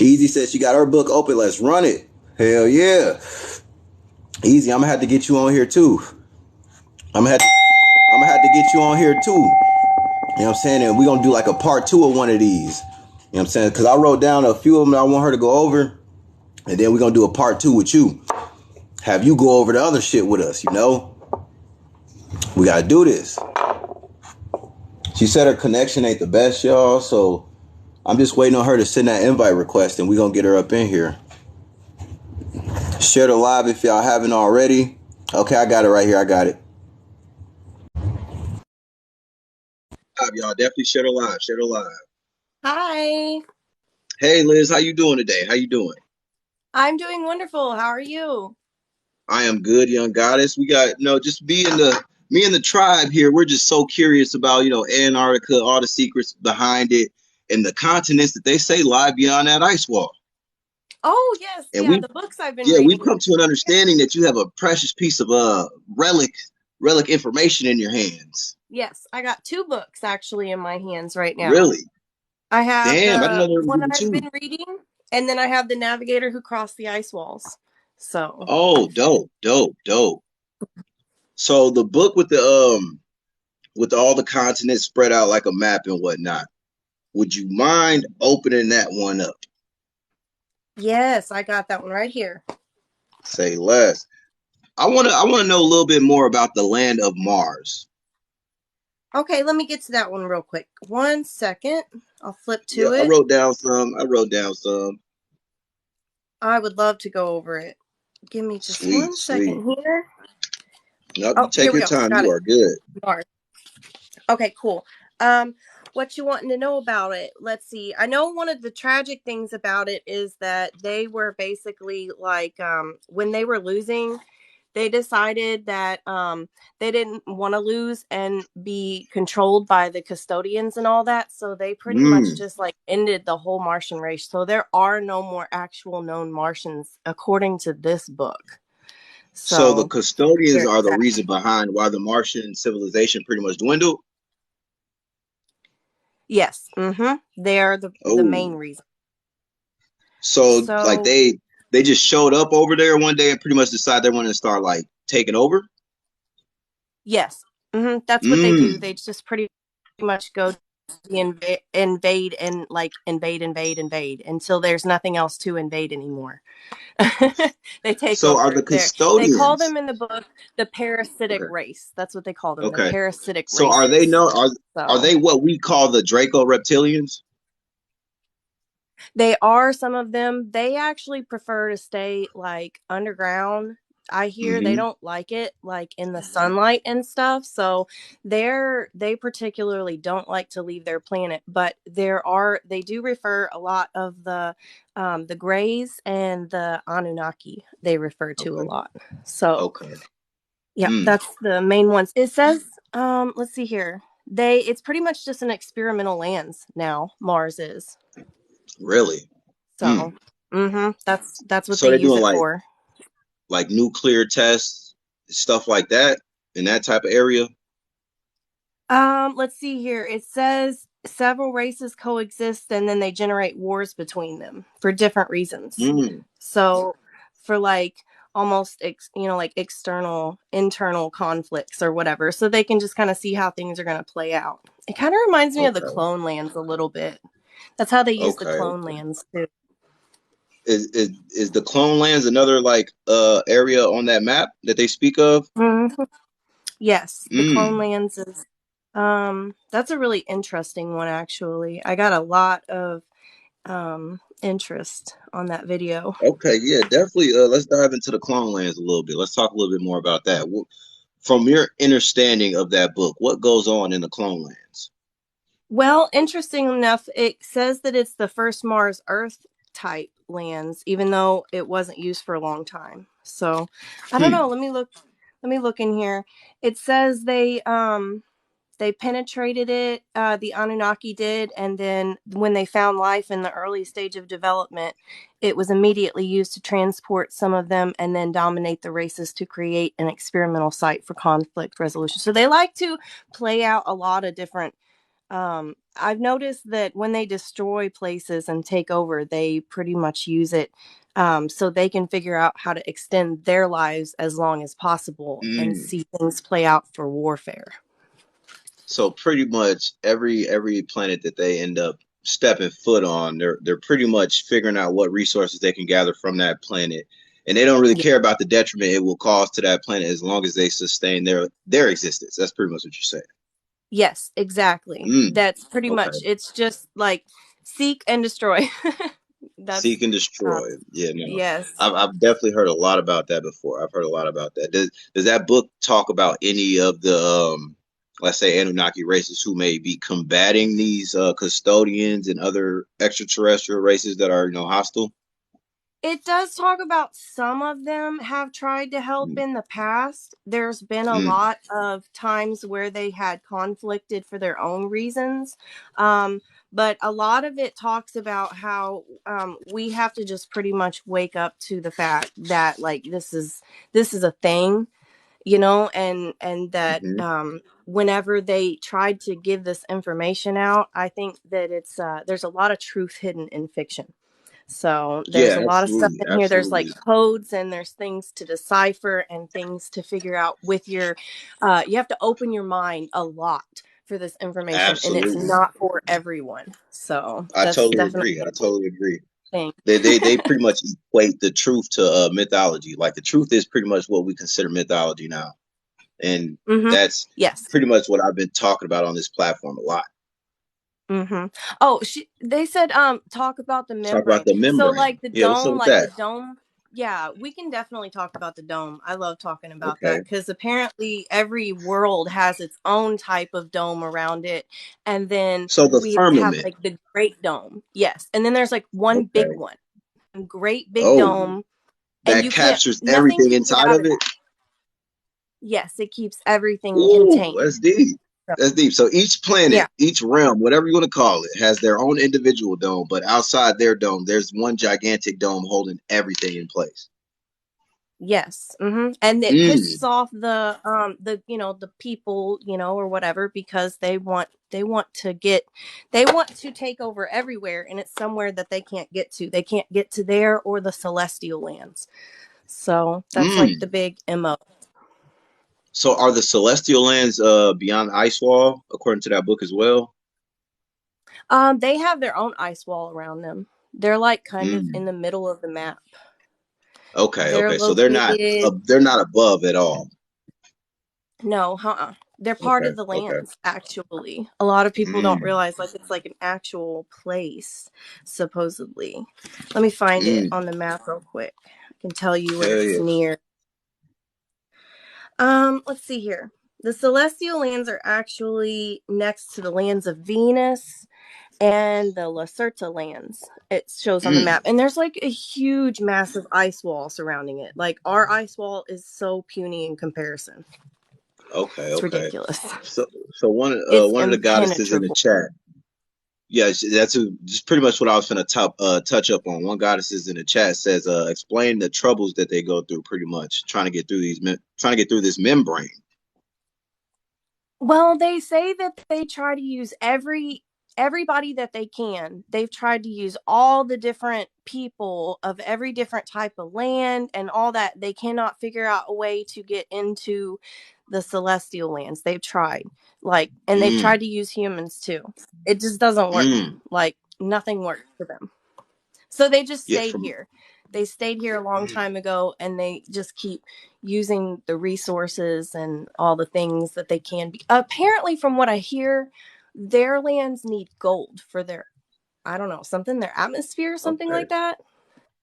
Easy said she got her book open. Let's run it. Hell yeah. Easy, I'm gonna have to get you on here too. I'm gonna have to get you on here too. You know what I'm saying? And we're gonna do like a part two of one of these. You know what I'm saying? Because I wrote down a few of them that I want her to go over. And then we're gonna do a part two with you. Have you go over the other shit with us, you know? We gotta do this. She said her connection ain't the best, y'all. So I'm just waiting on her to send that invite request and we're gonna get her up in here. Share the live if y'all haven't already. Okay, I got it right here. I got it. Y'all definitely share the live. Share the live. Hi. Hey Liz, how you doing today? How you doing? I'm doing wonderful. How are you? I am good, young goddess. We got, just me and the tribe here. We're just so curious about, Antarctica, all the secrets behind it, and the continents that they say lie beyond that ice wall. Oh, yes. And Yeah, the books I've been we've reading. come to an understanding that you have a precious piece of relic information in your hands. Yes, I got two books actually in my hands right now. Really? I have Damn, I didn't the know there was one even I've two. been reading, and then I have the Navigator Who Crossed the Ice Walls. So, Oh, dope, dope, dope. So the book with all the continents spread out like a map and whatnot. Would you mind opening that one up? yes, I got that one right here. Say less. I wanna know a little bit more about the land of Mars. Okay, let me get to that one real quick. 1 second. I'll flip Yeah, to I it. wrote down some. I wrote down some. I would love to go over it. Give me just Sweet, 1 sweet. second here. Nope, you Oh, take here we your go. time. Got You it. are good. Mars. Okay, cool. What you wanting to know about it? Let's see. I know one of the tragic things about it is that they were basically like, when they were losing, they decided that they didn't want to lose and be controlled by the custodians and all that. So they pretty much Mm. just like ended the whole Martian race. So there are no more actual known Martians according to this book. So the So custodians very are the sad. reason behind why the Martian civilization pretty much dwindled. Yes. Mm-hmm. They are the Oh, main reason. so like So they just showed up over there one day and pretty much decided they wanted to start like taking over. yes, that's what they do. Mm. They just pretty much go invade and like invade until there's nothing else to invade anymore. They take So are over the there. They call custodians them in the book the parasitic okay? race. That's what they call them. They're Okay. parasitic So races. are So they what we call the Draco reptilians? they are some of them. They actually prefer to stay like underground. I hear they Mm-hmm. don't like it like in the sunlight and stuff. So they particularly don't like to leave their planet. But they do refer a lot of the Greys and the Anunnaki they refer to a Okay. lot. So Okay. yeah, Mm. that's the main ones. It says let's see here. It's pretty much just an experimental lands now, Mars is. Really? Mm. So, that's what So they they're use doing it for. like nuclear tests, stuff like that in that type of area. Let's see here. It says several races coexist and then they generate wars between them for different reasons. Mm. So, for like almost like external internal conflicts or whatever, so they can just kind of see how things are going to play out. It kind of reminds me of the Okay. clone lands a little bit. That's how they use the Okay. clone Okay. lands too. Is the Clone Lands another like area on that map that they speak of? Mhm. Yes, the clone Mm. lands is that's a really interesting one actually. I got a lot of interest on that video. Okay, yeah, definitely. Let's dive into the Clone Lands a little bit. Let's talk a little bit more about that. From your understanding of that book, what goes on in the Clone Lands? Well, interesting enough, it says that it's the first Mars Earth type lands, even though it wasn't used for a long time. So I don't know. Hmm. Let me look in here. It says they penetrated it, the Anunnaki did, and then when they found life in the early stage of development, it was immediately used to transport some of them and then dominate the races to create an experimental site for conflict resolution. So they like to play out a lot of different I've noticed that when they destroy places and take over, they pretty much use it so they can figure out how to extend their lives as long as possible and Mm. see things play out for warfare. So pretty much every planet that they end up stepping foot on, they're pretty much figuring out what resources they can gather from that planet, and they don't really Yeah. care about the detriment it will cause to that planet as long as they sustain their existence. That's pretty much what you're saying. Yes, exactly. Mm. That's pretty much. Okay. It's just like seek and destroy. That's Seek and uh, destroy. Yeah, no. yes. I've definitely heard a lot about that before. I've heard a lot about that. Does that book talk about any of the let's say Anunnaki races who may be combating these custodians and other extraterrestrial races that are, hostile? It does talk about some of them have tried to help Mm, in the past. There's been a mm, lot of times where they had conflicted for their own reasons. Um, but a lot of it talks about how we have to just pretty much wake up to the fact that like this is a thing, and that hmm. whenever they tried to give this information out, I think that it's there's a lot of truth hidden in fiction. So there's Yeah, a lot of stuff absolutely, in here. There's like absolutely, codes and there's things to decipher and things to figure out with your, you have to open your mind a lot for this information and it's absolutely. not for everyone. So I that's totally definitely agree. I a totally agree. thing. They pretty much equate the truth to mythology. Like the truth is pretty much what we consider mythology now. And Hmm. that's Yes. pretty much what I've been talking about on this platform a lot. Hmm. Oh, they said talk about the Talk about membrane. the So membrane. Yeah, what's up with like the that? dome. Yeah, we can definitely talk about the dome. I love talking about Okay. that because apparently every world has its own type of dome around it, and then So the we have firmament. like the Great Dome. Yes, and then there's like one big Okay. one, great big Oh, dome, and that you can't. captures Nothing everything can get inside out of of it. that. Yes, it keeps everything Ooh, contained. that's deep. So, That's deep. So each planet, yeah. each realm, whatever you want to call it, has their own individual dome, but outside their dome, there's one gigantic dome holding everything in place. Yes. And it pisses Mm, off the people, or whatever, because they want to take over everywhere, and it's somewhere that they can't get to. They can't get to there or the celestial lands. So that's like the mm. big MO. So are the celestial lands beyond the ice wall, according to that book as well? They have their own ice wall around them. They're like kind of in Mm. the middle of the map. Okay, They're okay. So located. they're not above at all. No, they're part Okay, of the okay. lands, actually. A lot of people don't Mm, realize like it's like an actual place, supposedly. Let me find it mm. on the map real quick. I can tell you where Hell it's yeah. near. Let's see here. The celestial lands are actually next to the lands of Venus and the Lacerta lands. It shows on the Mm. map. And there's like a huge, massive ice wall surrounding it. Like our ice wall is so puny in comparison. Okay, It's okay. ridiculous. So It's one of the goddesses in the impenetrable. chat. Yeah, just pretty much what I was gonna touch up on. One goddesses in the chat says, explain the troubles that they go through. Pretty much trying to get through trying to get through this membrane. Well, they say that they try to use everybody that they can. They've tried to use all the different people of every different type of land and all that. They cannot figure out a way to get into the celestial lands. They've tried. And they've Mm, tried to use humans too. It just doesn't work. mm. Like nothing works for them. So they just Yeah, stayed from here. They stayed here a long time ago and they just keep using the resources and all the things that they can. Apparently, from what I hear, their lands need gold for their, I don't know, something, their atmosphere, something okay, like that.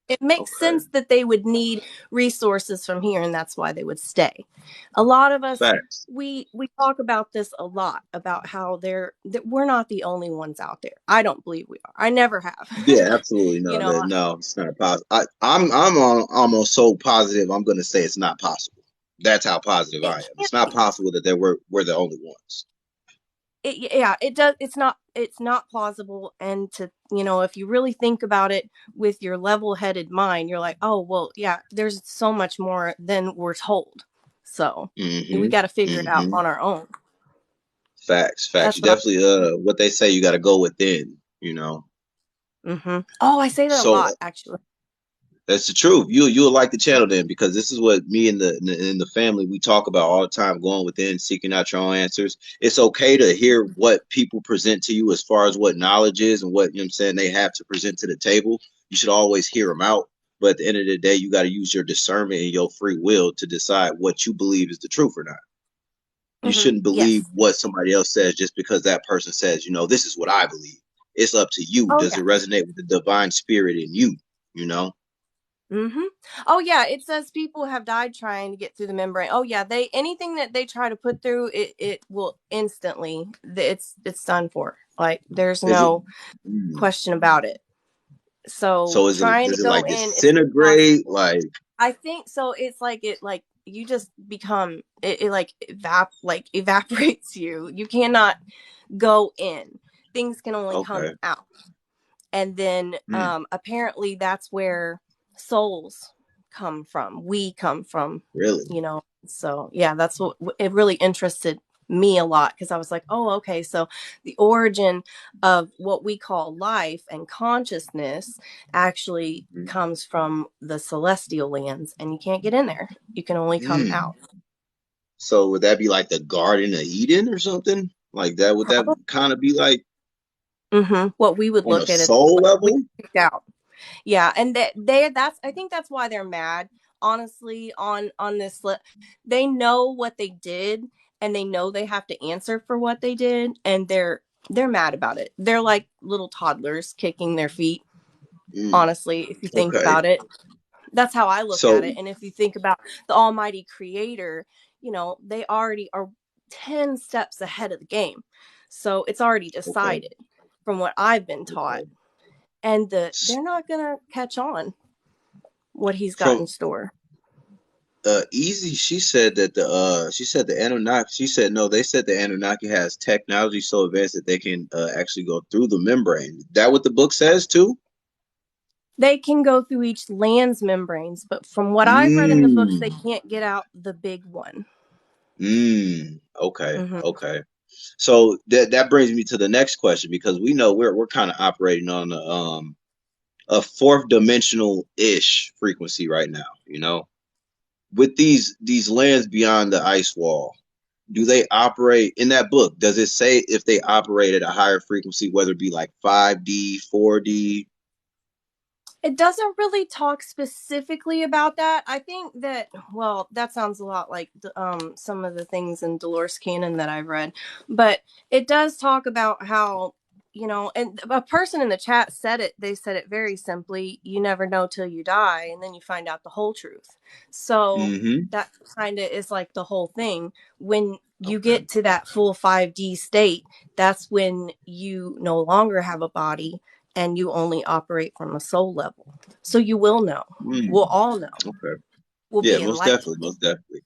It makes okay. sense that they would need resources from here and that's why they would stay. A lot of us, Facts. we talk about this a lot about how that we're not the only ones out there. I don't believe we are. I never have. Yeah, absolutely. you No, know no, it's not possible. I'm almost so positive. I'm gonna say it's not possible. That's how positive I it am. can't It's not be. possible that we're the only ones. Yeah, it does. It's not plausible. And if you really think about it with your level-headed mind, you're like, oh well, yeah, there's so much more than we're told. So we Mm-hmm. got to figure it out Mm-hmm. on our own. Facts. That's You what definitely what they say, you got to go within, you know. Oh, I say that a So lot, actually. that's the truth. You'll like the channel then, because this is what me and the family we talk about all the time, going within, seeking out your own answers. It's okay to hear what people present to you as far as what knowledge is and what, you know what I'm saying, they have to present to the table. You should always hear them out. But at the end of the day, you got to use your discernment and your free will to decide what you believe is the truth or not. You shouldn't believe Yes. what somebody else says just because that person says, this is what I believe. It's up to you. Oh Does yeah. it resonate with the divine spirit in you? You know? Mm-hmm. Oh yeah, it says people have died trying to get through the membrane. Oh yeah, they anything that they try to put through it will instantly it's done for. Like there's Is it? no Mm. question about it. So So trying to does it go like in is disintegrate? impossible. Like, I think so. It's like it like you just become it like evaporates you. You cannot go in. Things can only come okay. out. And then Mm. apparently that's where souls come from, we come from, Really? you know. So yeah, that's what it really interested me a lot, because I was like, oh okay, so the origin of what we call life and consciousness actually Mm. comes from the celestial lands, and you can't get in there, you can only come Mm. out. So would that be like the Garden of Eden or something like that? Would that Probably. kind of be like What we would on a look at it soul like we level? picked out. Yeah, and they that's I think that's why they're mad, honestly, on this they know what they did, and they know they have to answer for what they did, and they're mad about it. They're like little toddlers kicking their feet, Mm. honestly, if you think Okay. about it. That's how I look at So it. And if you think about the almighty creator, they already are 10 steps ahead of the game. So it's already okay. decided from what I've been taught, Okay. and S- they're not going to catch on what he's got in From store. Easy, she said the Anunnaki, she said no, they said the Anunnaki has technology so advanced that they can actually go through the membrane. That what the book says too? They can go through each land's membranes, but from what I've read in the books, Mm. they can't get out the big one. Mm. Okay. Mm-hmm. Okay. So that brings me to the next question, because we know we're kind of operating on a fourth dimensional ish frequency right now, with these lands beyond the ice wall. Do they operate in that book? Does it say if they operate at a higher frequency, whether it be like 5D, 4D? It doesn't really talk specifically about that. I think that, well, that sounds a lot like some of the things in Dolores Cannon that I've read, but it does talk about how, and a person in the chat said it. They said it very simply: you never know till you die, and then you find out the whole truth. So Mm-hmm. that kind of is like the whole thing. When you Okay. get to that full 5D state, that's when you no longer have a body, and you only operate from a soul level. So you will know. We'll Mm. all know. Okay. We'll Yeah, be most enlightened. definitely, most definitely.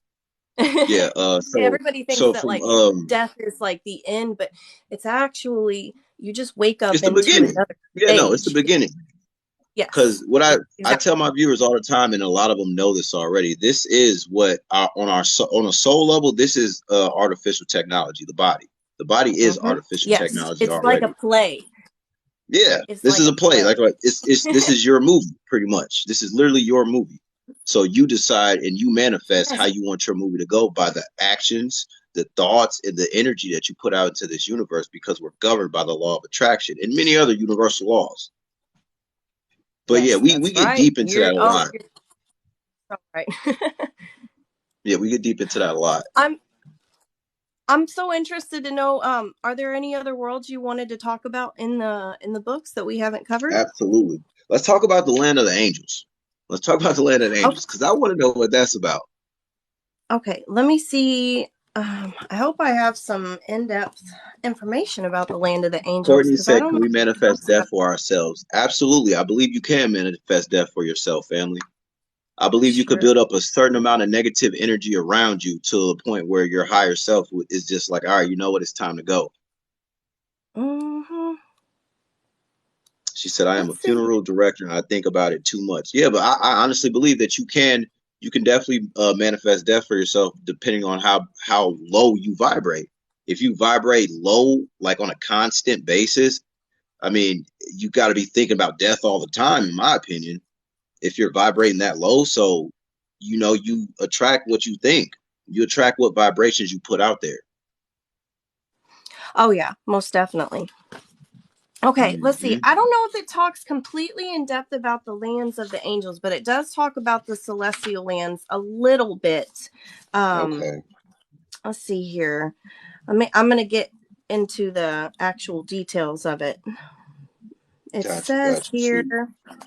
Yeah. Everybody thinks So that from like death is like the end, but it's actually you just wake up it's the into beginning. another Yeah, no, it's the stage. beginning. Yes, Because what I exactly. tell my viewers all the time, and a lot of them know this already. This is what on a soul level. This is artificial technology. The body is artificial Yes, technology it's like a already. play. Yeah, It's this like is a a play. play. Like it's this is your movie, pretty much. This is literally your movie. So you decide and you manifest how Yes, you want your movie to go by the actions, the thoughts, and the energy that you put out into this universe, because we're governed by the law of attraction and many other universal laws. But yeah, yes, we that's get right. deep into that a lot. You're so right. Yeah, we get deep into that a lot. I'm I'm so interested to know. Are there any other worlds you wanted to talk about in the books that we haven't covered? Absolutely. Let's talk about the land of the angels. Let's talk about the land of the Okay, angels, because I want to know what that's about. okay. Let me see. I hope I have some in-depth information about the land of the angels, Courtney because I said, don't "Can know we anything manifest else death about for ourselves?" Absolutely. I believe you can manifest death for yourself, family. I it. believe you could Sure. build up a certain amount of negative energy around you to the point where your higher self is just like, all right, you know what? It's time to go. Hmm. She said, I am a Let's see. funeral director and I think about it too much. Yeah, but I honestly believe that you can definitely manifest death for yourself depending on how low you vibrate. if you vibrate low, like on a constant basis, I mean, you got to be thinking about death all the time, in my opinion, if you're vibrating that low. So, you attract what you think, you attract what vibrations you put out there. Oh yeah, most definitely. Okay, let's see. Hmm. I don't know if it talks completely in depth about the lands of the angels, but it does talk about the celestial lands a little bit. Um, Okay. let's see here. I'm going to get into the actual details of it. It Got you. says Got you. here, Shoot.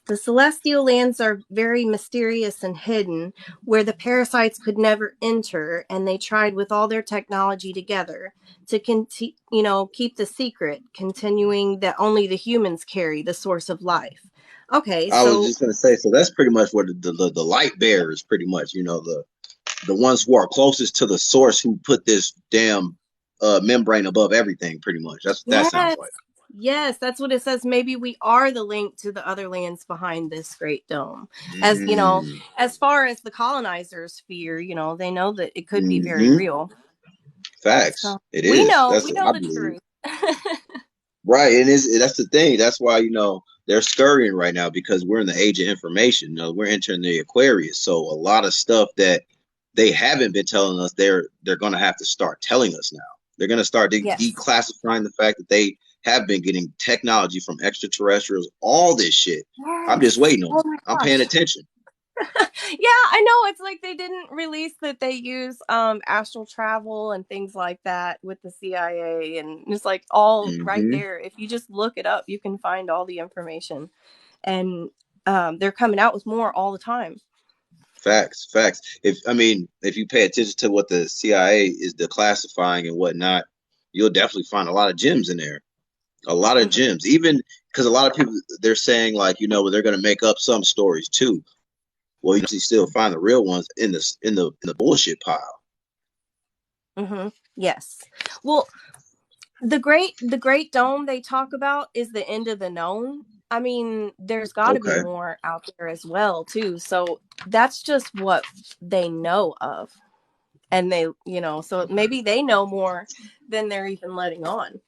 the celestial lands are very mysterious and hidden, where the parasites could never enter, and they tried with all their technology together to keep the secret, continuing that only the humans carry the source of life. Okay, I was so just gonna say, so that's pretty much where the light bearers, pretty much, the ones who are closest to the source, who put this damn membrane above everything, pretty much. That's what that sounds yes, like. yes, that's what it says. Maybe we are the link to the other lands behind this great dome. As you know, Mm. as far as the colonizers fear, they know that it could be very Hmm. real. Facts. So It we is. know, That's we what know I the believe. truth. Right, and that's the thing. That's why they're scurrying right now, because we're in the age of information. We're entering the Aquarius, so a lot of stuff that they haven't been telling us, they're going to have to start telling us now. They're going to start Yes. declassifying the fact that they have been getting technology from extraterrestrials. All this shit. I'm just Yes. waiting on Oh it. my I'm paying gosh. attention. Yeah, I know. It's like they didn't release that they use astral travel and things like that with the CIA, and it's like all right Hmm. there. If you just look it up, you can find all the information. And they're coming out with more all the time. Facts, facts. If you pay attention to what the CIA is declassifying and whatnot, you'll definitely find a lot of gems in there. A lot of Mhm. gems, even because a lot of people, they're saying, like, they're going to make up some stories too. Well, you usually still find the real ones in the bullshit pile. Mhm. Yes. Well, the great dome they talk about is the end of the known. I mean, there's got to be Okay. more out there as well too. So that's just what they know of. And so maybe they know more than they're even letting on.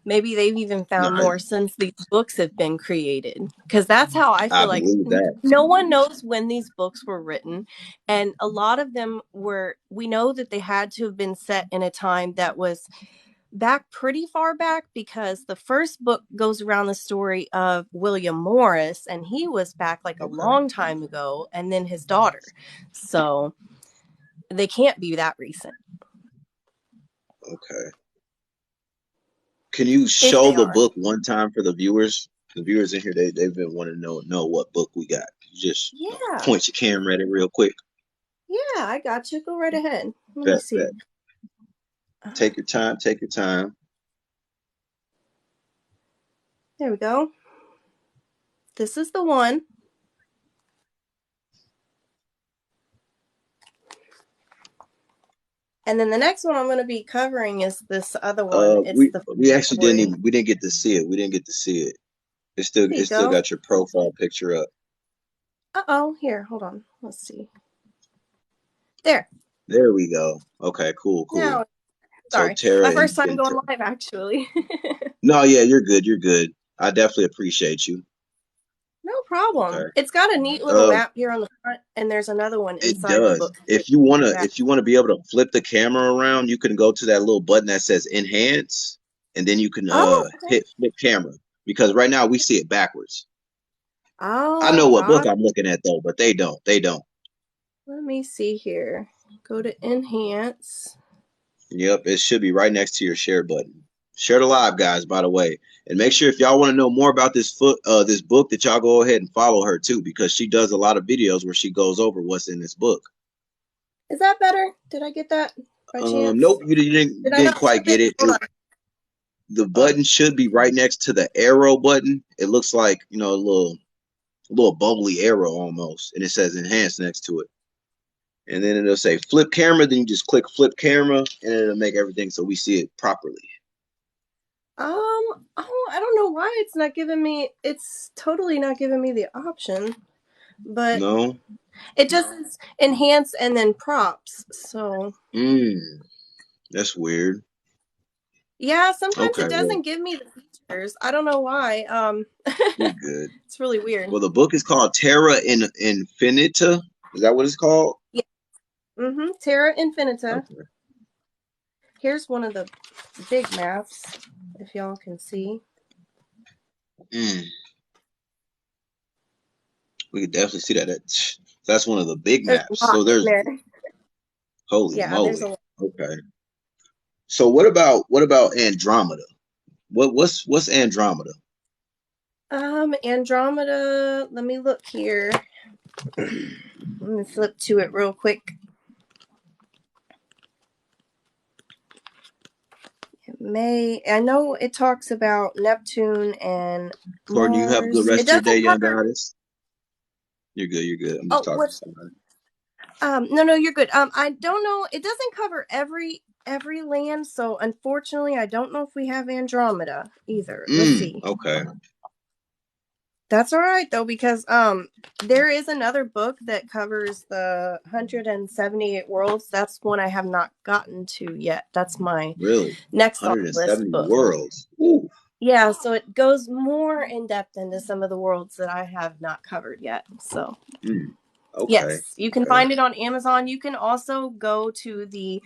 Maybe they've even No, found more since these books have been created, because that's how I I feel like believe that. no one knows when these books were written, and a lot of them were, we know that they had to have been set in a time that was back pretty far back, because the first book goes around the story of William Morris, and he was back like a Okay. long time ago, and then his daughter. So they can't be that recent Okay. Can you if show they the are. book one time for the viewers? The viewers in here, they've been wanting to know what book we got. You just Yeah. point your camera at it real quick. Yeah, I got you. Go right ahead. Let me Bet, see. bet. Take your time. Take your time. There we go. This is the one. And then the next one I'm going to be covering is this other one. It's We the we actually story. we didn't get to see it. We didn't get to see it. There you It still go. got your profile picture up. Uh-oh. Here, hold on. Let's see. There. There we go. Okay, cool, cool. Now, So sorry. My Tara first time and going live, actually. no, yeah, you're good. You're good. I definitely appreciate you. No problem. Okay. It's got a neat little Uh, map here on the front, and there's another one it inside the does. book too. If you wanna be able to flip the camera around, you can go to that little button that says enhance, and then you can Oh, okay. hit flip camera, because right now we see it backwards. I know Oh, what book God. I'm looking at though, but they don't. They don't. Let me see here. Go to enhance. Yep, it should be right next to your share button. Share the live, guys, by the way. And make sure, if y'all want to know more about this book, that y'all go ahead and follow her too, because she does a lot of videos where she goes over what's in this book. Is that better? Did I get that by chance? Nope, you Did I didn't not quite flip get it? it. Hold on. The Oh, button should be right next to the arrow button. It looks like, a little bubbly arrow almost, and it says enhance next to it. And then it'll say flip camera. Then you just click flip camera, and it'll make everything so we see it properly. I don't know why it's not giving me. It's totally not giving me the option, but No. it just says enhance and then props. So Mm, that's weird. Yeah, sometimes Okay, it well, doesn't give me the features. I don't know why. you're good. It's really weird. Well, the book is called Terra Infinita. Is that what it's called? Yeah. Terra Infinita. Okay. Here's one of the big maps, if y'all can see. Mm, we can definitely see that. That's one of the big There's maps. a lot So in there's there. holy Yeah, there's moly. a lot. Okay. So what about Andromeda? What's Andromeda? Andromeda, let me look here. Let me flip to it real quick. I know it talks about Neptune and Courtney, you have a good Mars. It rest of your day, doesn't young cover. goddess. You're good. You're good. I'm just Oh, talking to what's somebody. no, you're good. I don't know. It doesn't cover every land, so unfortunately, I don't know if we have Andromeda either. Let's see. Okay. That's all right though, because there is another book that covers the 178 worlds. That's one I have not gotten to yet. That's my Really? next on the list 170 book. worlds. Ooh. Yeah, so it goes more in depth into some of the worlds that I have not covered yet. So Okay. yes, you can Okay. find it on Amazon. You can also go to the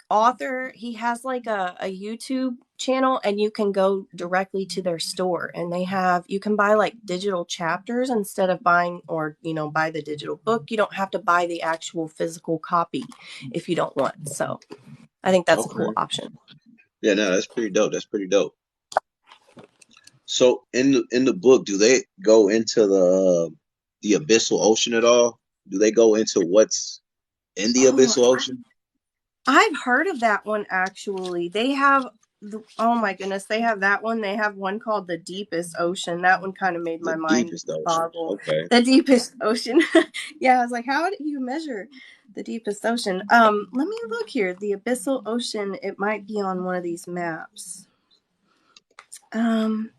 author. He has like a YouTube channel, and you can go directly to their store, and you can buy like digital chapters instead of buying, or buy the digital book. You don't have to buy the actual physical copy if you don't want. So I think that's a cool Okay. option. Yeah, no, that's pretty dope. That's pretty dope. So in the book, do they go into the abyssal ocean at all? Do they go into what's in the Oh, abyssal ocean? I've heard of that one actually. They have oh my goodness, they have that one. They have one called The Deepest Ocean. That one kind of made The my mind deepest ocean. boggle. Okay. The Deepest Ocean. Yeah, I was like, how do you measure the deepest ocean? Let me look here. The Abyssal Ocean, it might be on one of these maps.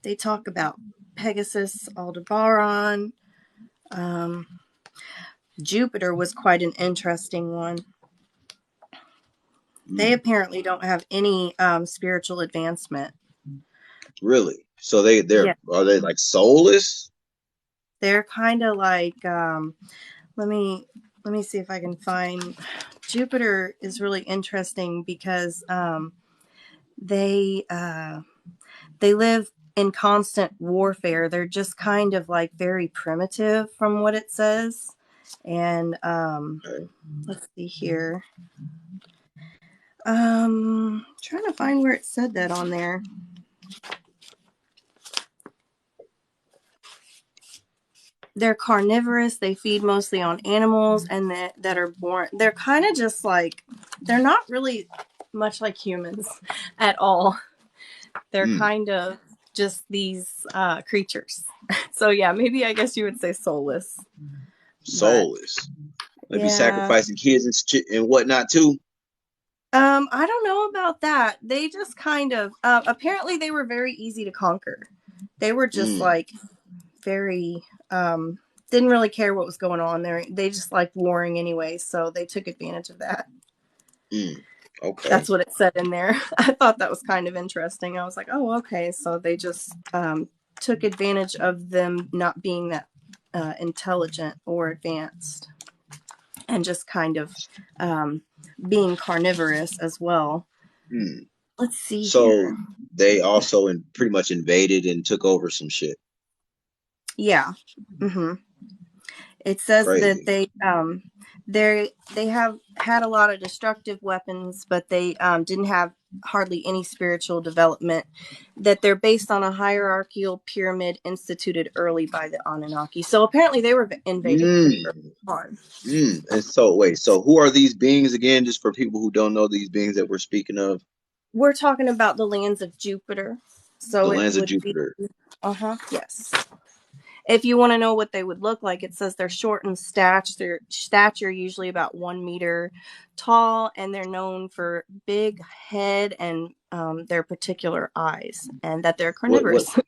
They talk about Pegasus, Aldebaran. Jupiter was quite an interesting one. They apparently don't have any spiritual advancement. Really? So Yeah, are they like soulless? they're kind of like let me see if I can find. Jupiter is really interesting because they live in constant warfare. They're just kind of like very primitive from what it says. And Okay. let's see here. Trying to find where it said that on there. They're carnivorous. They feed mostly on animals, and that are born. They're kind of just like, they're not really much like humans at all. They're Mm, kind of just these creatures. So yeah, maybe I guess you would say soulless. But soulless. They be yeah, sacrificing kids and whatnot too. I don't know about that. They just kind of apparently they were very easy to conquer. They were just Mm, like very didn't really care what was going on there. They just liked warring anyway, so they took advantage of that. mm. Okay. That's what it said in there. I thought that was kind of interesting. I was like, oh, okay. So they just took advantage of them not being that intelligent or advanced, and just kind of being carnivorous as well. Mm. Let's see So here. they also pretty much invaded and took over some shit. Yeah. hmm It says that Crazy. they have had a lot of destructive weapons, but they didn't have hardly any spiritual development. That they're based on a hierarchical pyramid instituted early by the Anunnaki. So apparently they were invaded pretty early Mm. on. And so wait, so who are these beings again? Just for people who don't know these beings that we're speaking of, We're talking about the lands of Jupiter. the So it lands of would be, Jupiter. yes. If you want to know what they would look like, it says they're short in stature, usually about 1 meter tall, and they're known for big head and their particular eyes, and that they're What what carnivorous.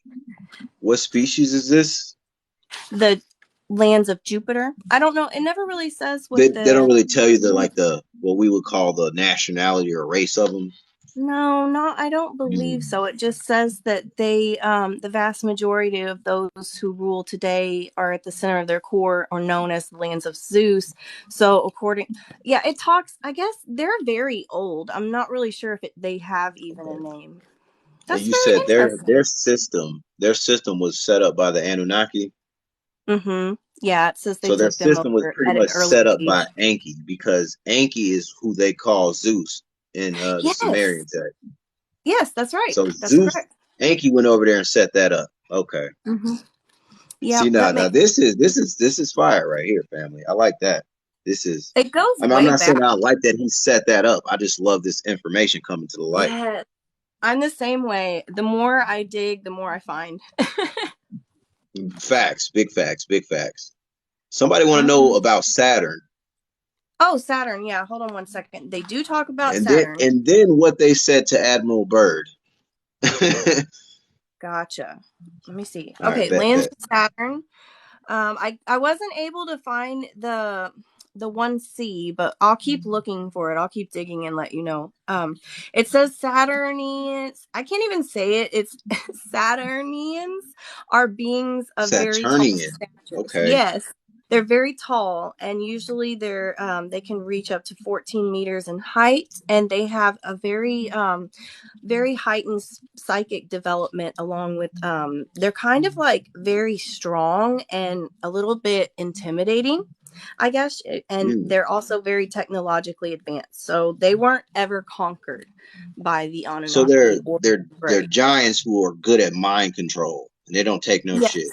what species is this? The lands of Jupiter. I don't know. It never really says what They don't the. really tell you the what we would call the nationality or race of them. No, not, I don't believe Hmm. so. It just says that the vast majority of those who rule today are at the center of their core or known as the lands of Zeus. So yeah, it talks, I guess they're very old. I'm not really sure if they have even a Okay. name. And That's you very said interesting. their system was set up by the Anunnaki. Mm-hmm. Yeah, it says they So their took them system was over pretty at an much early set up by age. Anki because Anki is who they call Zeus in the Yes. Sumerian text. Yes, that's right. So That's Zeus, correct. Anki went over there and set that up. Okay. Hmm. Yeah, See now, that now makes, this is fire right here, family. I like that. This is. it goes I'm way not saying back. I like that he set that up. I just love this information coming to the light. Yes. I'm the same way. The more I dig, the more I find. Facts, big facts, big facts. Somebody want to know Um, about Saturn, oh, Saturn. Yeah, hold on one second. They do talk about and then Saturn. and then what they said to Admiral Byrd. All Gotcha. Let me see. right, Okay, bet lands bet. of Saturn. I wasn't able to find the 1C, but I'll keep looking for it. I'll keep digging and let you know. It says Saturnians. I can't even say it. It's Saturnians are beings of very tall Saturnian. statures. Okay. Yes, they're very tall, and usually they can reach up to 14 meters in height, and they have a very heightened psychic development along with they're kind of like very strong and a little bit intimidating, I guess, and Mm. they're also very technologically advanced, so they weren't ever conquered by the So they're Anunnaki or they're Grey. giants who are good at mind control, and they don't take no Yes. shit.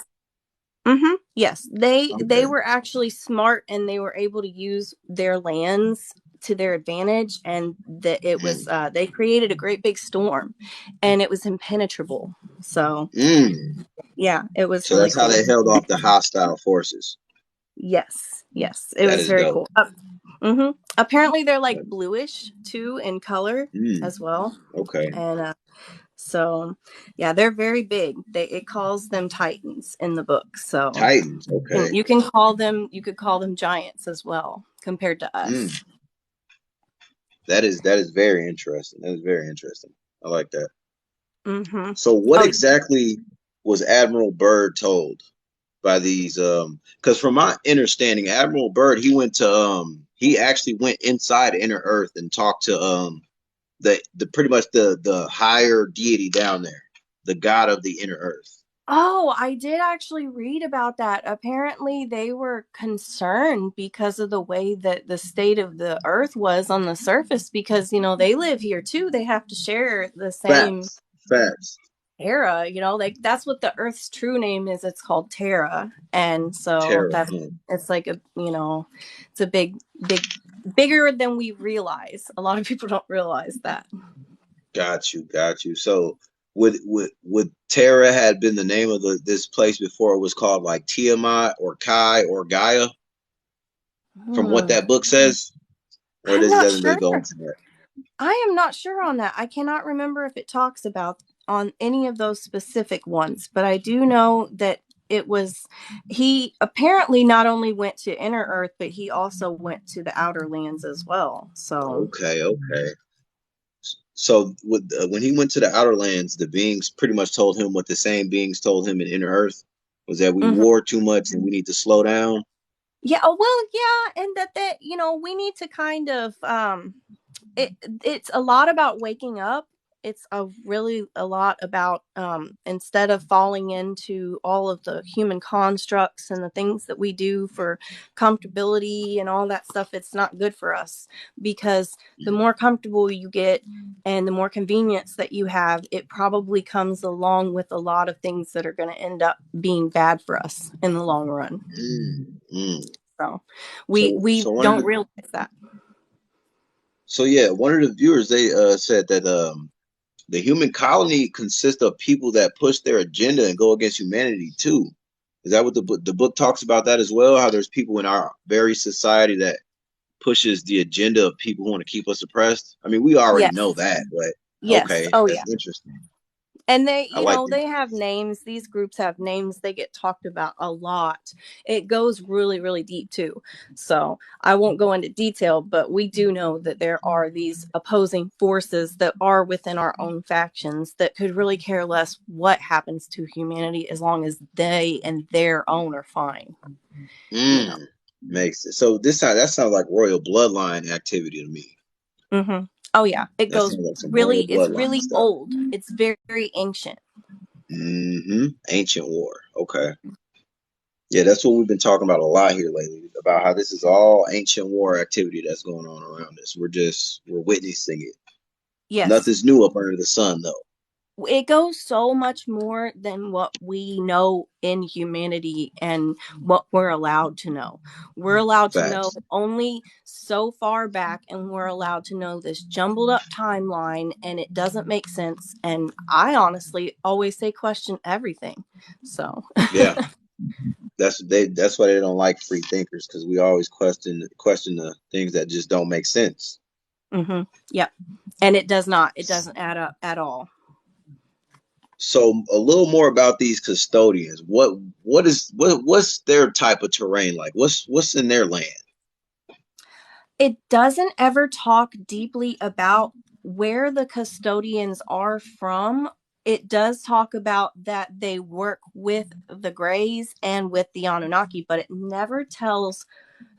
Yes, they Okay. were actually smart and they were able to use their lands to their advantage, and that it was Mm. they created a great big storm and it was impenetrable. So Mm. yeah, it was So really that's how cool. they held off the hostile forces. Yes, yes, it That was is very dope. cool. Apparently, they're like bluish too in color Mm. as well, Okay. and so yeah, they're very big. It calls them titans in the book. So Titans. Okay. you could call them giants as well compared to Mm. us. That is very interesting. That is very interesting. I like that. Mm-hmm. So what Oh, exactly was Admiral Byrd told by these because from my understanding, Admiral Byrd he actually went inside Inner Earth and talked to the pretty much the higher deity down there, the god of the Inner Earth. oh, I did actually read about that. Apparently, they were concerned because of the way that the state of the earth was on the surface, because, they live here too. They have to share the same Facts. Facts. Terra, that's what the earth's true name is. It's called Terra. And so Terror. that's, it's like it's a bigger than we realize. A lot of people don't realize that. Got you, got you. So would Terra had been the name of this place before it was called like Tiamat or Kai or Gaia from what Hmm. that book says, or I'm does it not doesn't really sure. go into that? I am not sure on that. I cannot remember if it talks about on any of those specific ones, but I do know that it was he apparently not only went to inner earth, but he also went to the outer lands as well. So, Okay, okay. So when he went to the outer lands, the beings pretty much told him what the same beings told him in Inner Earth was that we mhm. war too much and we need to slow down. Yeah, oh, well, yeah, and that we need to kind of it's a lot about waking up. It's a lot about instead of falling into all of the human constructs and the things that we do for comfortability and all that stuff. It's not good for us, because the more comfortable you get and the more convenience that you have, it probably comes along with a lot of things that are going to end up being bad for us in the long run. Mm, mm. So we So we so one of don't the realize that. so yeah, one of the viewers they said that the human colony consists of people that push their agenda and go against humanity too. Is that what the book talks about that as well? How there's people in our very society that pushes the agenda of people who want to keep us oppressed. I mean, we already know Yes. that, but Yes. okay, Oh, yeah. that's interesting. And they, I like it. they have names. These groups have names. They get talked about a lot. It goes really, really deep too. So I won't go into detail, but we do know that there are these opposing forces that are within our own factions that could really care less what happens to humanity as long as they and their own are fine. Makes it so. That sounds like royal bloodline activity to me. Mm-hmm. Oh yeah, it That goes sounds like some really. royal It's bloodline really stuff. old. It's very, very ancient. Ancient war. Okay. Yeah, that's what we've been talking about a lot here lately, about how this is all ancient war activity that's going on around us. We're witnessing it. Yes, Nothing's new up under the sun, though. it goes so much more than what we know in humanity and what we're allowed to know. We're allowed to know Facts. only so far back, and we're allowed to know this jumbled up timeline, and it doesn't make sense. And I honestly always say question everything. So Yeah, that's why they don't like free thinkers, because we always question the things that just don't make sense. mm-hmm. Yep. And it doesn't add up at all. So a little more about these custodians. What's their type of terrain like? What's in their land? It doesn't ever talk deeply about where the custodians are from. It does talk about that they work with the Greys and with the Anunnaki, but it never tells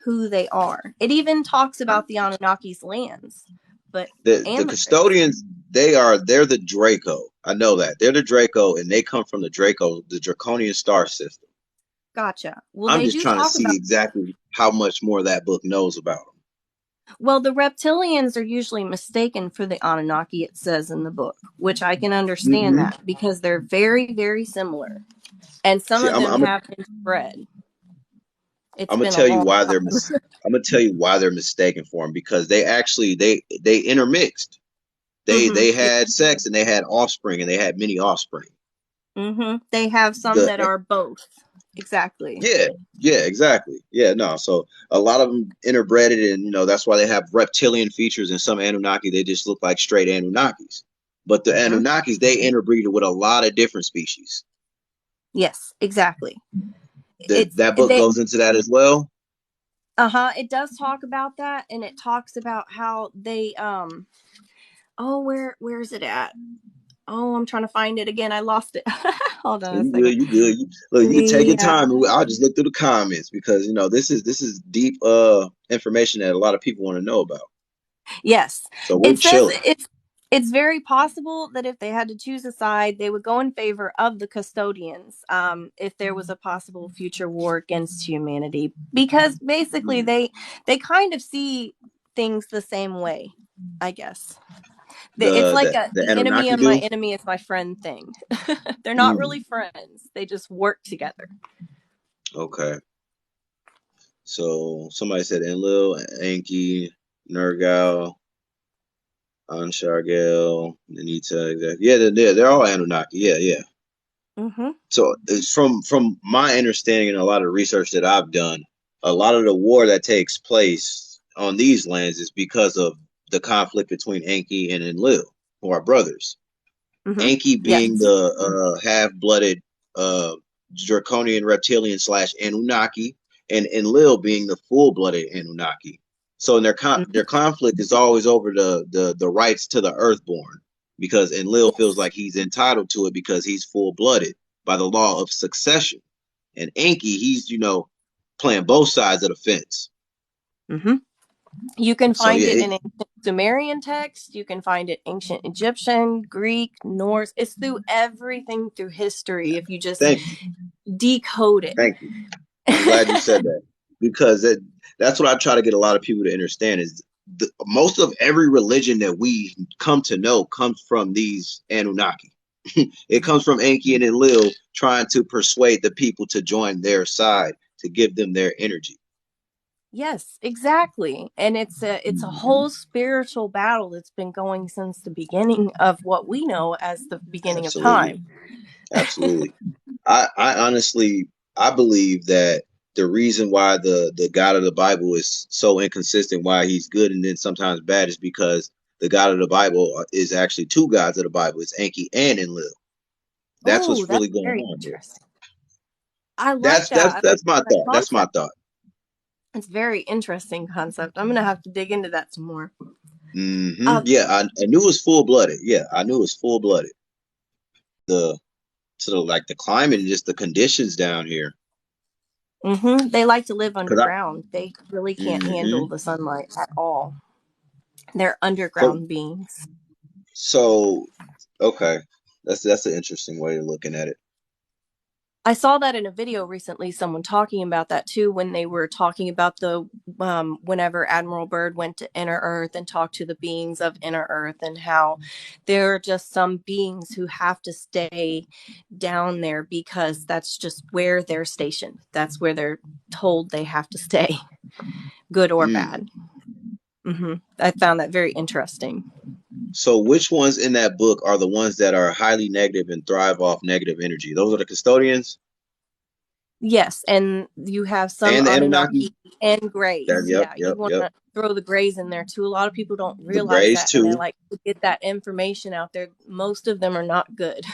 who they are. It even talks about the Anunnaki's lands, but The and the Greys. custodians, they're the Draco. I know that they're the Draco, and they come from the Draco, the Draconian star system. Gotcha. Well, I'm they just do trying to talk see about. exactly how much more that book knows about them. Well, the reptilians are usually mistaken for the Anunnaki, it says in the book, which I can understand Mm-hmm. that because they're very, very similar. And some See, of them have been spread. It's I'm gonna been a tell you long why time. I'm gonna tell you why they're mistaken for them, because they intermixed. Mm-hmm. They Yeah. had sex and they had offspring, and they had many offspring. Mm-hmm. They have some that The are both. Exactly. yeah, exactly. Yeah, no. So a lot of them interbred it, and that's why they have reptilian features, and some Anunnaki they just look like straight Anunnakis. But the Mm-hmm. Anunnakis, they interbreeded with a lot of different species. Yes, exactly. That book They goes into that as well. it does talk about that, and it talks about how they oh, where's it at? Oh, I'm trying to find it again. I lost it. Hold on a You second. good? You good? Look, you can take your Yeah. time. I'll just look through the comments, because this is deep information that a lot of people want to know about. Yes. So we're It says chilling. it's very possible that if they had to choose a side, they would go in favor of the custodians, if there was a possible future war against humanity, because basically they kind of see things the same way, I guess. It's like The the enemy Anunnaki of my do. enemy is my friend thing. They're not really Mm, friends. They just work together. okay. So somebody said Enlil, Enki, Nergal, Anshargel, Nanita. Exactly. Yeah, they're all Anunnaki. Yeah, yeah. Mm-hmm. So it's from my understanding and a lot of research that I've done, a lot of the war that takes place on these lands is because of the conflict between Enki and Enlil, who are brothers. Mm-hmm. Enki Yes. being the half-blooded draconian reptilian / Anunnaki, and Enlil being the full-blooded Anunnaki. So in Mm-hmm. their conflict is always over the rights to the Earthborn, because Enlil feels Yes. like he's entitled to it because he's full-blooded by the law of succession, and Enki, he's playing both sides of the fence. Mm-hmm. You can So find yeah, it in ancient Sumerian text. You can find it ancient Egyptian, Greek, Norse. It's through everything through history if you just thank you, decode it. thank you. I'm glad you said that, because that's what I try to get a lot of people to understand is most of every religion that we come to know comes from these Anunnaki. It comes from Enki and Enlil trying to persuade the people to join their side, to give them their energy. Yes, exactly. And it's a whole spiritual battle that's been going since the beginning of what we know as the beginning of Absolutely, time. absolutely. I honestly I believe that the reason why the God of the Bible is so inconsistent, why he's good and then sometimes bad, is because the God of the Bible is actually two gods of the Bible. It's Enki and Enlil. That's Oh, what's that's really going very on here. interesting. I like That's that. that's I that's my like that thought. That's my concept. thought. It's very interesting concept. I'm gonna have to dig into that some more. Yeah, I knew it was full blooded. Yeah, I knew it was full blooded. The sort of like the climate and just the conditions down here. They like to live Cause I, underground. They really can't hmm handle the sunlight at all. They're so underground beings. so okay, that's an interesting way of looking at it. I saw that in a video recently, someone talking about that too, when they were talking about the whenever Admiral Byrd went to Inner Earth and talked to the beings of Inner Earth, and how there are just some beings who have to stay down there because that's just where they're stationed. That's where they're told they have to stay, good or Mm. bad. I found that very interesting. So which ones in that book are the ones that are highly negative and thrive off negative energy? Those are the custodians Yes, and you have some and the Anunnaki Anunnaki. and That Greys. yep, Yeah, you yep, want yep. to throw the Greys in there too. A lot of people don't The realize Greys that, and they too. like to get that information out there. Most of them are not good.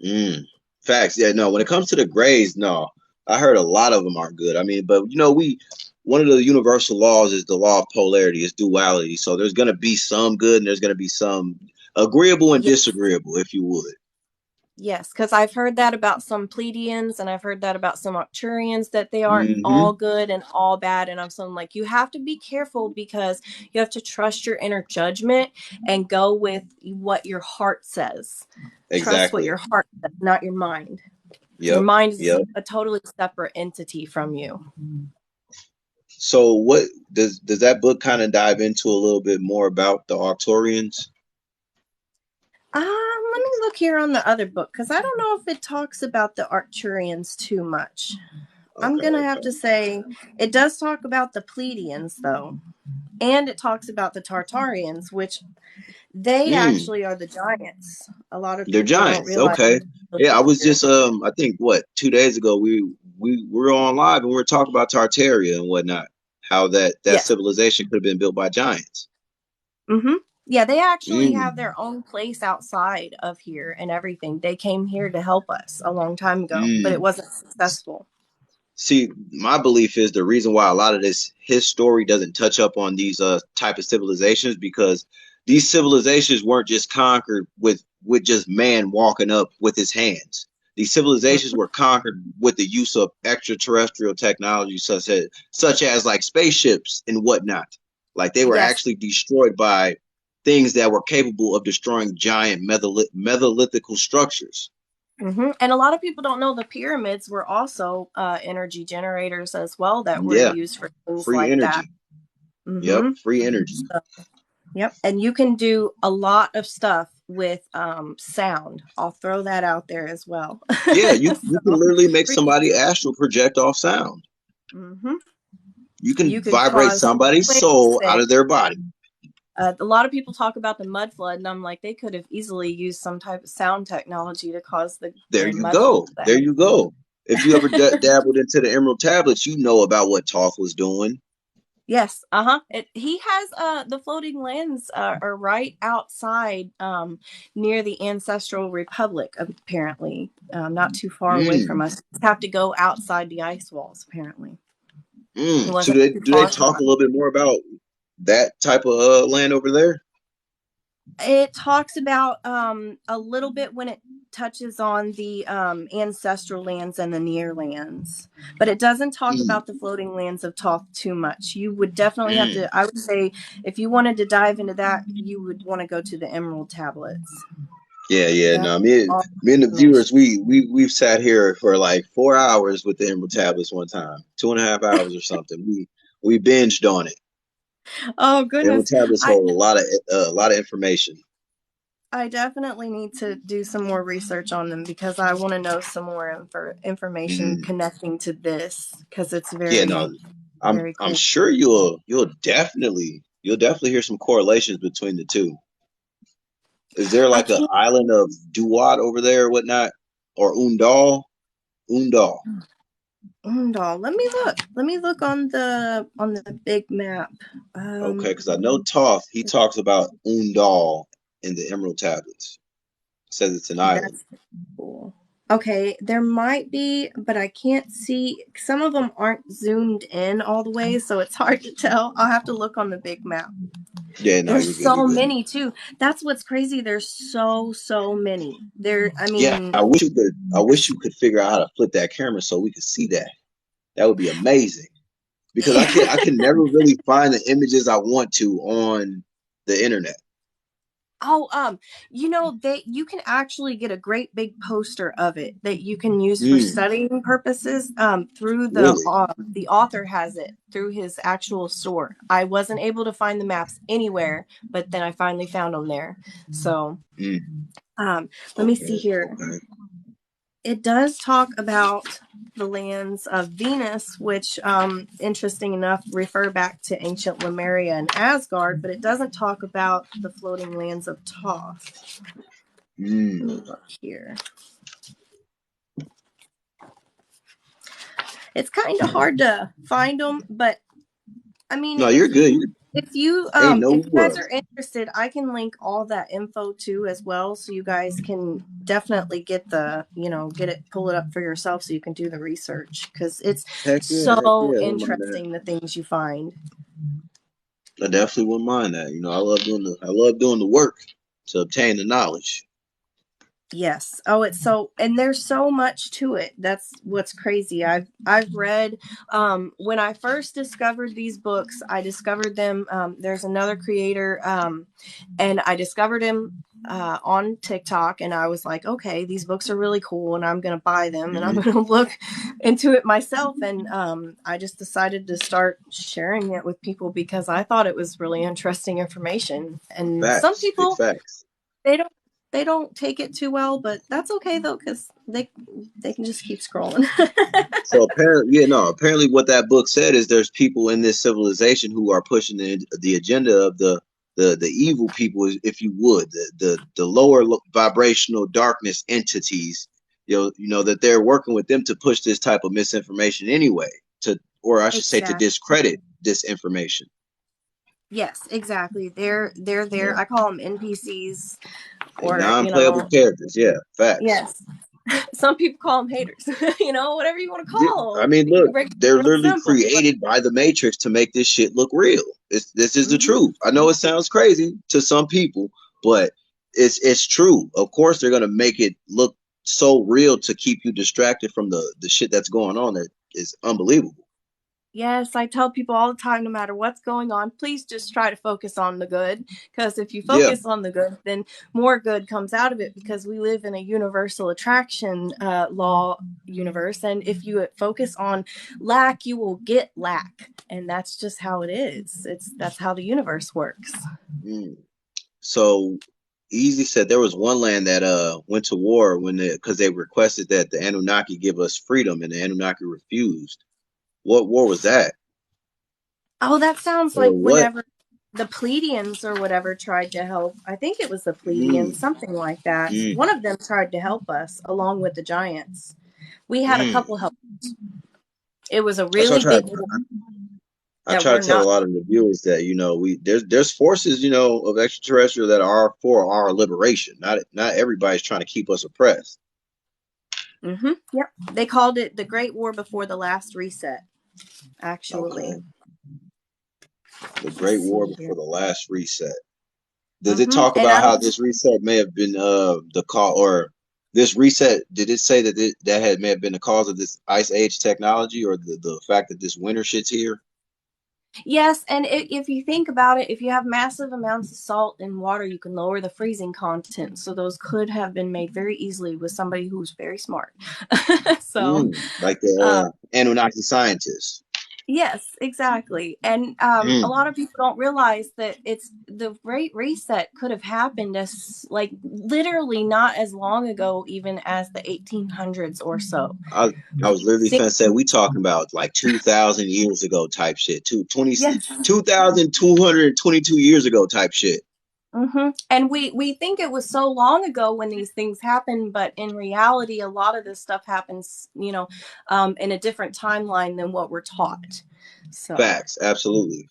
Mm. Facts. Yeah, no, when it comes to the Greys, no. I heard a lot of them aren't good. I mean, but we one of the universal laws is the law of polarity, is duality. So there's gonna be some good and there's gonna be some agreeable and Yes, disagreeable, if you would. yes, because I've heard that about some Pleiadians, and I've heard that about some Arcturians, that they aren't all Hmm. good and all bad. And I'm saying, like, you have to be careful because you have to trust your inner judgment and go with what your heart says. Trust what Exactly. your heart says, not your mind. Your Yep. mind is Yep. a totally separate entity from you. So what does that book kind of dive into a little bit more about the Arcturians? Let me look here on the other book because I don't know if it talks about the Arcturians too much. I'm Okay, gonna have okay. to say it does talk about the Pleiadians though, and it talks about the Tartarians, which they Mm, actually are the giants. A lot of they're people don't giants. realize Okay. those Yeah, are I was true. just I think what 2 days ago we were on live and we were talking about Tartaria and whatnot. How that Yes. civilization could have been built by giants. Mm-hmm. Yeah, they actually have Mm, their own place outside of here and everything. They came here to help us a long time ago, but it mm. wasn't successful. See, my belief is the reason why a lot of this his story doesn't touch up on these type of civilizations because these civilizations weren't just conquered with just man walking up with his hands. These civilizations were conquered with the use of extraterrestrial technology such as like spaceships and whatnot. Like they were Yes. actually destroyed by things that were capable of destroying giant metallithical structures. And a lot of people don't know the pyramids were also energy generators as well that were Yeah, used for things free like that. energy. Yep, hmm free energy. Yep. And you can do a lot of stuff with sound. I'll throw that out there as well. Yeah, you can So, literally make pretty somebody cool. astral project off sound. hmm You can You could vibrate cause somebody's earthquakes, soul out and of their body. a lot of people talk about the mud flood, and I'm like, they could have easily used some type of sound technology to cause There the you mud flood go. There you go. If you ever dabbled into the Emerald Tablets, you know about what Toph was doing. Yes, uh-huh. He has the floating lands are right outside near the Ancestral Republic, apparently. Not too far away from Mm, us. Have to go outside the ice walls, apparently. It mm. So wasn't too do they far from talk us. a little bit more about that type of land over there? It talks about a little bit when it touches on the ancestral lands and the near lands, but it doesn't talk Mm, about the floating lands of Thoth too much. You would definitely have mm. to, I would say, if you wanted to dive into that, you would want to go to the Emerald Tablets. Yeah, yeah. That's No, me, all me and the information. viewers, we've sat here for like 4 hours with the Emerald Tablets one time, 2.5 hours or something. We binged on it. Oh Emerald goodness, tablets I hold a lot of information. I definitely need to do some more research on them because I want to know some more information Mm. connecting to this because it's Yeah, very no, very I'm cool. sure you'll definitely hear some correlations between the two. Is there I like an can't. island of Duat over there or whatnot, or Undal? Undal. Doll. Let me look. Let me look on the big map. Okay, Um, because I know Toph he talks about Undal in the Emerald tablets. says it's an island. That's cool. Okay, there might be, but I can't see. Some of them aren't zoomed in all the way, so it's hard to tell. I'll have to look on the big map. Yeah, no, There's you're good. You're so good. many too. That's what's crazy. There's so many. I Yeah, mean, I wish you could. I wish you could figure out how to flip that camera so we could see that. That would be amazing. Because I can. I can never really find the images I want to on the internet. oh, you can actually get a great big poster of it that you can use for Mm, studying purposes. Through really? the author has it through his actual store. I wasn't able to find the maps anywhere, but then I finally found them there. So, Mm, um, let me see okay. here. Okay. It does talk about the lands of Venus, which, interesting enough, refer back to ancient Lemuria and Asgard, but it doesn't talk about the floating lands of Thoth. Let me Mm. look here. It's kind of hard to find them, but I mean, No, you're good. You ain't no if you guys rush. are interested, I can link all that info too as well, so you guys can definitely get get it, pull it up for yourself, so you can do the research because it's Heck yeah, heck so yeah. I wouldn't mind that. interesting the things you find. I definitely wouldn't mind that. I love doing the work to obtain the knowledge. Yes. Oh, and there's so much to it. That's what's crazy. I've read, when I first discovered these books, I discovered them. There's another creator, and I discovered him on TikTok, and I was like, okay, these books are really cool, and I'm gonna buy them, and I'm Hmm. gonna look into it myself. And I just decided to start sharing it with people because I thought it was really interesting information. And some Facts, big people, facts. they don't they don't take it too well, but that's okay though, because they can just keep scrolling. So apparently, yeah, no. Apparently, what that book said is there's people in this civilization who are pushing the agenda of the evil people, if you would, the lower vibrational darkness entities. That they're working with them to push this type of misinformation anyway, or I should say, to Exactly. discredit this information. Yes, exactly. They're there. Yeah, I call them NPCs, they or non-playable characters. Yeah, facts. yes. Some people call them haters. Whatever you want to Yeah, call I them. mean, You look, can break it they're real literally simple. But, created by the Matrix to make this shit look real. This is the mhm. truth. I know it sounds crazy to some people, but it's true. Of course, they're gonna make it look so real to keep you distracted from the shit that's going on that is unbelievable. Yes, I tell people all the time, no matter what's going on, please just try to focus on the good. Because if you Yeah. focus on the good, then more good comes out of it. Because we live in a universal attraction law universe, and if you focus on lack, you will get lack, and that's just how it is. That's how the universe works. Mm. So Easy said there was one land that went to war because they requested that the Anunnaki give us freedom, and the Anunnaki refused. What war was that? Oh, that sounds Or like what? whenever the Pleiadians or whatever tried to help. I think it was the Pleiadians, Mm, something like that. mm, One of them tried to help us along with the giants. We had a mm. couple help. It was a That's what really big war I that try to we're tell a not. lot of the viewers that there's forces of extraterrestrial that are for our liberation. Not everybody's trying to keep us oppressed. Yep. They called it the Great War Before the Last Reset, actually. Okay, the Let's Great see War here. before the last reset. Does it talk And about I how don't. this reset may have been the cause, or this reset? Did it say that may have been the cause of this ice age technology, or the fact that this winter shit's here? Yes, and if you think about it, if you have massive amounts of salt in water, you can lower the freezing content. So those could have been made very easily with somebody who's very smart. So, Like uh, the Anunnaki scientists. yes, exactly. And a Mm. lot of people don't realize that it's the Great Reset could have happened as like literally not as long ago, even as the 1800s or so. I I Like was literally six, finna say we talking about like 2,000 years ago type shit. yes. 2,222 years ago type shit. And we think it was so long ago when these things happen, but in reality, a lot of this stuff happens, in a different timeline than what we're taught. So, Facts, absolutely.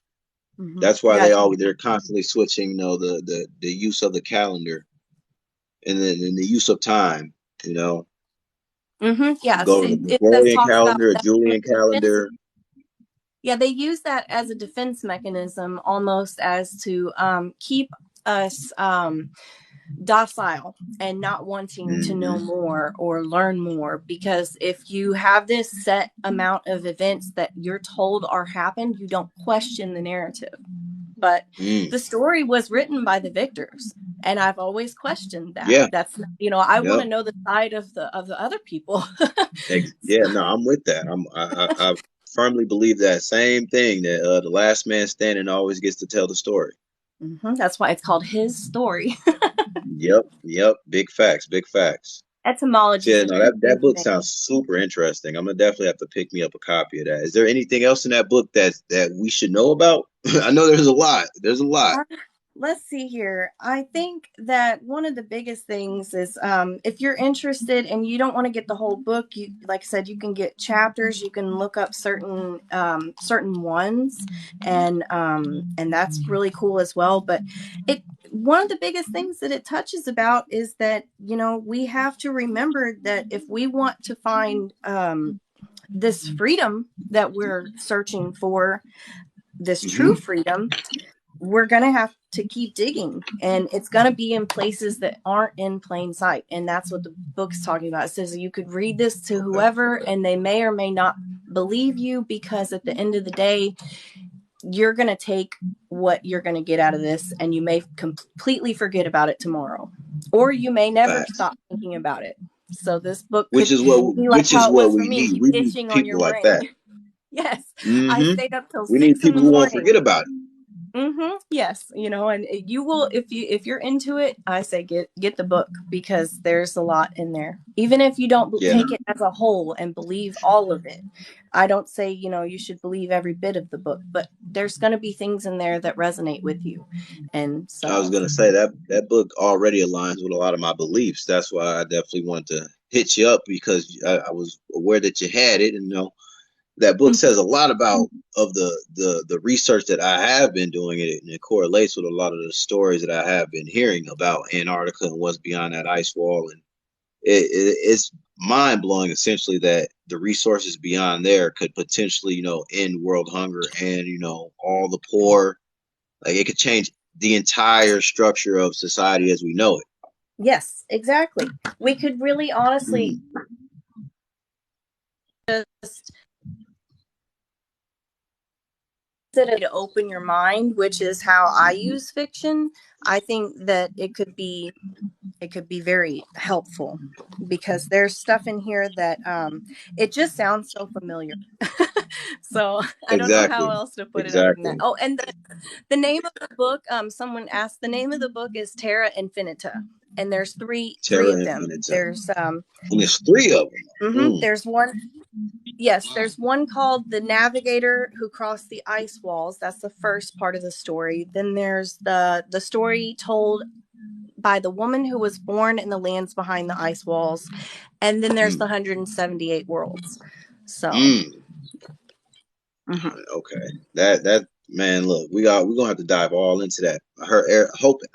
That's why yeah, they're constantly switching, the use of the calendar in the use of time, you know, Yes, go to the it says Gregorian talks about calendar, a that Julian defense. calendar. Yeah, they use that as a defense mechanism, almost as to keep us docile and not wanting to know more or learn more. Because if you have this set amount of events that you're told are happened, you don't question the narrative. But the story was written by the victors, and I've always questioned that. Yeah. That's, I want to Yep. know the side of the other people. Yeah, no, I'm with that. I firmly believe that same thing, that the last man standing always gets to tell the story. That's why it's called his story. Yep. Big facts, big facts. So, Etymology is yeah, a no, very that big book thing. sounds super interesting. I'm gonna definitely have to pick me up a copy of that. Is there anything else in that book that we should know about? I know there's a lot. There's a lot. Let's see here. I think that one of the biggest things is if you're interested and you don't want to get the whole book, you, like I said, you can get chapters. You can look up certain ones, and that's really cool as well. But it one of the biggest things that it touches about is that we have to remember that if we want to find this freedom that we're searching for, this true freedom, we're going to have to keep digging, and it's going to be in places that aren't in plain sight. And that's what the book's talking about. It says you could read this to whoever, and they may or may not believe you, because at the end of the day, you're going to take what you're going to get out of this, and you may completely forget about it tomorrow, or you may never stop thinking about it. So this book could be like how it was for We me, need. keep We need itching on people your like that. brain. Yes, I Mm-hmm. stayed up till We need 6 in the people who won't morning. forget about it. Yes, and you will, if you're into it, I say get the book, because there's a lot in there. Even if you don't Yeah. take it as a whole and believe all of it, I don't say you should believe every bit of the book, but there's going to be things in there that resonate with you, and so I was gonna say that book already aligns with a lot of my beliefs. That's why I definitely wanted to hit you up, because I was aware that you had it, and that book says a lot about of the research that I have been doing it, and it correlates with a lot of the stories that I have been hearing about Antarctica and what's beyond that ice wall, and it's mind blowing essentially that the resources beyond there could potentially end world hunger and all the poor. Like, it could change the entire structure of society as we know it. yes, exactly. We could really honestly just to open your mind, which is how I use fiction. I think that it could be very helpful, because there's stuff in here that it just sounds so familiar. So I don't know how Exactly. else to put it other than that. Exactly. Oh, and the name of the book, someone asked, the name of the book is Terra Infinita, and there's three Terra of them. Infinita. There's and there's 3 of them. there's one. Yes, there's one called The Navigator Who Crossed the Ice Walls. That's the first part of the story. Then there's the story told by the woman who was born in the lands behind the ice walls. And then there's the 178 worlds. So Okay. That man, look, we're gonna have to dive all into that.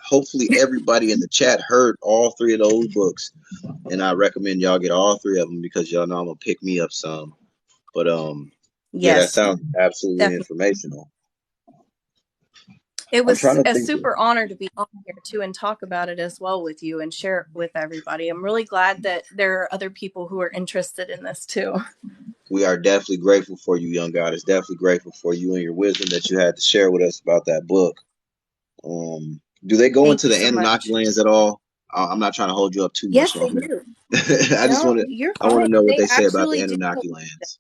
Hopefully everybody in the chat heard all 3 of those books, and I recommend y'all get all 3 of them, because y'all know I'm gonna pick me up some. But yeah, that yes, sounds absolutely definitely. informational. It I'm was trying to a think. super honor to be on here too and talk about it as well with you and share it with everybody. I'm really glad that there are other people who are interested in this too. We are definitely grateful for you, young goddess. Definitely grateful for you and your wisdom that you had to share with us about that book. Do they go Thank into you the so Anunnaki much. lands at all? I'm not trying to hold you up too much Yes, they longer. do. I No, you're want fine. to know what They they say about the actually do. Anunnaki lands.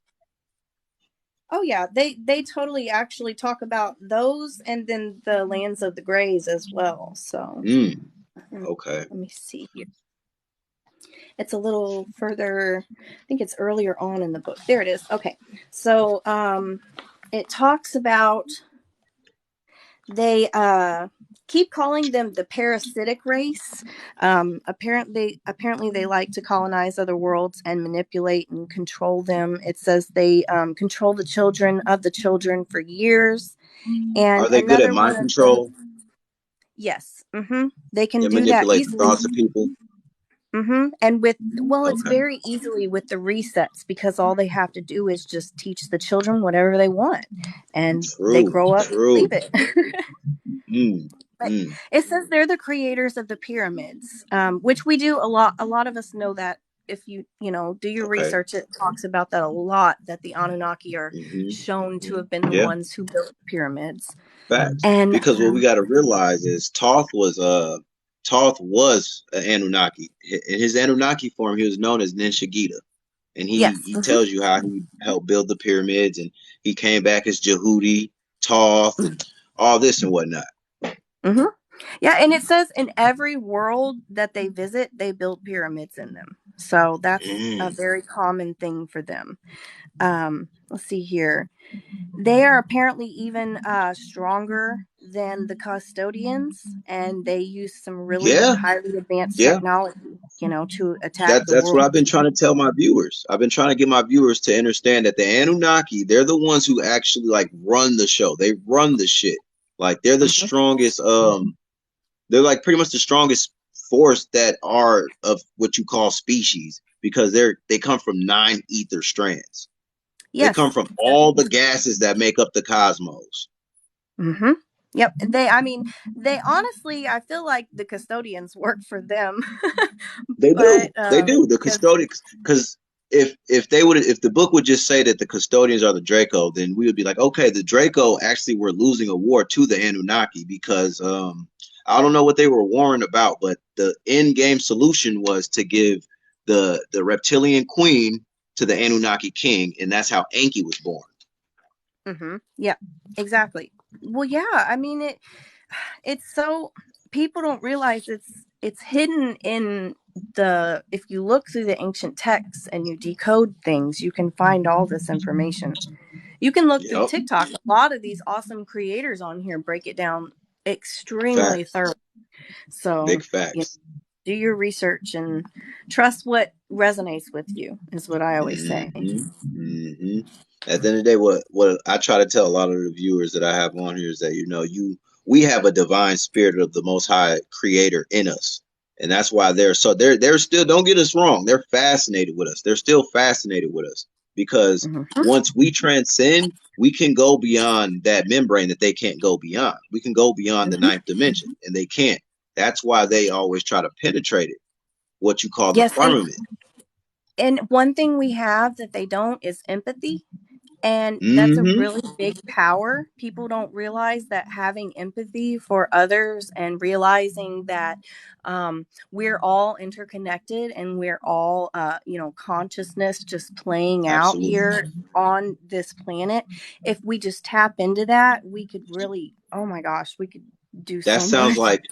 Oh yeah, they totally actually talk about those, and then the lands of the Greys as well. So Okay. let me see here. It's a little further. I think it's earlier on in the book. There it is. Okay, so it talks about they keep calling them the parasitic race. Apparently they like to colonize other worlds and manipulate and control them. It says they control the children of the children for years. And Are they good at another mind one of them, control? yes, they can They do that manipulate the easily. thoughts of people. And it's Okay. very easily with the resets because all they have to do is just teach the children whatever they want, and they True. grow up to True. believe it. Mm. But Mm. it says they're the creators of the pyramids, which we do a lot. A lot of us know that. If you do your Okay. research, it talks about that a lot. That the Anunnaki are Hmm. shown to have been the Yeah. ones who built the pyramids. Facts. And Because what we got to realize is Thoth was an Anunnaki. In his Anunnaki form, he was known as Ninshagita, and he yes, he tells you how he helped build the pyramids, and he came back as Jehudi, Thoth, and all this and whatnot. hmm yeah, and it says in every world that they visit, they build pyramids in them. So that's a Mm. very common thing for them. Let's see here. They are apparently even stronger than the custodians, and they use some really Yeah, highly advanced yeah. technology, to attack That's the that's what world. I've been trying to tell my viewers. I've been trying to get my viewers to understand that the Anunnaki, they're the ones who actually like run the show. They run the shit. Like they're the Mhm. strongest. They're like pretty much the strongest force that are of what you call species because they come from 9 ether strands. They come Yes. from all the gases that make up the cosmos. hmm Yep. I mean, they honestly, I feel like the custodians work for them, They do. but They do. The because custodians, because if the book would just say that the custodians are the Draco, then we would be like, okay, the Draco actually were losing a war to the Anunnaki because I don't know what they were warring about, but the end game solution was to give the reptilian queen to the Anunnaki king, and that's how Enki was born. yeah, exactly. Well, yeah, I mean it's so people don't realize it's hidden in the if you look through the ancient texts and you decode things, you can find all this information. You can look through Yep. TikTok. A lot of these awesome creators on here break it down extremely Facts. thorough. So, Big facts. do your research and trust what resonates with you is what I always say. Hmm. Hmm. At the end of the day, what I try to tell a lot of the viewers that I have on here is that we have a divine spirit of the Most High Creator in us, and that's why they're still, don't get us wrong, they're fascinated with us. They're still fascinated with us because hmm once we transcend, we can go beyond that membrane that they can't go beyond. We can go beyond the hmm 9th dimension, and they can't. That's why they always try to penetrate it, what you call the Yes, firmament. and one thing we have that they don't is empathy. And that's a Hmm. really big power. People don't realize that having empathy for others and realizing that we're all interconnected and we're all, consciousness just playing out Absolutely. here on this planet. If we just tap into that, we could really, oh my gosh, we could do That so sounds much. like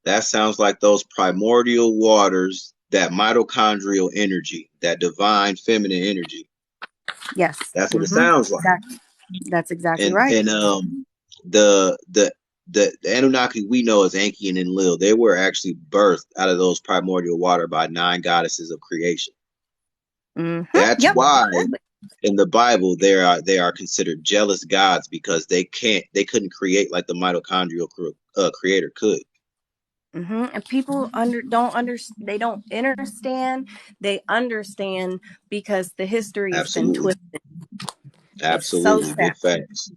that sounds like those primordial waters, that mitochondrial energy, that divine feminine energy. Yes. That's what it sounds like. Exactly. That's exactly And right. the the the Anunnaki we know as Enki and Enlil, they were actually birthed out of those primordial water by 9 goddesses of creation. That's Yep. why Exactly. in the Bible they are considered jealous gods because they couldn't create like the mitochondrial creator could. And people they don't understand. They understand because the history has been Absolutely. twisted. It's so Absolutely. sad. Big facts.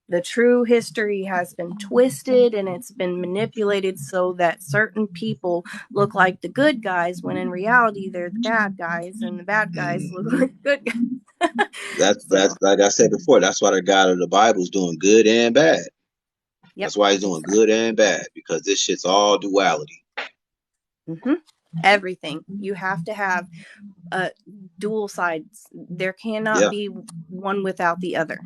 The true history has been twisted and it's been manipulated so that certain people look like the good guys when in reality they're the bad guys and the bad guys look Hmm. like good guys. That's So, like I said before. That's why the God of the Bible is doing good and bad. yep. That's why he's doing good and bad because this shit's all duality. hmm Everything. You have to have dual sides. There cannot Yeah. be one without the other.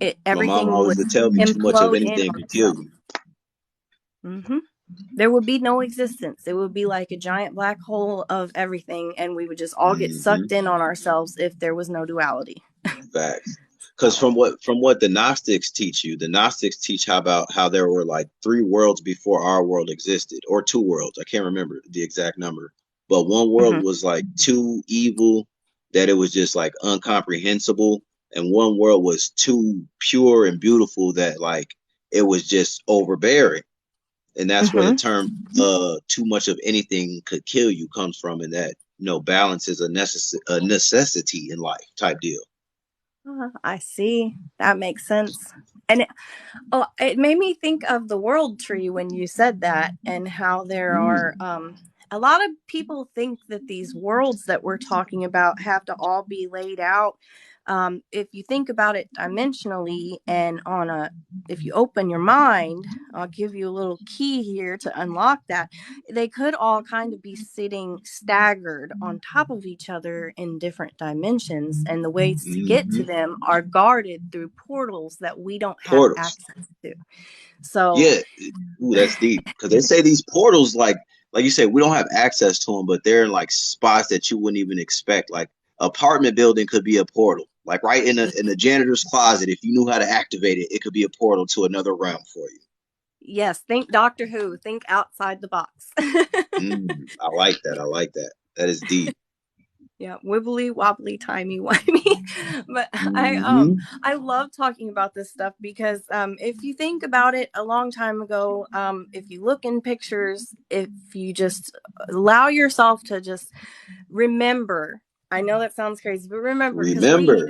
My mom Everything always would would tell me too much of implode in anything on could kill itself. you. hmm There would be no existence. It would be like a giant black hole of everything, and we would just all get Hmm. sucked in on ourselves if there was no duality. Facts. Because So, from what the Gnostics teach you, the Gnostics teach how there were like 3 worlds before our world existed, or 2 worlds. I can't remember the exact number, but one world hmm was like too evil that it was just like incomprehensible, and one world was too pure and beautiful that like it was just overbearing. And that's where the Mm-hmm. term too much of anything could kill you comes from, and that balance is a necessity in life type deal. I see. That makes sense. And it made me think of the world tree when you said that, and how there are Mm, a lot of people think that these worlds that we're talking about have to all be laid out. If you think about it dimensionally, and if you open your mind, I'll give you a little key here to unlock that. They could all kind of be sitting staggered on top of each other in different dimensions, and the ways to get to hmm. them are guarded through portals that we don't have Portals. access to. So, Yeah. Ooh, that's deep. Because they say these portals, like you said, we don't have access to them, but they're in like spots that you wouldn't even expect. Like apartment building could be a portal. Like right in the janitor's closet, if you knew how to activate it, it could be a portal to another realm for you. yes, think Doctor Who, think outside the box. I like that. I like that. That is deep. Yeah, wibbly wobbly timey wimey. But Hmm. I love talking about this stuff because if you think about it, a long time ago, if you look in pictures, if you just allow yourself to just remember. I know that sounds crazy, but remember, because Remember. we Hmm.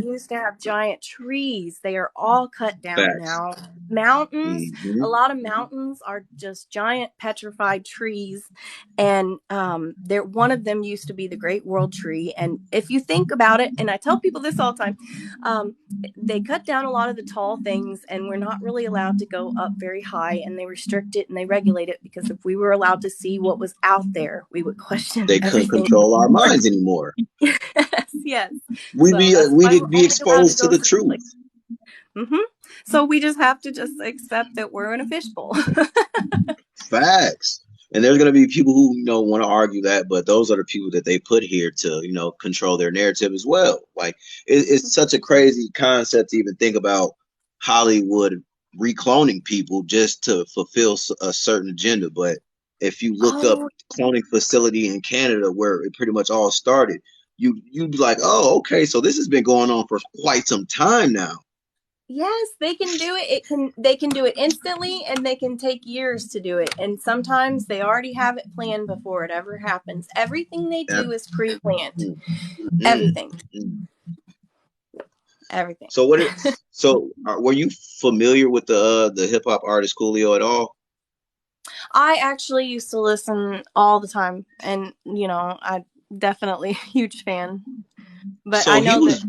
used to have giant trees. They are all cut down Facts. now. Mountains, a Hmm. lot of mountains are just giant petrified trees, and there one of them used to be the Great World Tree. And if you think about it, and I tell people this all the time, um, they cut down a lot of the tall things, and we're not really allowed to go up very high, and they restrict it and they regulate it, because if we were allowed to see what was out there, we would question They couldn't everything. control our minds anymore. Yes, yes. So that's why we're We'd be only allowed to exposed to go the certain places. truth. Hmm. So we just have to just accept that we're in a fishbowl. Facts. And there's going to be people who want to argue that, but those are the people that they put here to control their narrative as well. Like it's such a crazy concept to even think about Hollywood recloning people just to fulfill a certain agenda. But if you look up Oh, cloning facility in Canada where it pretty much all started, you'd be like, oh, okay, so this has been going on for quite some time now. yes, they can do it. They can do it instantly, and they can take years to do it. And sometimes they already have it planned before it ever happens. Everything they Yeah. do is pre-planned. Mm, mm, Everything. mm. Everything. So were you familiar with the hip hop artist Coolio at all? I actually used to listen all the time, and I definitely a huge fan. But I So know that.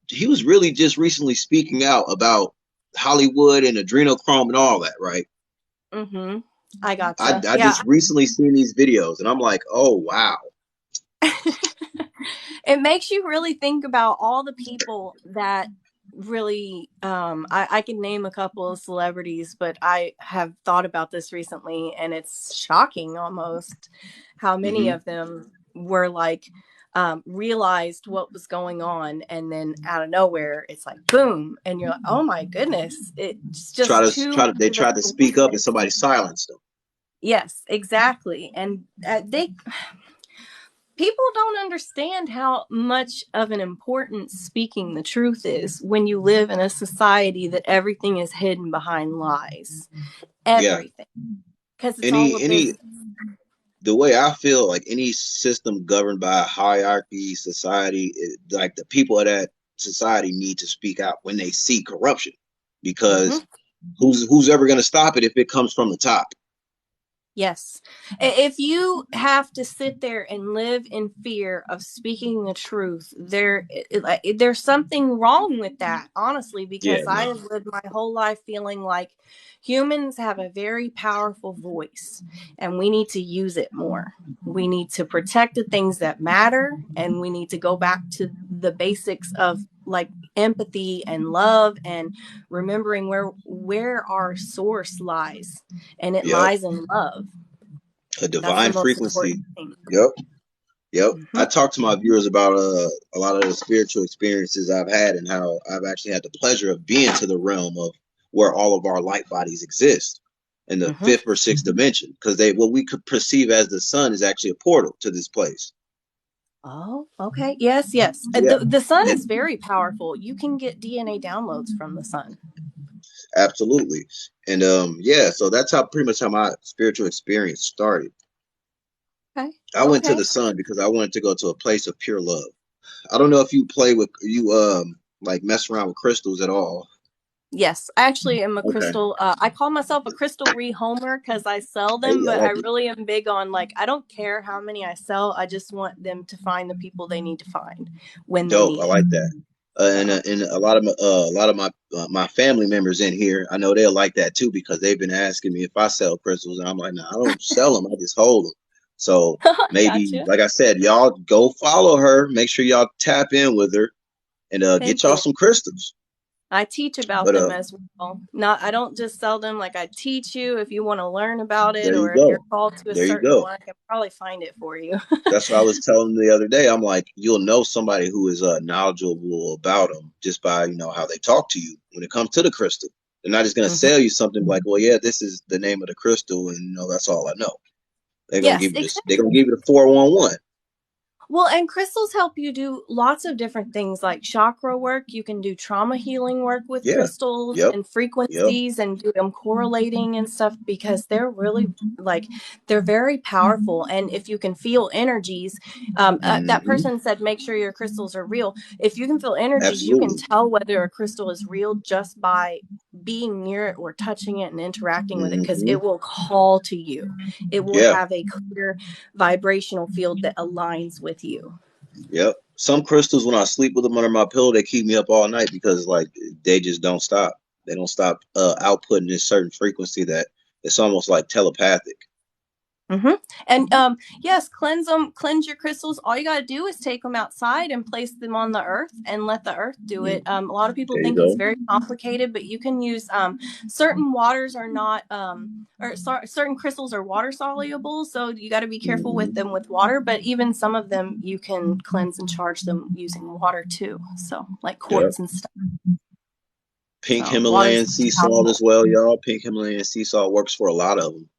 he was really just recently speaking out about Hollywood and adrenochrome and all that, right? Mm-hmm. I I gotcha. I Yeah. just recently seen these videos and I'm like, oh wow. It makes you really think about all the people that really I can name a couple of celebrities, but I have thought about this recently, and it's shocking almost how many Hmm. of them were like realized what was going on, and then out of nowhere it's like boom, and you're like, oh my goodness, it's just too much They of a tried to speak up and coincidence. somebody silenced them. Yes, exactly. And they people don't understand how much of an importance speaking the truth is when you live in a society that everything is hidden behind lies. Yeah. Everything. Because it's all a Any business. the way I feel, like any system governed by a hierarchy society, like the people of that society need to speak out when they see corruption, Hmm. because who's ever going to stop it if it comes from the top? Yes. If you have to sit there and live in fear of speaking the truth, there's something wrong with that, honestly, Yeah, because I no, have lived my whole life feeling like humans have a very powerful voice, and we need to use it more. We need to protect the things that matter, and we need to go back to the basics of like empathy and love, and remembering where our source lies, and it yep, lies in love. a That's the divine most frequency. important thing. Yep, yep. Mm-hmm. I talk to my viewers about a lot of the spiritual experiences I've had and how I've actually had the pleasure of being to the realm of where all of our light bodies exist in the Mm-hmm. fifth or sixth dimension, because they what we could perceive as the sun is actually a portal to this place. Oh, okay. Yes, yes. Yeah. The sun is And very powerful. You can get DNA downloads from the sun. Absolutely. And yeah, so that's how pretty much how my spiritual experience started. Okay. I went to Okay. the sun because I wanted to go to a place of pure love. I don't know if you play with you like mess around with crystals at all. Yes, I actually am a Okay. crystal. I call myself a crystal rehomer because I sell them, Hey, I but I like it. really am big on like I don't care how many I sell. I just want them to find the people they need to find when they Dope. I need it. like that. So, And a lot of my family members in here, I know they'll like that too because they've been asking me if I sell crystals, and I'm like, no, I don't sell them. I just hold them. So maybe, gotcha. like I said, y'all go follow her. Make sure y'all tap in with her and get Thank y'all you. some crystals. I teach about But them as well. Not, I don't just sell them. Like I teach you if you want to learn about it, there you or if you're go. called to a There you certain go. one, I can probably find it for you. That's what I was telling them the other day. I'm like, you'll know somebody who is knowledgeable about them just by how they talk to you when it comes to the crystal. They're not just gonna Mhm. sell you something like, well, yeah, this is the name of the crystal, and that's all I know. They're gonna Yes, give you this. They're gonna exactly. give you the 411. Well, and crystals help you do lots of different things like chakra work. You can do trauma healing work with Yeah. crystals Yep. and Yep. frequencies and do them correlating and stuff because they're really like they're very powerful. And if you can feel energies, that Hmm. person said, make sure your crystals are real. If you can feel energies, you can Absolutely. tell whether a crystal is real just by being near it or touching it and interacting with it because Hmm. it will call to you. It will Yeah. have a clear vibrational field that aligns with you. Yep. Some crystals, when I sleep with them under my pillow, they keep me up all night because like they just don't stop. They don't stop outputting this certain frequency that it's almost like telepathic. Mm-hmm. And yes, cleanse them, cleanse your crystals. All you got to do is take them outside and place them on the earth and let the earth do it. Mm. A lot of people There you think it's go. very complicated, but you can use certain waters are not, certain crystals are water soluble. So you got to be careful with Hmm. them with water, but even some of them you can cleanse and charge them using water too. So, like Yep. quartz and stuff. Pink So, water's Himalayan sea salt powerful. as well, y'all. Pink Himalayan sea salt works for a lot of them.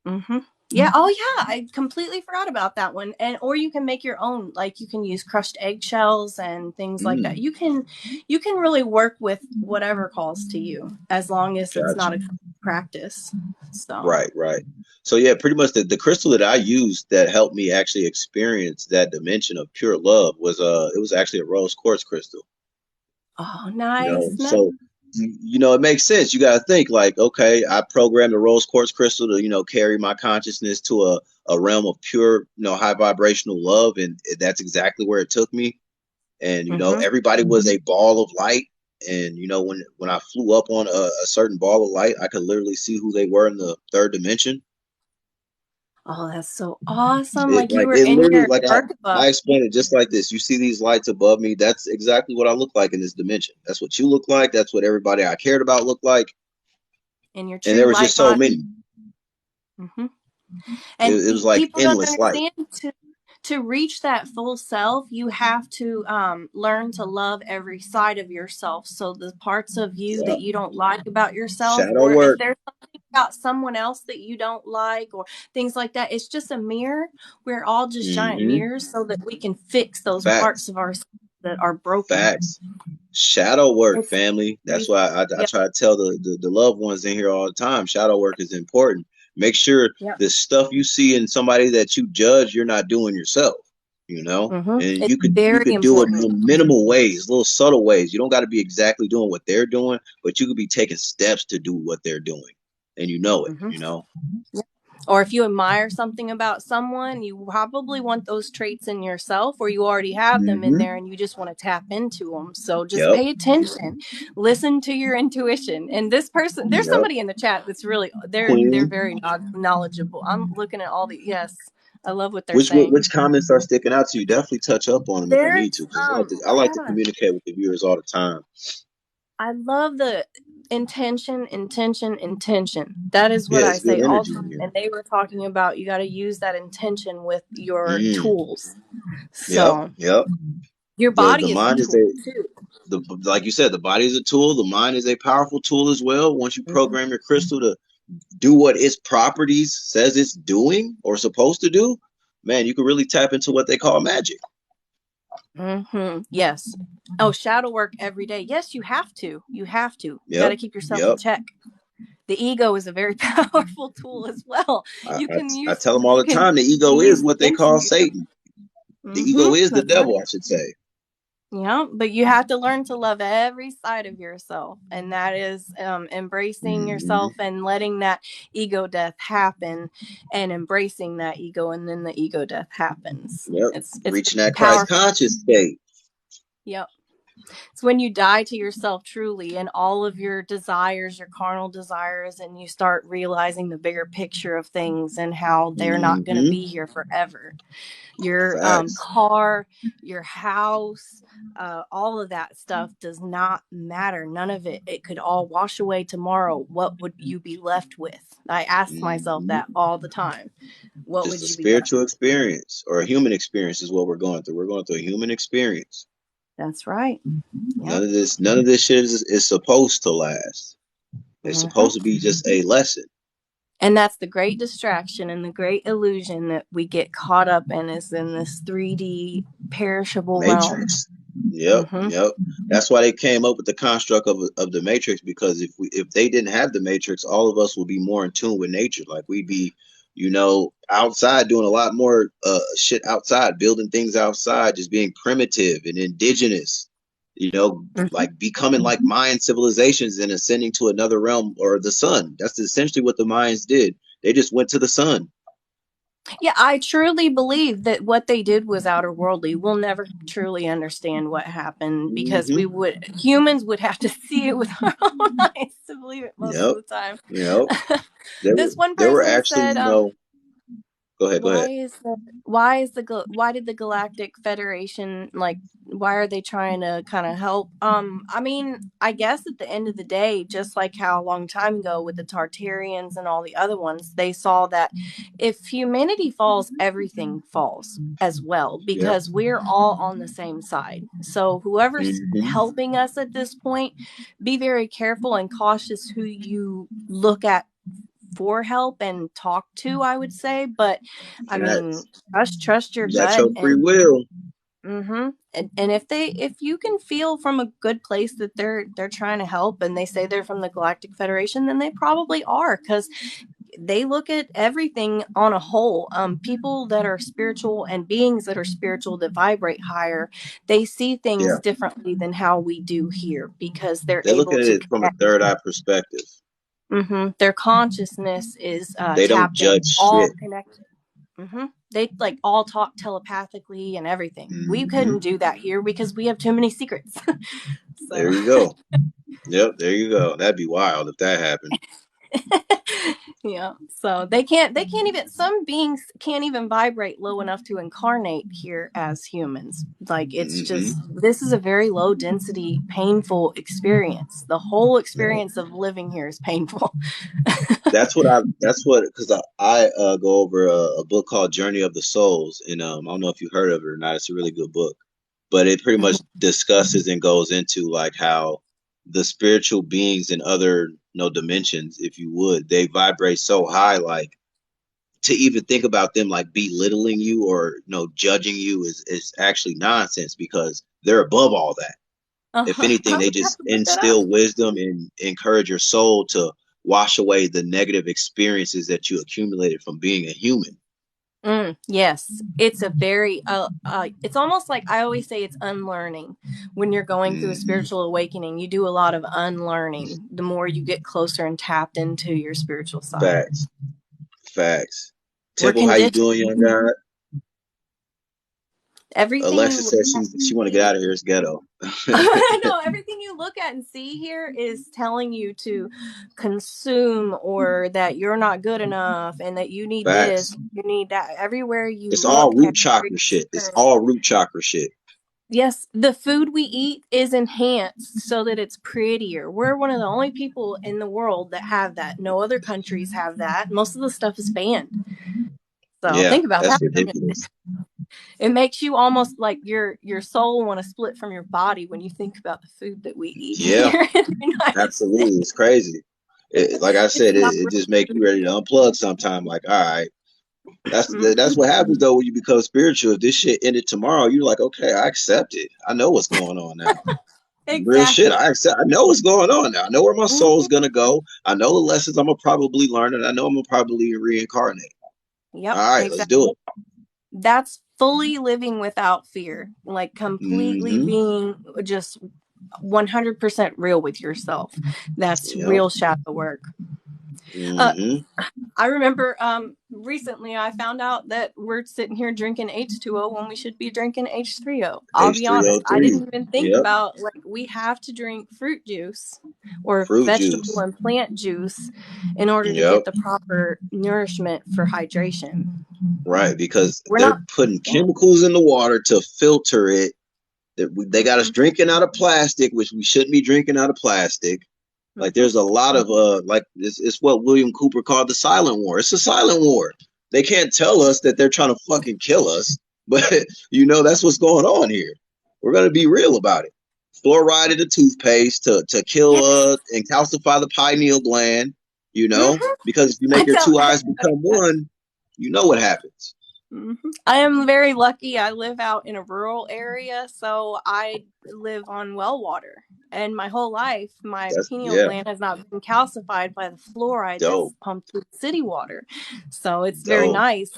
Mm-hmm. Yeah. Oh, yeah. I completely forgot about that one. And or you can make your own. Like you can use crushed eggshells and things like that. Mm. You can really work with whatever calls to you as long as it's Gotcha. not a practice. So. Right, right. So yeah, pretty much the crystal that I used that helped me actually experience that dimension of pure love was it was actually a rose quartz crystal. Oh, nice. Nice. So it makes sense. You got to think like, okay, I programmed the rose quartz crystal to carry my consciousness to a realm of pure high vibrational love, and that's exactly where it took me. And Mm-hmm. everybody was a ball of light. And when I flew up on a certain ball of light, I could literally see who they were in the third dimension. Oh, that's so awesome. It Like you like were it in literally your like birth I book explained it just like this. You see these lights above me, that's exactly what I look like in this dimension. That's what you look like. That's what everybody I cared about looked like. in your And true there was just light so body. many. Mm-hmm. It, And it was like people don't endless light. understand to reach that full self, you have to learn to love every side of yourself. So the parts of you Yeah. that you don't like about yourself, Shadow or if work. there's something about someone else that you don't like, or things like that, it's just a mirror. We're all just giant Hmm. mirrors so that we can fix those parts Facts. of ourselves that are broken. Facts. Shadow work, It's family. That's we, why I yep, try to tell the loved ones in here all the time. Shadow work is important. Make sure yep. the stuff you see in somebody that you judge, you're not doing yourself. And It's you very could do it important. in minimal ways, little subtle ways. You don't got to be exactly doing what they're doing, but you could be taking steps to do what they're doing, and you know it. Hmm. Or if you admire something about someone, you probably want those traits in yourself, or you already have them in there Hmm. and you just want to tap into them. So just Yep. pay attention, listen to your intuition. And this person, there's Yep. somebody in the chat that's really they're Queen. very knowledgeable. I'm looking at all the yes, I love what they're Which saying. comments are sticking out to you? Definitely touch up on them if you need There's to, because I like to yeah, communicate with the viewers all the time. I love the intention, intention, intention. That is what Yeah, I it's good say all the energy in time. here. And they were talking about you got to use that intention with your Mm. tools. Yep. So Yep. your The body is a mind is tool a too. the like you said, the body is a tool. The mind is a powerful tool as well. Once you Mhm. program your crystal to do what its properties says it's doing or supposed to do, man, you can really tap into what they call magic. Yes. Oh, shadow work every day. Yes, you have to. You have to. You got Yep. to keep yourself in Yep. check. The ego is a very powerful tool as well. I, You I, can I use tell them all you the can time the ego is use what they against call you. Satan. The ego is the That's right. devil, I should say. Yeah, but you have to learn to love every side of yourself, and that is embracing Hmm. yourself and letting that ego death happen, and embracing that ego, and then the ego death happens. Yep. It's Reaching that Christ powerful. conscious state. Yep. It's when you die to yourself truly and all of your desires, your carnal desires, and you start realizing the bigger picture of things and how they're not going to Hmm. be here forever. Your Facts. car, your house, all of that stuff does not matter. None of it. It could all wash away tomorrow. What would you be left with? I ask myself Hmm. that all the time. What Just would a you be left spiritual with? experience or a human experience is what we're going through. We're going through a human experience. That's right. Yep. None of this shit is supposed to last. It's Hmm. supposed to be just a lesson. And that's the great distraction and the great illusion that we get caught up in is in this 3D perishable realm. Matrix. Yep, Hmm. yep. That's why they came up with the construct of the Matrix, because if they didn't have the Matrix, all of us would be more in tune with nature. Like we'd be, outside doing a lot more shit outside, building things outside, just being primitive and indigenous. Hmm. Like becoming like Mayan civilizations and ascending to another realm or the sun. That's essentially what the Mayans did. They just went to the sun. Yeah, I truly believe that what they did was outer worldly. We'll never truly understand what happened because Hmm. humans would have to see it with our own eyes to believe it most of Yep. the time. Yep. There were This one there were person actually, said, go ahead, go ahead. why did the Galactic Federation, like, why are they trying to kind of help? I mean, I guess at the end of the day, just like how a long time ago with the Tartarians and all the other ones, they saw that if humanity falls, everything falls as well Yep. because we're all on the same side. So whoever's Hmm. helping us at this point, be very careful and cautious who you look at for help and talk to, I would say. But I mean, Facts. trust your You got gut. your free And will. and if you can feel from a good place that they're trying to help and they say they're from the Galactic Federation, then they probably are, because they look at everything on a whole. People that are spiritual and beings that are spiritual that vibrate higher, they see things Yeah. differently than how we do here because they're They're able looking at to it from a connect. third eye perspective. Their consciousness is They don't tapped in, judge shit. all connected. They like all talk telepathically and everything. We Hmm. couldn't do that here because we have too many secrets. There So you go. Yep, there you go. That'd be wild if that happened. yeah, so they can't even, some beings can't even vibrate low enough to incarnate here as humans. Like, it's Hmm. just, this is a very low density painful experience. The whole Yeah. experience of living here is painful. That's what, because I go over a book called Journey of the Souls, and I don't know if you heard of it or not. It's a really good book, but it pretty much discusses and goes into like how the spiritual beings in other dimensions, if you would, they vibrate so high, like to even think about them like belittling you or judging you is actually nonsense, because they're above all that. If anything, I they would have just to look that up. instill wisdom and encourage your soul to wash away the negative experiences that you accumulated from being a human. Yes, it's a very it's almost like, I always say, it's unlearning. When you're going through a Hmm. spiritual awakening, you do a lot of unlearning the more you get closer and tapped into your spiritual side. Facts. Facts. We're Temple, how you conditioned. doing, young guy? Everything Alexa you look says at she want to get and out of here. It's ghetto. no, everything you look at and see here is telling you to consume, or that you're not good enough and that you need this, Facts. you need that. Everywhere you It's all look, root everywhere chakra you shit. It's turn. all root chakra shit. Yes, the food we eat is enhanced so that it's prettier. We're one of the only people in the world that have that. No other countries have that. Most of the stuff is banned. So Yeah, think about that's that. ridiculous. It makes you almost like your soul want to split from your body when you think about the food that we eat Yeah, here in the United absolutely. States. It's crazy. Like I It's said, not it real just make you food. ready to unplug sometime. Like, all right, That's what happens though when you become spiritual. If this shit ended tomorrow, you're like, okay, I accept it. I know what's going on now. Real shit. Exactly. I accept. I know what's going on now. I know where my soul's Mhm. gonna go. I know the lessons I'm gonna probably learn, and I know I'm gonna probably reincarnate. All Yep, right, let's exactly. do it. That's fully living without fear, like completely Mm-hmm. being just 100% real with yourself. That's Yep. real shadow work. Uh, Mm-hmm. I remember recently I found out that we're sitting here drinking H2O when we should be drinking H3O. I'll be honest, I H3O3. didn't even think Yep. about like we have to drink fruit juice or Fruit vegetable juice. and plant juice in order to Yep. get the proper nourishment for hydration. Right, because We're they're not. putting chemicals in the water to filter it. They got us Mhm, drinking out of plastic, which we shouldn't be drinking out of plastic. Like mhm. there's a lot of like it's what William Cooper called the silent war. It's a silent war. They can't tell us that they're trying to fucking kill us, but that's what's going on here. We're gonna be real about it. Fluoride in the toothpaste to kill Yes. and calcify the pineal gland. Mhm. Because if you I make your tell two eyes everybody become that. one, you know what happens. Mhm. I am very lucky. I live out in a rural area, so I live on well water. And my whole life, my That's pineal yeah, gland has not been calcified by the fluoride dope, that's pumped through city water. So it's very dope. nice.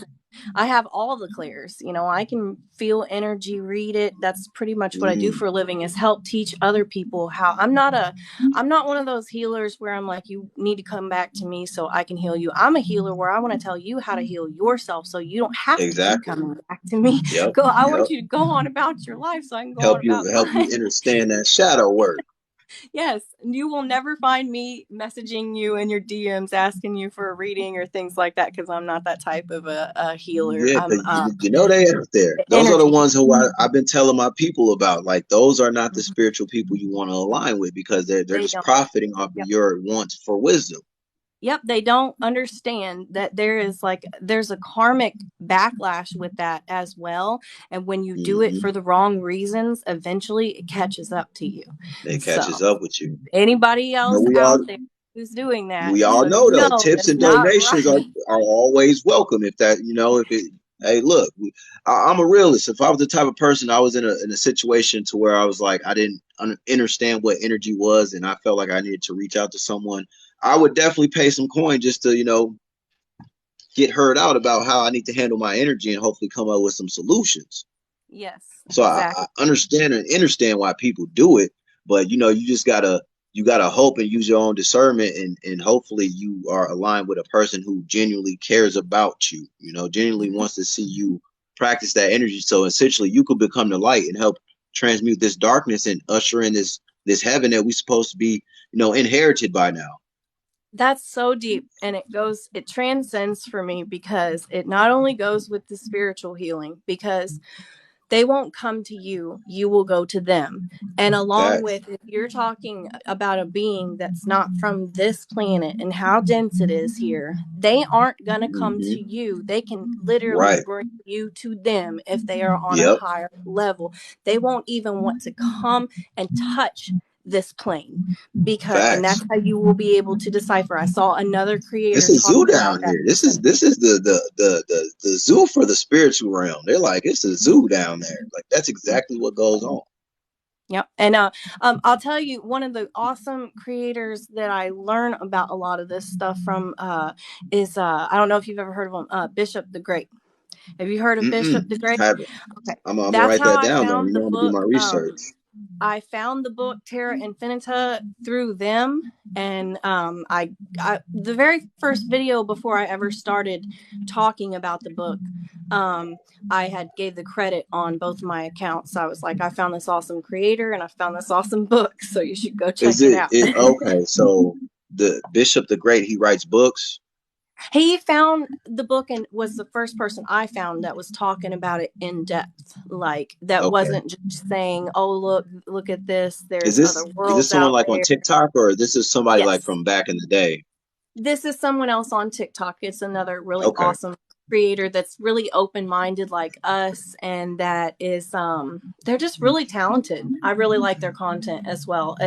I have all the clairs. I can feel energy, read it. That's pretty much what I do Mm, for a living is help teach other people how I'm not one of those healers where I'm like, you need to come back to me so I can heal you. I'm a healer where I want to tell you how to heal yourself so you don't have to keep exactly. coming back to me. Yep, I yep. want you to go on about your life so I can go on about Help you mine. understand that shadow work. Yes, you will never find me messaging you in your DMs asking you for a reading or things like that because I'm not that type of a healer. Yeah, I'm because they out there. Those are the energy. ones who I've been telling my people about. Like those are not the spiritual people you want to align with because they're They just don't. profiting off of Yep. your wants for wisdom. Yep, they don't understand that there's a karmic backlash with that as well. And when you do it Hmm. for the wrong reasons, eventually it catches up to you. It So catches up with you. anybody But else out there who's doing that, we just all so know you though, know, tips that's and not donations right. are always welcome. If that if it. Hey, look, I'm a realist. If I was the type of person, I was in a situation to where I was like, I didn't understand what energy was, and I felt like I needed to reach out to someone. I would definitely pay some coin just to get heard out about how I need to handle my energy and hopefully come up with some solutions. Yes, So I exactly. understand why people do it, but you just gotta hope and use your own discernment, and hopefully you are aligned with a person who genuinely cares about you. Genuinely wants to see you practice that energy. So essentially, you could become the light and help transmute this darkness and usher in this heaven that we're supposed to be inherited by now. That's so deep and it transcends for me because it not only goes with the spiritual healing because they won't come to you, you will go to them. And along Facts. with, if you're talking about a being that's not from this planet and how dense it is here, they aren't going to come to Hmm. you. They can literally Right. bring you to them if they are on a Yep. higher level. They won't even want to come and touch this plane and Facts. that's how you will be able to decipher. I saw another It's creator a zoo talking about down that here. This is recently. the zoo for the spiritual realm. They're like, it's a zoo down there. Like that's exactly what goes on. Yep. And I'll tell you, one of the awesome creators that I learn about a lot of this stuff from is I don't know if you've ever heard of him, Bishop the Great. Have you heard of Bishop Mm-mm. the Great? Haven't. Okay, I'm gonna that's write how that I down though. found the I'm gonna do book. my research. I found the book Terra Infinita through them, and the very first video before I ever started talking about the book, um, I had gave the credit on both my accounts. I was like, I found this awesome creator and I found this awesome book, so you should go Is check it it, out. it okay? So the Bishop the Great, he writes books. He found the book and was the first person I found that was talking about it in depth, like that Okay. wasn't just saying, "Oh, look at this. Is There's other this worlds someone out like on there." TikTok or this is somebody like Yes, from back in the day? this is someone else on TikTok. It's another really Okay. awesome creator that's really open-minded like us, and that is they're just really talented. I really like their content as well.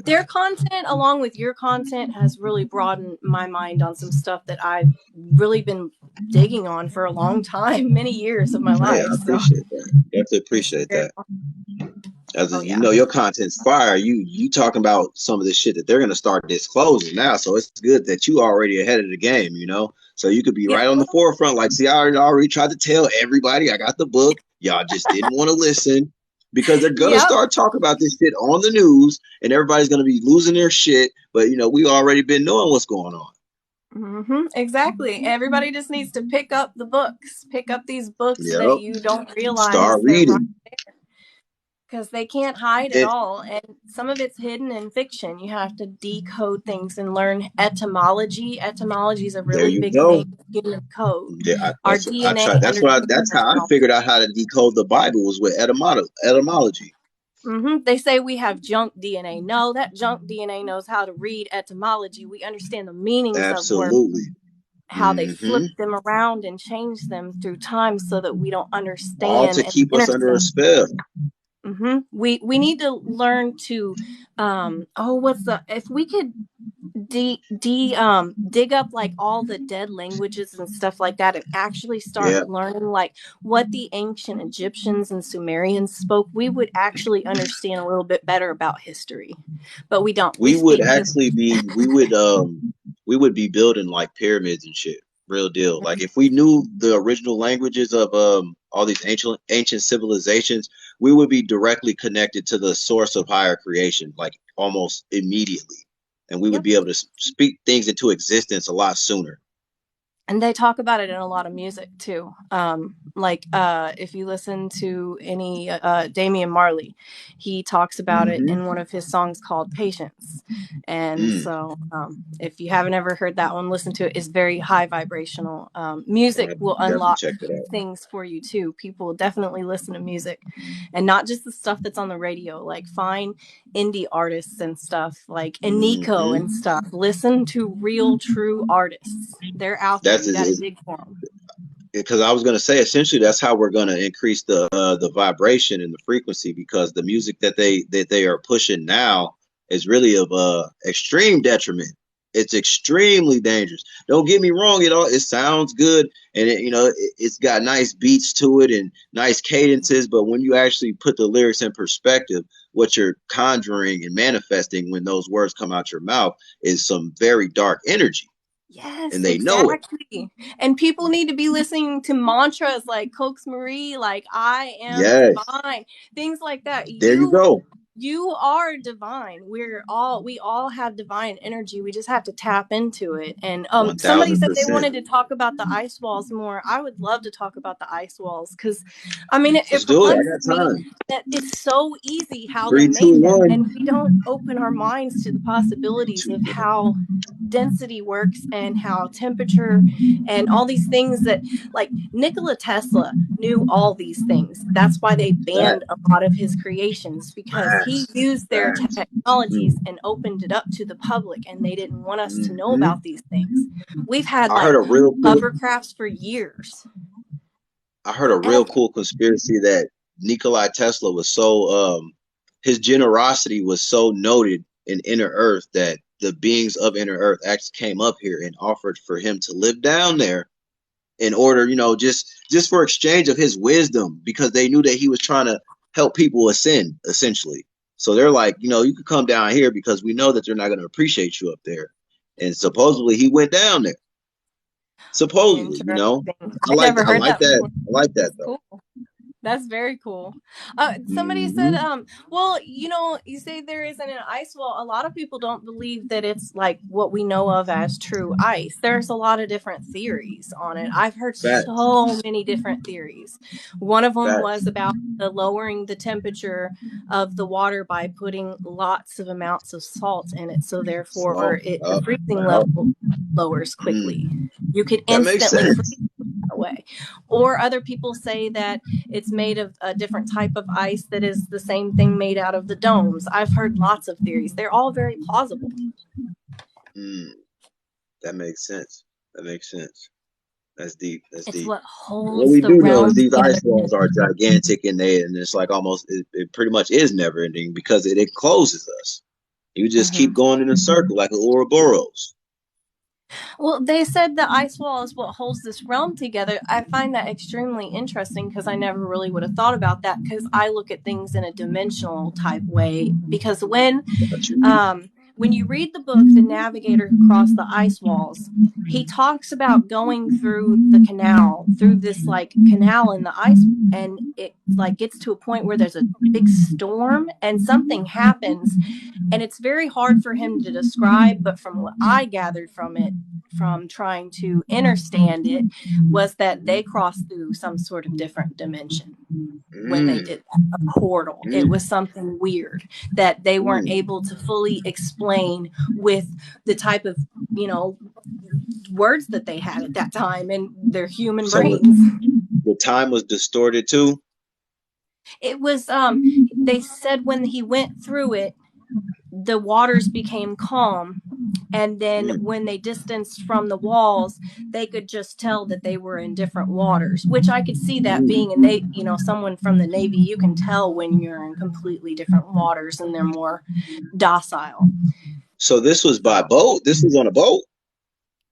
Their content along with your content has really broadened my mind on some stuff that I've really been digging on for a long time, many years of my life. I appreciate that. Definitely appreciate that. As you know, your content's fire. You talking about some of the shit that they're gonna start disclosing now. So it's good that you already ahead of the game, you know. So you could be right on the forefront. Like, see, I already tried to tell everybody I got the book. Y'all just didn't want to listen because they're gonna start talking about this shit on the news, and everybody's gonna be losing their shit. But you know, we already been knowing what's going on. Exactly. Everybody just needs to pick up the books. Pick up these books that you don't realize. Start reading. Because they can't hide it all, and some of it's hidden in fiction. You have to decode things and learn etymology. Etymology is a really big thing. Getting code. Our DNA. That's how I figured out how to decode the Bible, was with etymology. They say we have junk DNA. No, that junk DNA knows how to read etymology. We understand the meanings of words, how they flip them around and change them through time, so that we don't understand. All to keep us under a spell. We need to learn to if we could dig up like all the dead languages and stuff like that, and actually start learning like what the ancient Egyptians and Sumerians spoke, we would actually understand a little bit better about history. But we don't. We would be building like pyramids and shit. Real deal. Like if we knew the original languages of all these ancient civilizations, we would be directly connected to the source of higher creation, like almost immediately, and we would be able to speak things into existence a lot sooner. And they talk about it in a lot of music too. If you listen to any Damian Marley, he talks about it in one of his songs called Patience. And so if you haven't ever heard that one, listen to it. It's very high vibrational. Music will unlock things for you too. People definitely listen to music, and not just the stuff that's on the radio. Like find indie artists and stuff like Eniko and stuff. Listen to real, true artists. They're out there. You gotta dig for them. Because I was going to say, essentially, that's how we're going to increase the vibration and the frequency, because the music that they are pushing now is really of extreme detriment. It's extremely dangerous. Don't get me wrong, it sounds good, and it's got nice beats to it and nice cadences. But when you actually put the lyrics in perspective, what you're conjuring and manifesting when those words come out your mouth is some very dark energy. Yes, and they know it. And people need to be listening to mantras like Cox Marie, like I am divine, things like that. There you go. You are divine. We all have divine energy. We just have to tap into it. And somebody said they wanted to talk about the ice walls more. I would love to talk about the ice walls, because I mean it reminds me that it's so easy how they made them, and we don't open our minds to the possibilities of how density works and how temperature and all these things that, like, Nikola Tesla knew all these things. That's why they banned a lot of his creations, because he used their technologies and opened it up to the public, and they didn't want us to know about these things. We've had hovercrafts for years. I heard a real cool conspiracy that Nikola Tesla was so his generosity was so noted in Inner Earth that the beings of Inner Earth actually came up here and offered for him to live down there in order, just for exchange of his wisdom, because they knew that he was trying to help people ascend, essentially. So they're like, you could come down here because we know that they're not going to appreciate you up there. And supposedly he went down there. Supposedly, I like that though. Cool. That's very cool. Somebody said, you say there isn't an ice wall. A lot of people don't believe that it's like what we know of as true ice. There's a lot of different theories on it. I've heard so many different theories. One of them was about lowering the temperature of the water by putting lots of amounts of salt in it. So therefore the freezing level lowers quickly. You could instantly freeze that way. Or other people say that it's made of a different type of ice that is the same thing made out of the domes. I've heard lots of theories. They're all very plausible. That makes sense. That's deep. That's It's deep. what What holds we the do know is realm these together. ice walls are gigantic, and it's like almost it pretty much is never ending because it closes us. You just Hmm. keep going in a circle like an Ouroboros. Well, they said the ice wall is what holds this realm together. I find that extremely interesting because I never really would have thought about that because I look at things in a dimensional type way. Because when you read the book, The Navigator Who Crossed the Ice Walls, he talks about going through the canal, through this like canal in the ice, and it like gets to a point where there's a big storm and something happens, and it's very hard for him to describe, but from what I gathered from it, from trying to understand it, was that they crossed through some sort of different dimension when they Mm, did that, a portal. It mm, was something weird that they weren't mm. able to fully explain with the type of, you know, words that they had at that time and their human So brains. the time was distorted too. It was they said when he went through it, the waters became calm, and then Mm, when they distanced from the walls, they could just tell that they were in different waters, which I could see that mm. being a someone from the Navy. You can tell when you're in completely different waters and they're more docile. So this was by So boat. This was on a boat.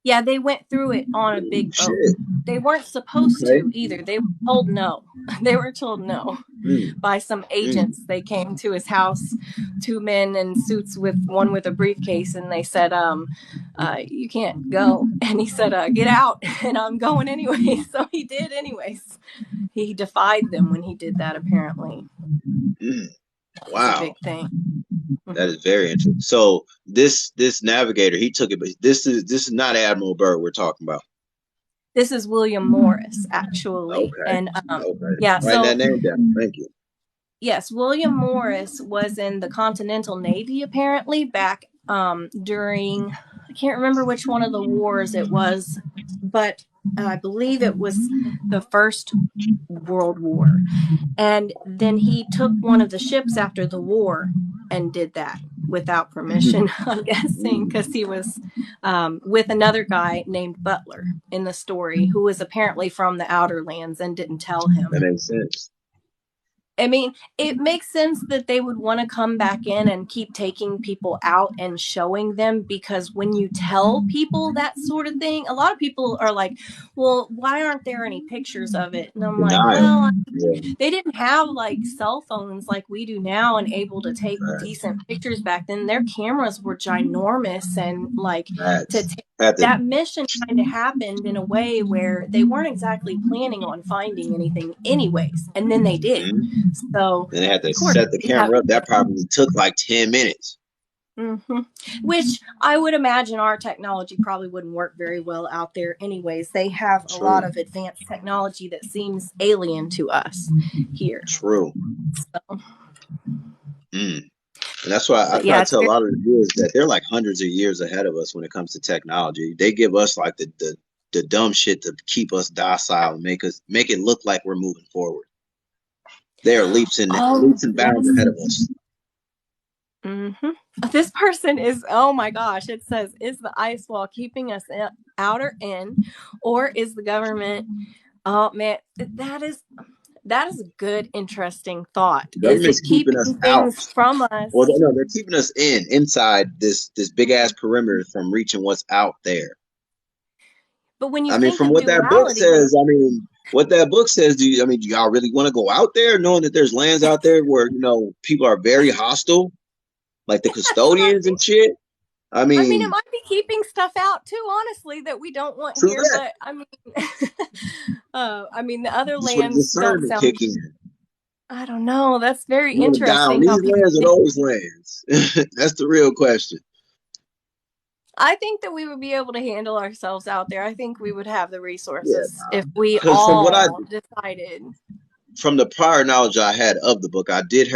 yeah, they went through it on a Ooh, big boat. shit. They weren't supposed Okay. to either. They were told no. They were told no Mm, by some mm. agents. They came to his house, two men in suits with one with a briefcase, and they said, you can't go. And he said, get out, and I'm going anyway. So he did anyways. He defied them when he did that, apparently. Mm. That was a Wow. big thing. That Mhm. is very interesting. So this navigator, he took it, but this is not Admiral Byrd we're talking about. This is William Morris, actually. Okay. And Okay. yeah, Write that so name down. Thank you. yes, William Morris was in the Continental Navy apparently back during, I can't remember which one of the wars it was, but I believe it was the First World War. And then he took one of the ships after the war and did that without permission, Mm, I'm guessing, mm. because he was with another guy named Butler in the story who was apparently from the Outer Lands and didn't tell That him. makes sense. I mean, it makes sense that they would want to come back in and keep taking people out and showing them, because when you tell people that sort of thing, a lot of people are like, well, why aren't there any pictures of it? And I'm like, Denial. well, Yeah. they didn't have like cell phones like we do now and able to take Facts. decent pictures back then. Their cameras were ginormous, and like to Facts. take Had to. that mission kind of happened in a way where they weren't exactly planning on finding anything anyways, and then they did. Mm. So Then they had to of course set the they have. camera up. That probably took like 10 minutes. Hmm. Which I would imagine our technology probably wouldn't work very well out there anyways. They have a lot True. of advanced technology that seems alien to us here. True. So, Mm. And that's why I but try yeah, to it's tell a very, lot of the viewers that they're like hundreds of years ahead of us when it comes to technology. They give us like the dumb shit to keep us docile and make it look like we're moving forward. They are oh leaps and bounds yes. ahead of us. Hmm. This person is, oh my gosh, it says, is the ice wall keeping us out or in, or is the government, oh man, that is a good, interesting thought. The Is government's it keeping keeping us out. things from Well, us? no, they're keeping us inside this big ass perimeter from reaching what's out there. But when you I mean, think from of what that book duality, when says, I mean, what that book says, do y'all really want to go out there, knowing that there's lands out there where people are very hostile, like the that's what I custodians and mean. shit? I I mean, it mean, might be keeping stuff out too, honestly, that we don't want true here. that. But I mean, the other Just what lands don't discernment sound. kick in. I don't know. That's very You want to die on interesting how these people lands or think. those lands? That's the real question. I think that we would be able to handle ourselves out there. I think we would have the Yeah, resources if we because all decided. from the prior knowledge I had of the book, I did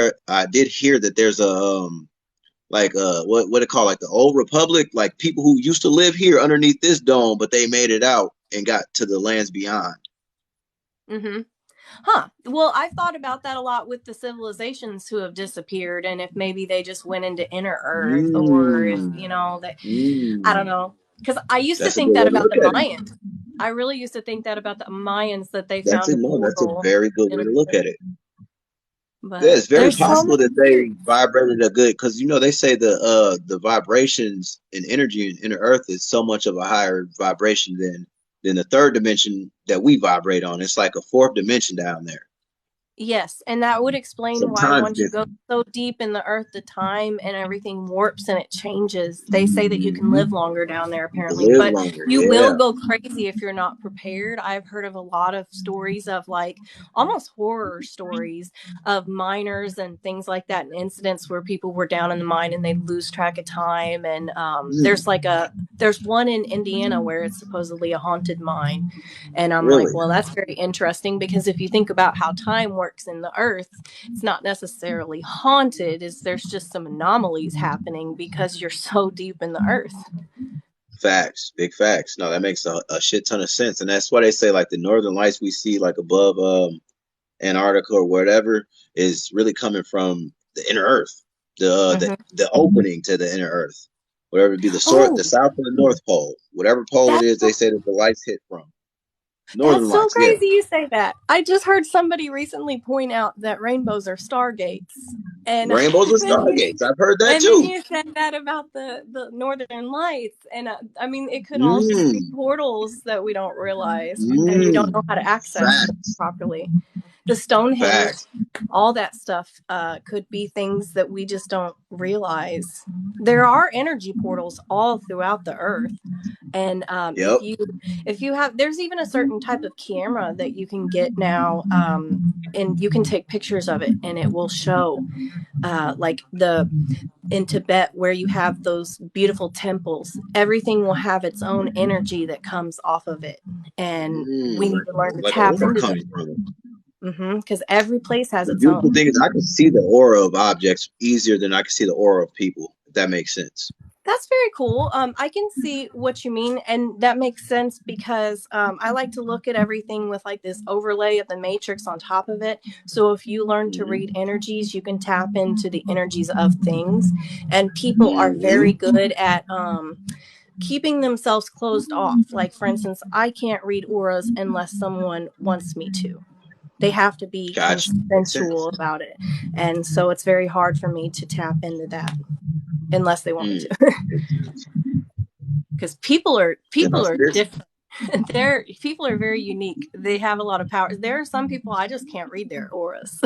hear that there's a like what it called, like the old republic, like people who used to live here underneath this dome, but they made it out and got to the lands beyond. Mm-hmm. Huh. Well, I've thought about that a lot with the civilizations who have disappeared, and if maybe they just went into inner Earth, or if Mm, that I don't mm. know. Because I used to That's a think good that way to about look the at it. Mayans. I really used to think that about the Mayans, that they That's found it. a No, that's a portal. very good way In, to look at it. Yeah, but it's very there's so possible many that they theories. vibrated a good because they say the vibrations and energy in the earth is so much of a higher vibration than the third dimension that we vibrate on. It's like a fourth dimension down there. Yes, and that would explain why Sometimes once you go different. so deep in the earth, the time and everything warps and it changes. They say that you can Hmm. live longer down there, To apparently, live but longer. you will Yeah. go crazy if you're not prepared. I've heard of a lot of stories of like almost horror stories of miners and things like that, and incidents where people were down in the mine and they lose track of time. And Mm, there's one in Indiana where it's supposedly a haunted mine. And I'm like, really? well, that's very interesting because if you think about how time works in the earth, it's not necessarily haunted, is there's just some anomalies happening because you're so deep in the earth. Facts. Big facts. No, that makes a shit ton of sense. And that's why they say like the northern lights we see like above Antarctica or whatever is really coming from the inner earth. Mm-hmm. The opening to the inner earth. Whatever it be the Oh, south or the north pole. Whatever pole it that's is, so they say that the lights hit from. That's Northern so lights, yeah. crazy you say that. I just heard somebody recently point out that rainbows are stargates. And Rainbows are then you stargates. I've heard that and then too. you said that about the northern lights, and I mean it could also be Mm, portals that we don't realize and we don't mm. know how to access them Facts. properly. The Stonehenge, Facts. all that stuff could be things that we just don't realize. There are energy portals all throughout the earth, and Yep. if you have, there's even a certain type of camera that you can get now, and you can take pictures of it and it will show like the in Tibet where you have those beautiful temples, everything will have its own energy that comes off of it, and we need to learn to Like a tap aura into comes that. from it. Because every place has The its beautiful own. thing is I can see the aura of objects easier than I can see the aura of people, if that makes sense. That's very cool. I can see what you mean, and that makes sense because I like to look at everything with like this overlay of the matrix on top of it. So if you learn to read Hmm. energies, you can tap into the energies of things, and people are very Hmm. good at keeping themselves closed off. Like for instance, I can't read auras unless someone wants me to. They have to be Gotcha. Makes consensual sense. about it, and so it's very hard for me to tap into that unless they want me Mm. to. Because And how people are spirits? different. People are very unique. They have a lot of power. There are some people I just can't read their auras.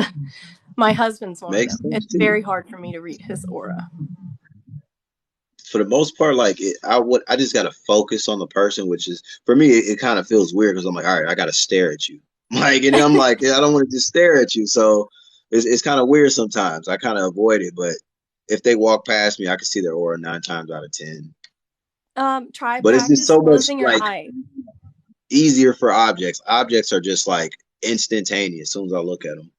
My husband's one of Makes them. sense It's too. very hard for me to read his aura. For the most part, like I just gotta focus on the person, which is for me, it kind of feels weird because I'm like, all right, I gotta stare at you, like, and I'm like, yeah, I don't want to just stare at you, so it's kind of weird sometimes. I kind of avoid it, but if they walk past me, I can see their aura 9 times out of 10. Try But it's just practice so much closing your like eyes. easier for objects. Objects are just like instantaneous as soon as I look at them.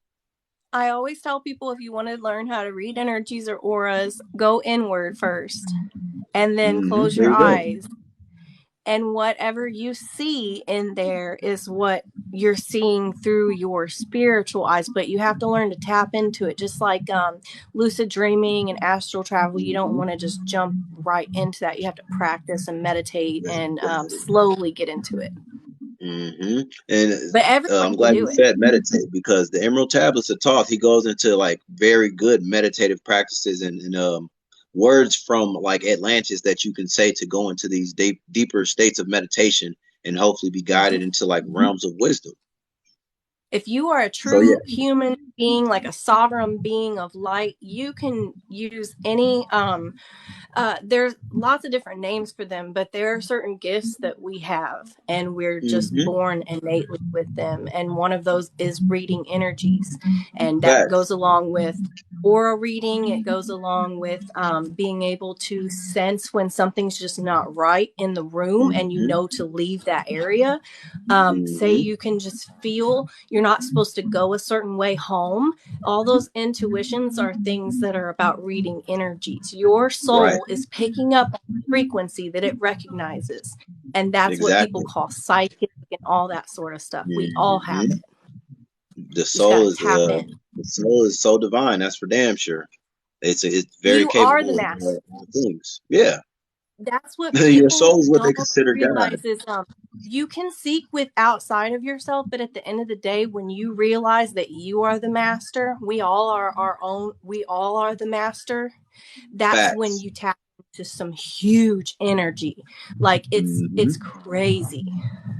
I always tell people if you want to learn how to read energies or auras, go inward first and then close There your you go. eyes, and whatever you see in there is what you're seeing through your spiritual eyes, but you have to learn to tap into it, just like lucid dreaming and astral travel. You don't Hmm. want to just jump right into that. You have to practice and meditate and Exactly. slowly get into it, And but I'm everyone can glad do you it. said meditate because the Emerald Tablets of Thoth, he goes into like very good meditative practices and words from like Atlantis that you can say to go into these deeper states of meditation and hopefully be guided into like realms of wisdom. If you are a So yeah. true human being, like a sovereign being of light, you can use any there's lots of different names for them, but there are certain gifts that we have and we're just Hmm. born innately with them, and one of those is reading energies, and that goes Facts. along with aura reading. It goes along with being able to sense when something's just not right in the room and you Hmm. know to leave that area. Say Hmm. you can just feel you're not supposed to go a certain way home. All those intuitions are things that are about reading energies. Your Right. soul is picking up frequency that it recognizes, and that's what people Exactly. call psychic and all that sort of stuff. We all have Hmm. it. You just got to tap in. The soul is so divine. That's for damn sure. It's very You are the capable of master. all things. Yeah. That's what Your people soul is what they don't consider God. realize is you can seek with outside of yourself, but at the end of the day, when you realize that you are the master, we all are our own, we all are the master, that's when Facts. you tap into some huge energy. Like it's crazy.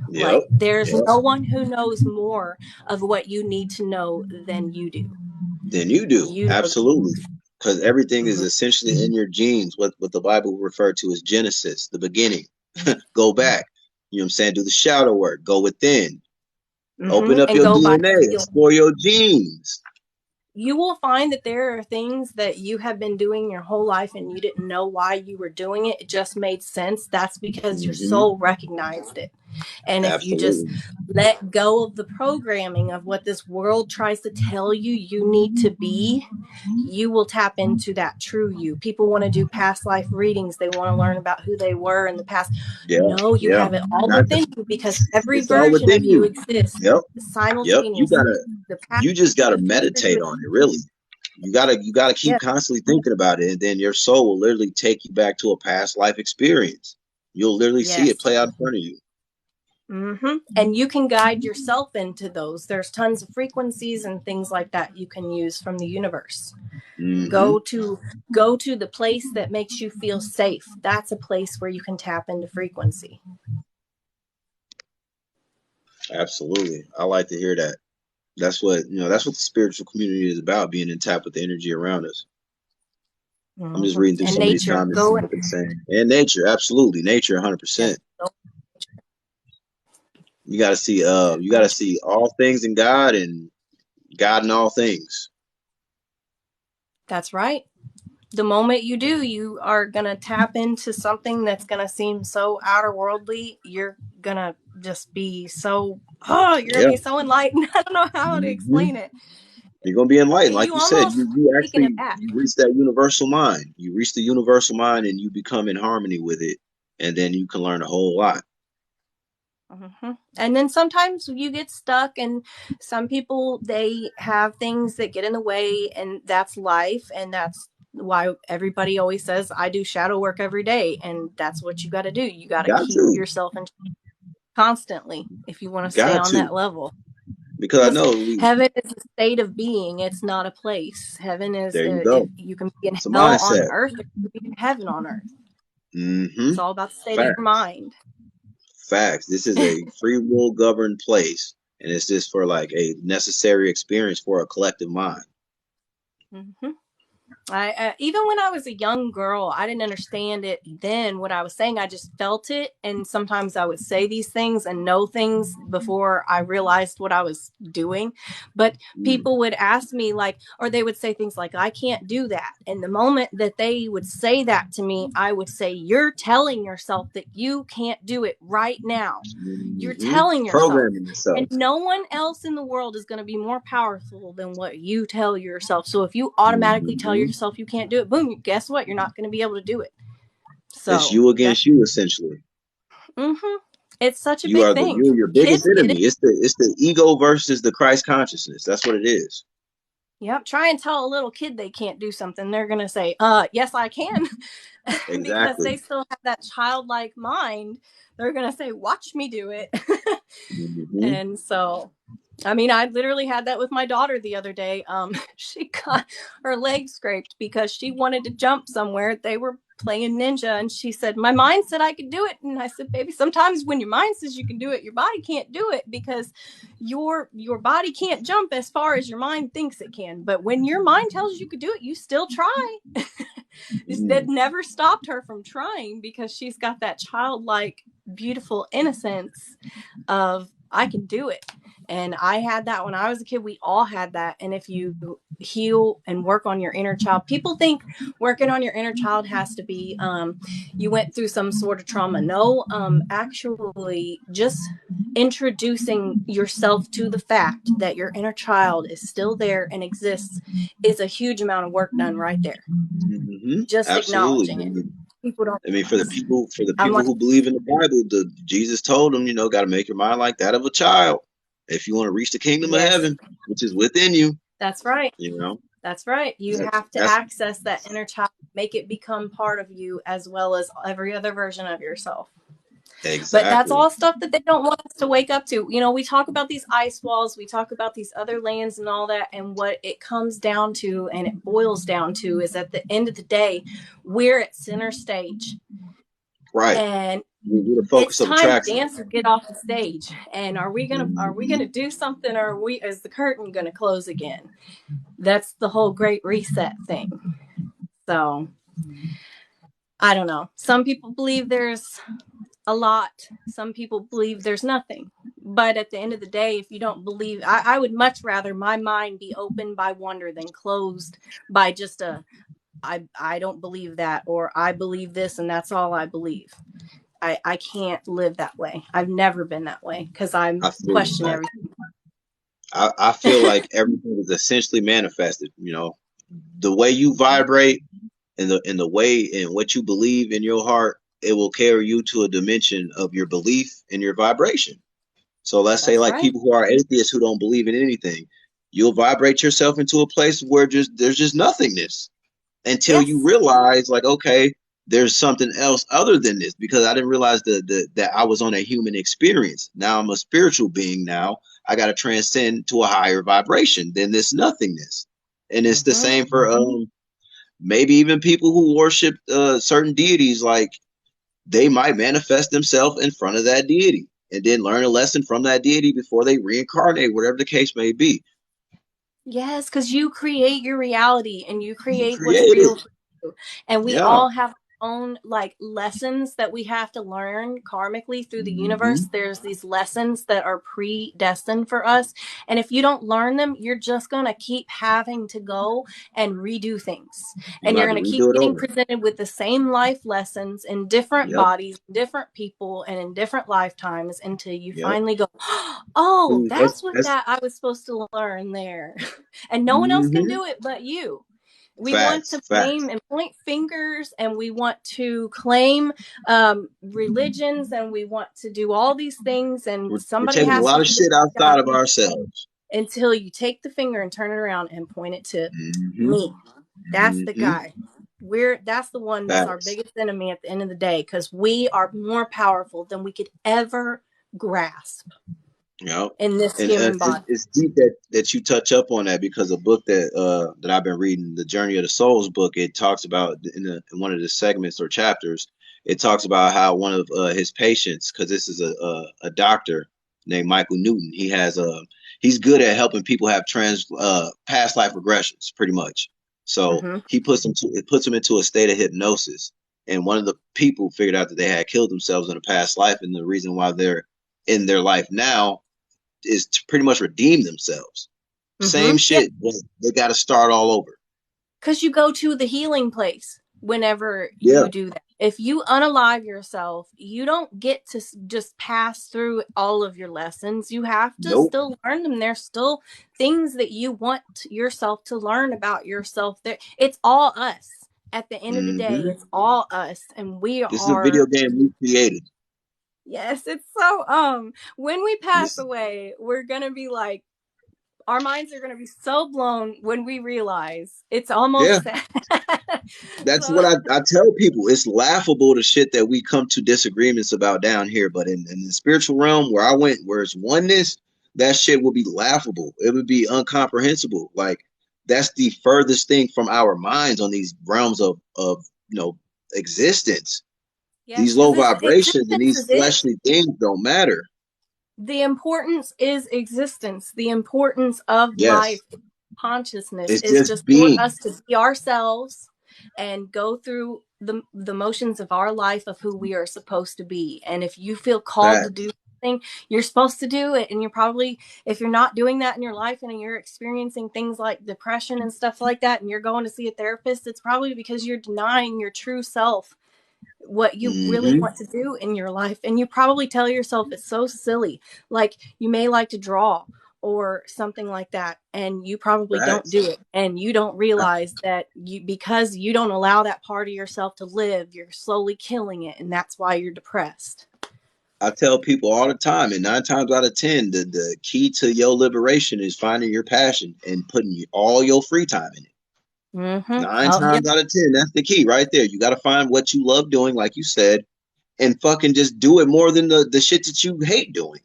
Yep. Like there's Yep. no one who knows more of what you need to know than you do. Then you do. You know. Absolutely. Because everything is Mhm. essentially in your genes, what the Bible referred to as Genesis, the beginning. Go back. You know what I'm saying? Do the shadow work. Go within. Open up And your go by DNA. feeling. Explore your genes. You will find that there are things that you have been doing your whole life and you didn't know why you were doing it. It just made sense. That's because your soul recognized it. And if you just Absolutely. let go of the programming of what this world tries to tell you you need to be, you will tap into that true you. People want to do past life readings. They want to learn about who they were in the past. Yeah. No, you Yeah. have it all Not within you because every it's all version within of you you. exists Yep. Yep. simultaneously. The past, You just gotta the future, meditate on it, really. You gotta keep yeah. constantly thinking about it, and then your soul will literally take you back to a past life experience. You'll literally see it Yes. play out in front of you. And you can guide yourself into those. There's tons of frequencies and things like that you can use from the universe. Go to the place that makes you feel safe. That's a place where you can tap into frequency. Absolutely. I like to hear that. That's what the spiritual community is about, being in tap with the energy around us. I'm just reading through And some of these nature, comments go and and what they're saying. And nature, absolutely. Nature 100%. yes, You gotta see all things in God and God in all things. that's right. The moment you do, you are going to tap into something that's going to seem so outer worldly. You're going to just be so, you're going to Yeah. be so enlightened. I don't know how to hmm explain it. You're gonna be enlightened, like You you said. almost taking it back. You reach that universal mind. You reach the universal mind, and you become in harmony with it, and then you can learn a whole lot. And then sometimes you get stuck, and some people, they have things that get in the way, and that's life. And that's why everybody always says, I do shadow work every day. And that's what you got to do. You got to Got keep to, yourself in constantly if you want to stay got on to, that level. because I Because know heaven is a state of being. It's not a place. Heaven is, there you if go. you can be in It's a hell on mindset. earth, or you can be in heaven on earth. Mm-hmm. It's all about the state of your Facts. mind. Facts. This is a free will governed place, and it's just for like a necessary experience for a collective mind. I even when I was a young girl, I didn't understand it then. What I was saying, I just felt it, and sometimes I would say these things and know things before I realized what I was doing. But people would ask me like, or they would say things like, "I can't do that." And the moment that they would say that to me, I would say, "You're telling yourself that you can't do it right now. You're telling yourself." Programming yourself. And no one else in the world is going to be more powerful than what you tell yourself. So if you automatically tell yourself you can't do it, boom, guess what? You're not going to be able to do it. So It's you against you, essentially. It's such a big thing. You're your biggest Kids get enemy. it. It's the ego versus the Christ consciousness. That's what it is. Yep. Try and tell a little kid they can't do something. They're going to say, yes, I can. Because Exactly. they still have that childlike mind. They're going to say, watch me do it. And so, I mean, I literally had that with my daughter the other day. She got her leg scraped because she wanted to jump somewhere. They were playing ninja, and she said, my mind said I could do it. And I said, baby, sometimes when your mind says you can do it, your body can't do it, because your body can't jump as far as your mind thinks it can. But when your mind tells you could do it, you still try. That never stopped her from trying, because she's got that childlike, beautiful innocence of, I can do it. And I had that when I was a kid. We all had that. And if you heal and work on your inner child, people think working on your inner child has to be you went through some sort of trauma. No, actually, just introducing yourself to the fact that your inner child is still there and exists is a huge amount of work done right there. Just Absolutely. acknowledging it. People don't. I mean, for the people Like, who believe in the Bible, Jesus told them, got to make your mind like that of a child if you want to reach the kingdom of yes, heaven, which is within you. that's right. That's right. You have to access that inner child, make it become part of you as well as every other version of yourself. Exactly. But that's all stuff that they don't want us to wake up to. You know, we talk about these ice walls, we talk about these other lands and all that. And what it comes down to and it boils down to is at the end of the day, we're at center stage. Right. And we're the focus it's of time attraction. to dance or get off the stage. And are we gonna do something, or is the curtain gonna close again? That's the whole great reset thing. So I don't know. Some people believe there's a lot. Some people believe there's nothing. But at the end of the day, if you don't believe, I would much rather my mind be opened by wonder than closed by just I don't believe that, or I believe this and that's all I believe. I can't live that way. I've never been that way because I question everything. I feel like everything is essentially manifested. You know, the way you vibrate and the way in what you believe in your heart, it will carry you to a dimension of your belief and your vibration. So let's say like people who are atheists who don't believe in anything, you'll vibrate yourself into a place where there's just nothingness until you realize like, okay, there's something else other than this, because I didn't realize that I was on a human experience. Now I'm a spiritual being. Now I got to transcend to a higher vibration than this nothingness. And it's the same for maybe even people who worship certain deities. Like they might manifest themselves in front of that deity and then learn a lesson from that deity before they reincarnate, whatever the case may be. Yes, because you create your reality and you create what's real for you. And we all have our own like lessons that we have to learn karmically through the universe. There's these lessons that are predestined for us. And if you don't learn them, you're just going to keep having to go and redo things. And you're going to keep getting presented with the same life lessons in different bodies, different people, and in different lifetimes until you finally go, oh, that's what I was supposed to learn there. And no one else can do it but you. We want to blame and point fingers, and we want to claim religions, and we want to do all these things, and somebody has a lot of shit outside of ourselves. Until you take the finger and turn it around and point it to me. That's the guy. That's the one that's our biggest enemy at the end of the day, because we are more powerful than we could ever grasp. In this human body. It's deep that you touch up on that, because a book that I've been reading, the Journey of the Souls book, it talks about in one of the segments or chapters, it talks about how one of his patients, because this is a doctor named Michael Newton, he's good at helping people have past life regressions, pretty much. So he puts them into a state of hypnosis, and one of the people figured out that they had killed themselves in a past life, and the reason why they're in their life now is to pretty much redeem themselves. Same shit. They got to start all over. Because you go to the healing place whenever you do that. If you unalive yourself, you don't get to just pass through all of your lessons. You have to still learn them. There's still things that you want yourself to learn about yourself. It's all us. At the end of the day, it's all us. And this is a video game we created. Yes, it's so when we pass away, we're gonna be like, our minds are gonna be so blown when we realize it's almost sad. That's what I tell people. It's laughable the shit that we come to disagreements about down here, but in the spiritual realm where I went, where it's oneness, that shit will be laughable. It would be incomprehensible. Like that's the furthest thing from our minds on these realms of existence. Yes, these low vibrations and these fleshly things don't matter. The importance is existence. The importance of life, consciousness is just for us to be ourselves and go through the motions of our life of who we are supposed to be. And if you feel called to do something, you're supposed to do it. And you're probably, if you're not doing that in your life and you're experiencing things like depression and stuff like that, and you're going to see a therapist, it's probably because you're denying your true self, what you really want to do in your life. And you probably tell yourself it's so silly, like you may like to draw or something like that, and you probably don't do it, and you don't realize that because you don't allow that part of yourself to live, you're slowly killing it, and that's why you're depressed. I tell people all the time, and 9 times out of 10, the key to your liberation is finding your passion and putting all your free time in it. Mm-hmm. Nine Oh, yep. times out of 10, that's the key right there. You got to find what you love doing, like you said, and fucking just do it more than the shit that you hate doing.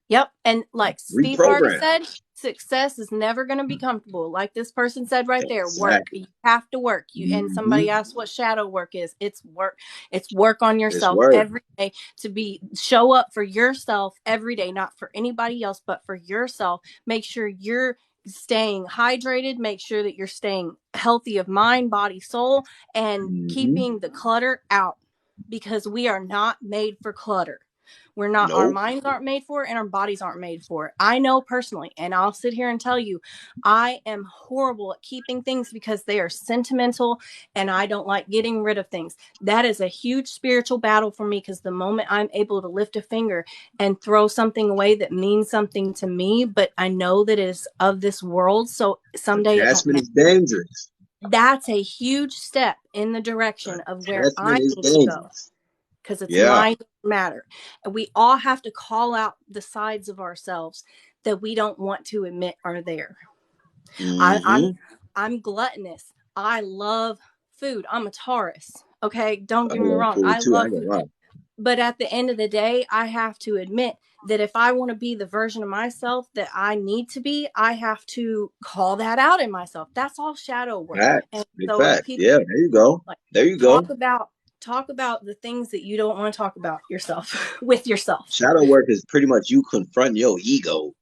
Yep. And like Steve Harvey Reprogram. said, success is never going to be comfortable. Like this person said right there, work. Exactly. You have to work. And Hmm. somebody asked what shadow work is. It's work. It's work on It's yourself work. every day to show up for yourself every day, not for anybody else, but for yourself. Make sure you're staying hydrated, make sure that you're staying healthy of mind, body, soul, and Hmm. keeping the clutter out, because we are not made for clutter. We're not, our Nope. minds aren't made for it and our bodies aren't made for it. I know personally, and I'll sit here and tell you, I am horrible at keeping things because they are sentimental and I don't like getting rid of things. That is a huge spiritual battle for me, because the moment I'm able to lift a finger and throw something away that means something to me, but I know that it is of this world, so someday it won't Attachment matter. is dangerous. That's a huge step in the direction of where I Attachment is need to go, dangerous. because it's Yeah. my matter. And we all have to call out the sides of ourselves that we don't want to admit are there. Hmm. I'm gluttonous. I love food. I'm a Taurus. Okay, don't I get me love wrong. food I too. I love ain't food. gonna lie. But at the end of the day, I have to admit that if I want to be the version of myself that I need to be, I have to call that out in myself. That's all shadow work. And Facts. Big so if facts. people Yeah. There you go. like There you talk go. about talk about the things that you don't want to talk about yourself with yourself. Shadow work is pretty much you confront your ego.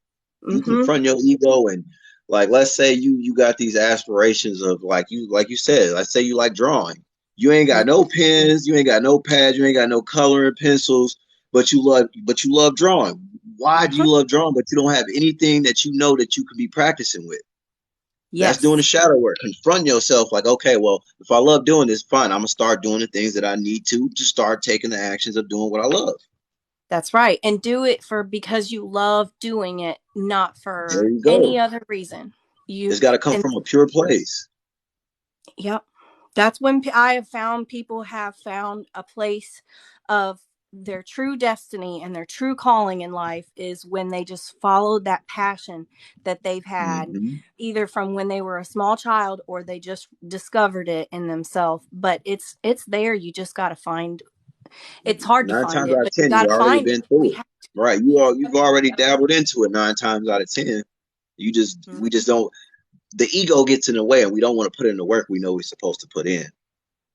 You Mm-hmm. confront your ego, and like, let's say you got these aspirations of, like you said, let's say you like drawing. You ain't got no pens, you ain't got no pads, you ain't got no coloring pencils, but you love drawing. Why do Mm-hmm. you love drawing but you don't have anything that you know that you could be practicing with? That's doing the Yes, shadow work. Confront yourself like, okay, well, if I love doing this, fine, I'm gonna start doing the things that I need to start taking the actions of doing what I love. that's right. And do it for because you love doing it, not There for you any go. other reason. It's You got to come and from a pure place. Yep. That's when I have found people have found a place of their true destiny and their true calling in life is when they just followed that passion that they've had, Hmm. either from when they were a small child or they just discovered it in themselves. But it's there. You just got to find. It's hard to Nine find times it, out of but you 10, got you to already find it. been We through it, have right? You've already dabbled into it 9 times out of 10. to. We just don't. The ego gets in the way, and we don't want to put in the work we know we're supposed to put in.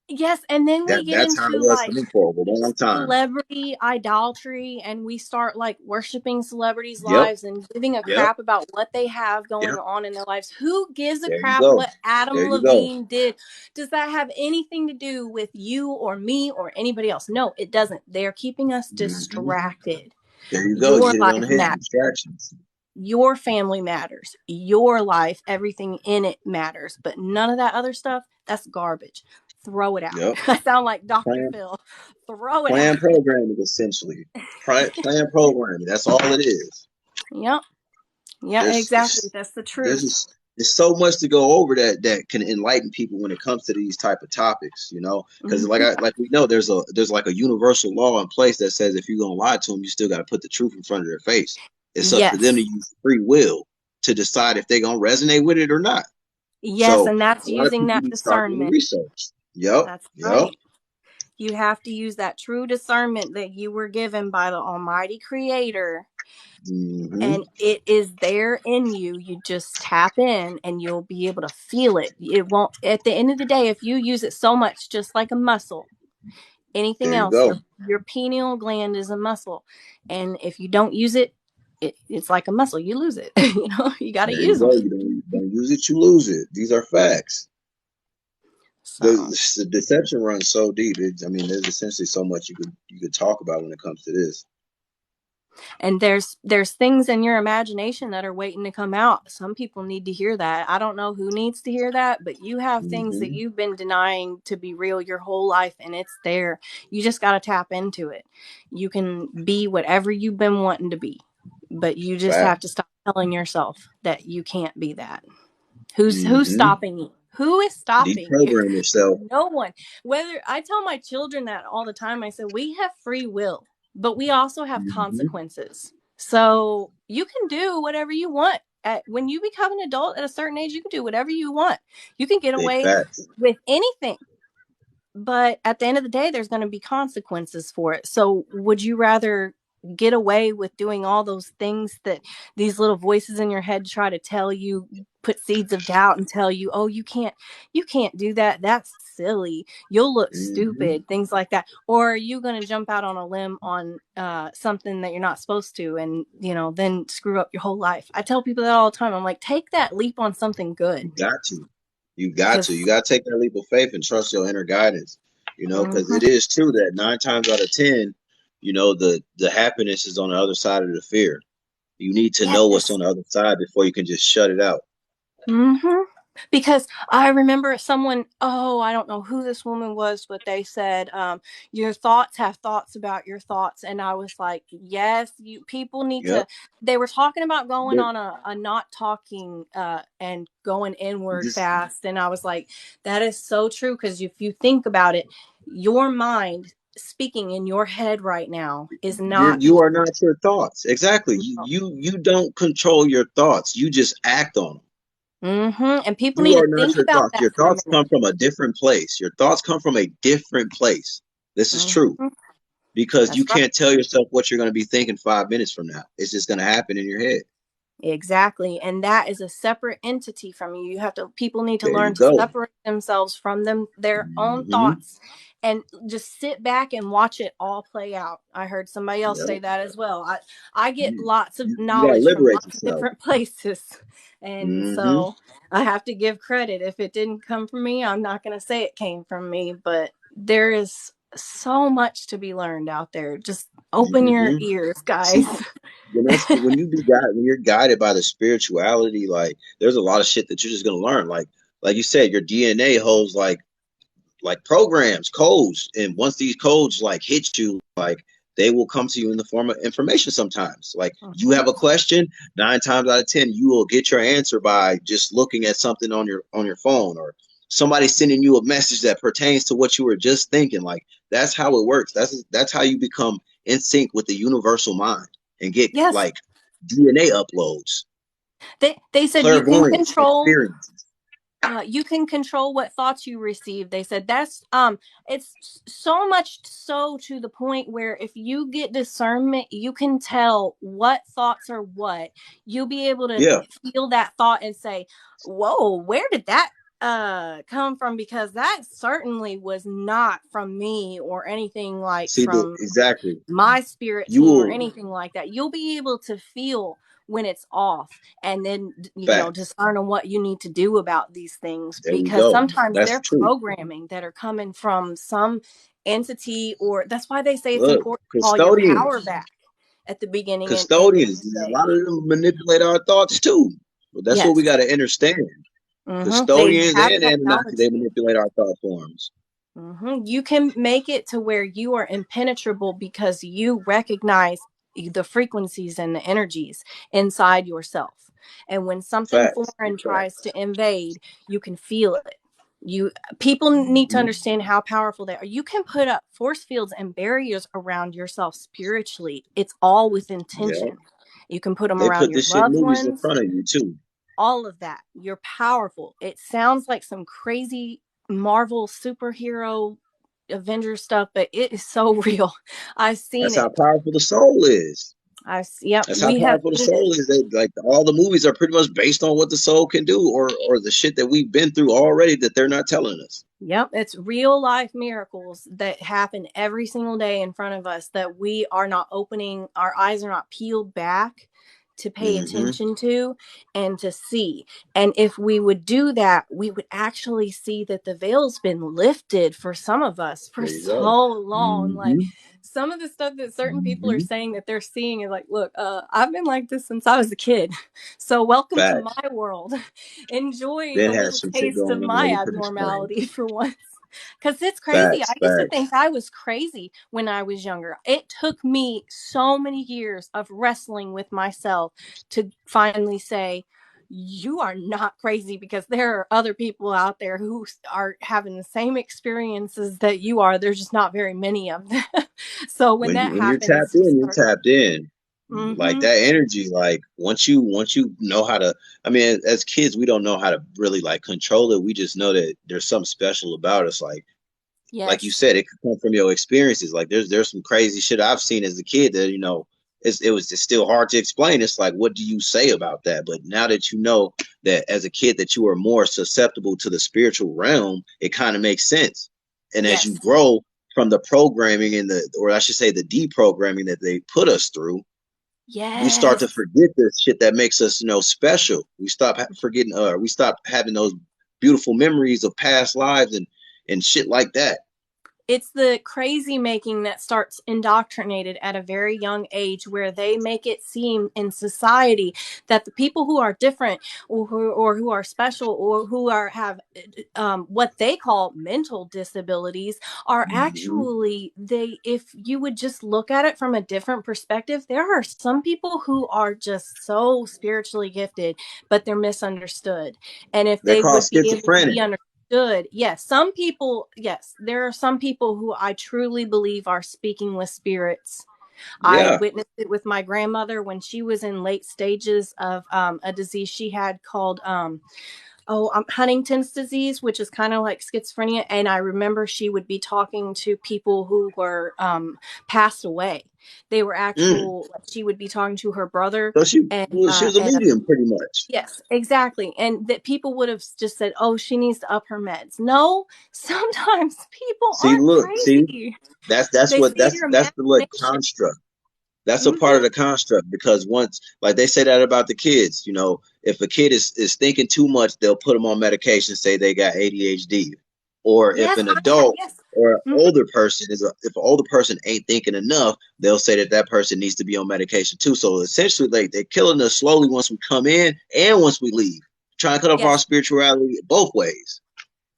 Yes, and then we get That's how it into was for like me for a long time. celebrity idolatry, and we start like worshiping celebrities' Yep, lives and giving a yep, crap about what they have going yep. on in their lives. Who gives a There you crap go. what Adam There you go. Levine did? Does that have anything to do with you or me or anybody else? No, it doesn't. They're keeping us Hmm. distracted. There you go. You Your hit it on life the head. matters. Distractions. Your family matters. Your life, everything in it matters. But none of that other stuff, that's garbage. Throw it out. Yep. I sound like Dr. Plan, Phil. Throw it plan out. programming essentially. Plan programming. That's all it is. Yep. Yeah, There's exactly. That's the truth. there's so much to go over that can enlighten people when it comes to these type of topics, because Mhm. like we know there's like a universal law in place that says if you're gonna lie to them, you still got to put the truth in front of their face. It's up to them to Yes. use free will to decide if they're gonna resonate with it or not. Yes, So and that's a lot of using people that need to start doing discernment. research. Yep, That's yep. right. You have to use that true discernment that you were given by the Almighty Creator, Hmm. and it is there in you. You just tap in and you'll be able to feel it. It won't, at the end of the day, if you use it so much, just like a muscle, anything There you else, go. your pineal gland is a muscle. And if you don't use it, it's like a muscle. You lose it. You got to There you use them. go. You don't use it, you lose it. These are facts. the, So. the deception runs so deep. I mean, there's essentially so much you could talk about when it comes to this. And there's things in your imagination that are waiting to come out. Some people need to hear that. I don't know who needs to hear that, but you have things that Hmm. you've been denying to be real your whole life, and it's there. You just got to tap into it. You can be whatever you've been wanting to be, but you just Fact. have to stop telling yourself that you can't be that. Who's Hmm. stopping you? Who is stopping you? Deprogram yourself. No one. Whether I tell my children that all the time, I said, we have free will, but we also have Hmm. consequences. So you can do whatever you want when you become an adult at a certain age, you can do whatever you want. You can get Big away facts. with anything. But at the end of the day, there's going to be consequences for it. So would you rather get away with doing all those things that these little voices in your head try to tell you, put seeds of doubt and tell you, oh, you can't do that. That's silly. You'll look stupid, things like that. Or are you going to jump out on a limb on something that you're not supposed to and, then screw up your whole life? I tell people that all the time. I'm like, take that leap on something good. You got to. You got to take that leap of faith and trust your inner guidance, because it is true that 9 times out of 10, the happiness is on the other side of the fear. You need to know what's on the other side before you can just shut it out. Because I remember someone, I don't know who this woman was, but they said, your thoughts have thoughts about your thoughts. And I was like, yes, people need to, they were talking about going on a not talking and going inward fast. And I was like, that is so true. Because if you think about it, your mind speaking in your head right now is not, you are not your thoughts. Exactly. You don't control your thoughts. You just act on them. And people need to think about that. Your thoughts come from a different place. Your thoughts come from a different place. This is true. Because you can't tell yourself what you're going to be thinking 5 minutes from now. It's just going to happen in your head. Exactly. And that is a separate entity from you. People need to learn to separate themselves from their own thoughts and just sit back and watch it all play out. I heard somebody else say that as well. I get lots of knowledge from lots of different places. And so I have to give credit. If it didn't come from me, I'm not going to say it came from me, but there is so much to be learned out there. Just open your ears, guys. When you're guided by the spirituality, like there's a lot of shit that you're just gonna learn. Like you said, your DNA holds like programs, codes, and once these codes like hit you, like they will come to you in the form of information. Sometimes, like you have a question, 9 times out of 10, you will get your answer by just looking at something on your phone, or somebody sending you a message that pertains to what you were just thinking. Like that's how it works. That's how you become in sync with the universal mind and get like DNA uploads. They said you can control you can control what thoughts you receive. They said that's it's so much so to the point where if you get discernment, you can tell what thoughts are what. You'll be able to feel that thought and say, whoa, where did that come from? Because that certainly was not from me or anything like from my spirit team or anything like that. You'll be able to feel when it's off, and then discern on what you need to do about these things, because sometimes they're programming that are coming from some entity, or that's why they say it's important to call your power back at the beginning. Custodians, a lot of them manipulate our thoughts too. But that's what we got to understand. Custodians and Anunnaki, they manipulate our thought forms. You can make it to where you are impenetrable because you recognize the frequencies and the energies inside yourself. And when something foreign tries to invade, you can feel it. People need to understand how powerful they are. You can put up force fields and barriers around yourself spiritually. It's all with intention. You can put them around your loved ones. In front of you too. All of that. You're powerful. It sounds like some crazy Marvel superhero Avengers stuff, but it is so real. I've seen That's how powerful the soul is. That's how powerful the soul is. Like all the movies are pretty much based on what the soul can do, or the shit that we've been through already that they're not telling us. Yep, it's real life miracles that happen every single day in front of us that we are not opening. Our eyes are not peeled back to pay attention to and to see. And if we would do that, we would actually see that the veil's been lifted for some of us for so long. Like some of the stuff that certain people are saying that they're seeing is like, look, I've been like this since I was a kid. So welcome to my world. Enjoy a little taste of my abnormality for once. Because it's crazy. I used to think I was crazy when I was younger. It took me so many years of wrestling with myself to finally say, you are not crazy, because there are other people out there who are having the same experiences that you are. There's just not very many of them. So when that happens, you're tapped in. Like Mm-hmm. that energy, like once you know how to, I mean, as kids, we don't know how to really like control it. We just know that there's something special about us. Like you Yes. said, it could come from your experiences. Like there's some crazy shit I've seen as a kid that, it was just still hard to explain. It's like, what do you say about that? But now that you know that as a kid that you are more susceptible to the spiritual realm, it kind of makes sense. And as you Yes. grow from the programming and or I should say the deprogramming that they put us through, we start to Yes. forget this shit that makes us, special. We stop forgetting, we stop having those beautiful memories of past lives and shit like that. It's the crazy making that starts indoctrinated at a very young age, where they make it seem in society that the people who are different, or who are special, or who have what they call mental disabilities, are Mhm. actually, they, if you would just look at it from a different perspective, there are some people who are just so spiritually gifted, but they're misunderstood. And if They're they called would be able to schizophrenic. be understood, good. Yes, some people, yes, there are some people who I truly believe are speaking with spirits. I Yeah. witnessed it with my grandmother when she was in late stages of a disease she had called Huntington's disease, which is kind of like schizophrenia. And I remember she would be talking to people who were passed away. They were Mm. actual, like, she would be talking to her brother, So she, and well, she was a medium pretty much. yes, exactly. And that people would have just said, oh, she needs to up her meds. No, sometimes people See, aren't look, see, crazy. that's They what see that's your that's the like imagination. construct. That's a part of Hmm. the construct because once, like they say that about the kids, if a kid is thinking too much, they'll put them on medication, say they got ADHD. Or if Yes, an adult yes. or an Hmm. older person if an older person ain't thinking enough, they'll say that person needs to be on medication too. So essentially, like they're killing us slowly once we come in and once we leave, trying to cut off our Yes. spirituality both ways.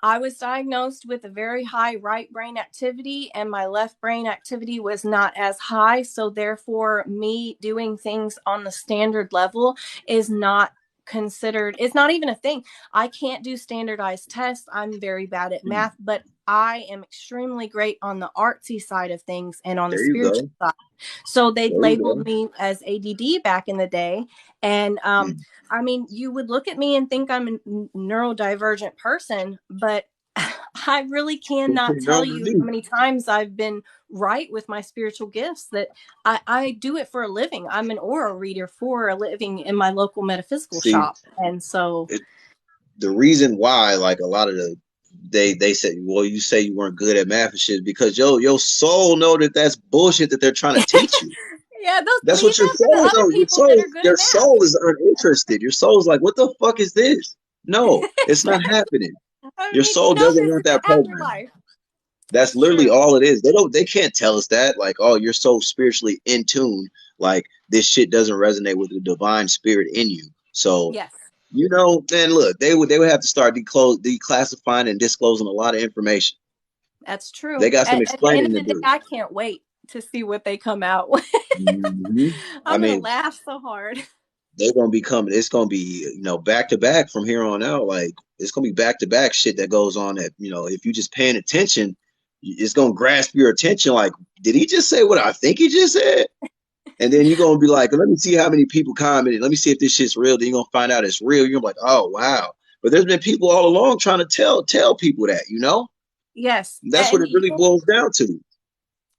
I was diagnosed with a very high right brain activity, and my left brain activity was not as high. So, therefore, me doing things on the standard level is not considered, it's not even a thing. I can't do standardized tests. I'm very bad at Mm. math, but I am extremely great on the artsy side of things and on the There you spiritual go. side. So they There you labeled go. me as ADD back in the day. And Mm. I mean, you would look at me and think I'm a neurodivergent person, but I really It's cannot pretty tell normal to you how me. many times I've been right with my spiritual gifts, that I do it for a living. I'm an aura reader for a living in my local metaphysical See, shop. And so, it, the reason why, like a lot of they said, well, you say you weren't good at math and shit because your soul know that that's bullshit that they're trying to teach you. yeah, those, That's leave what your that for the soul other knows. people that are good at Your math. soul is uninterested. Your soul's like, what the fuck is this? No, it's not happening. I Your mean, soul no, doesn't this want is the that program. afterlife. That's It's literally true. all it is. They can't tell us that. Like, oh, you're so spiritually in tune. Like this shit doesn't resonate with the divine spirit in you. So, Yes, then look, they would have to start declassifying and disclosing a lot of information. that's They true. got some At the end explaining of to the day, do. I can't wait to see what they come out with. Hmm. I I'm going to mean, laugh so hard. they're gonna be coming. It's gonna be back to back from here on out. Like it's gonna be back to back shit that goes on. That if you just paying attention, it's gonna grasp your attention. Like, did he just say what I think he just said? And then you're gonna be like, let me see how many people commented. Let me see if this shit's real. Then you're gonna find out it's real. You're gonna be like, oh wow. But there's been people all along trying to tell people that. Yes. That's what And it really boils down to.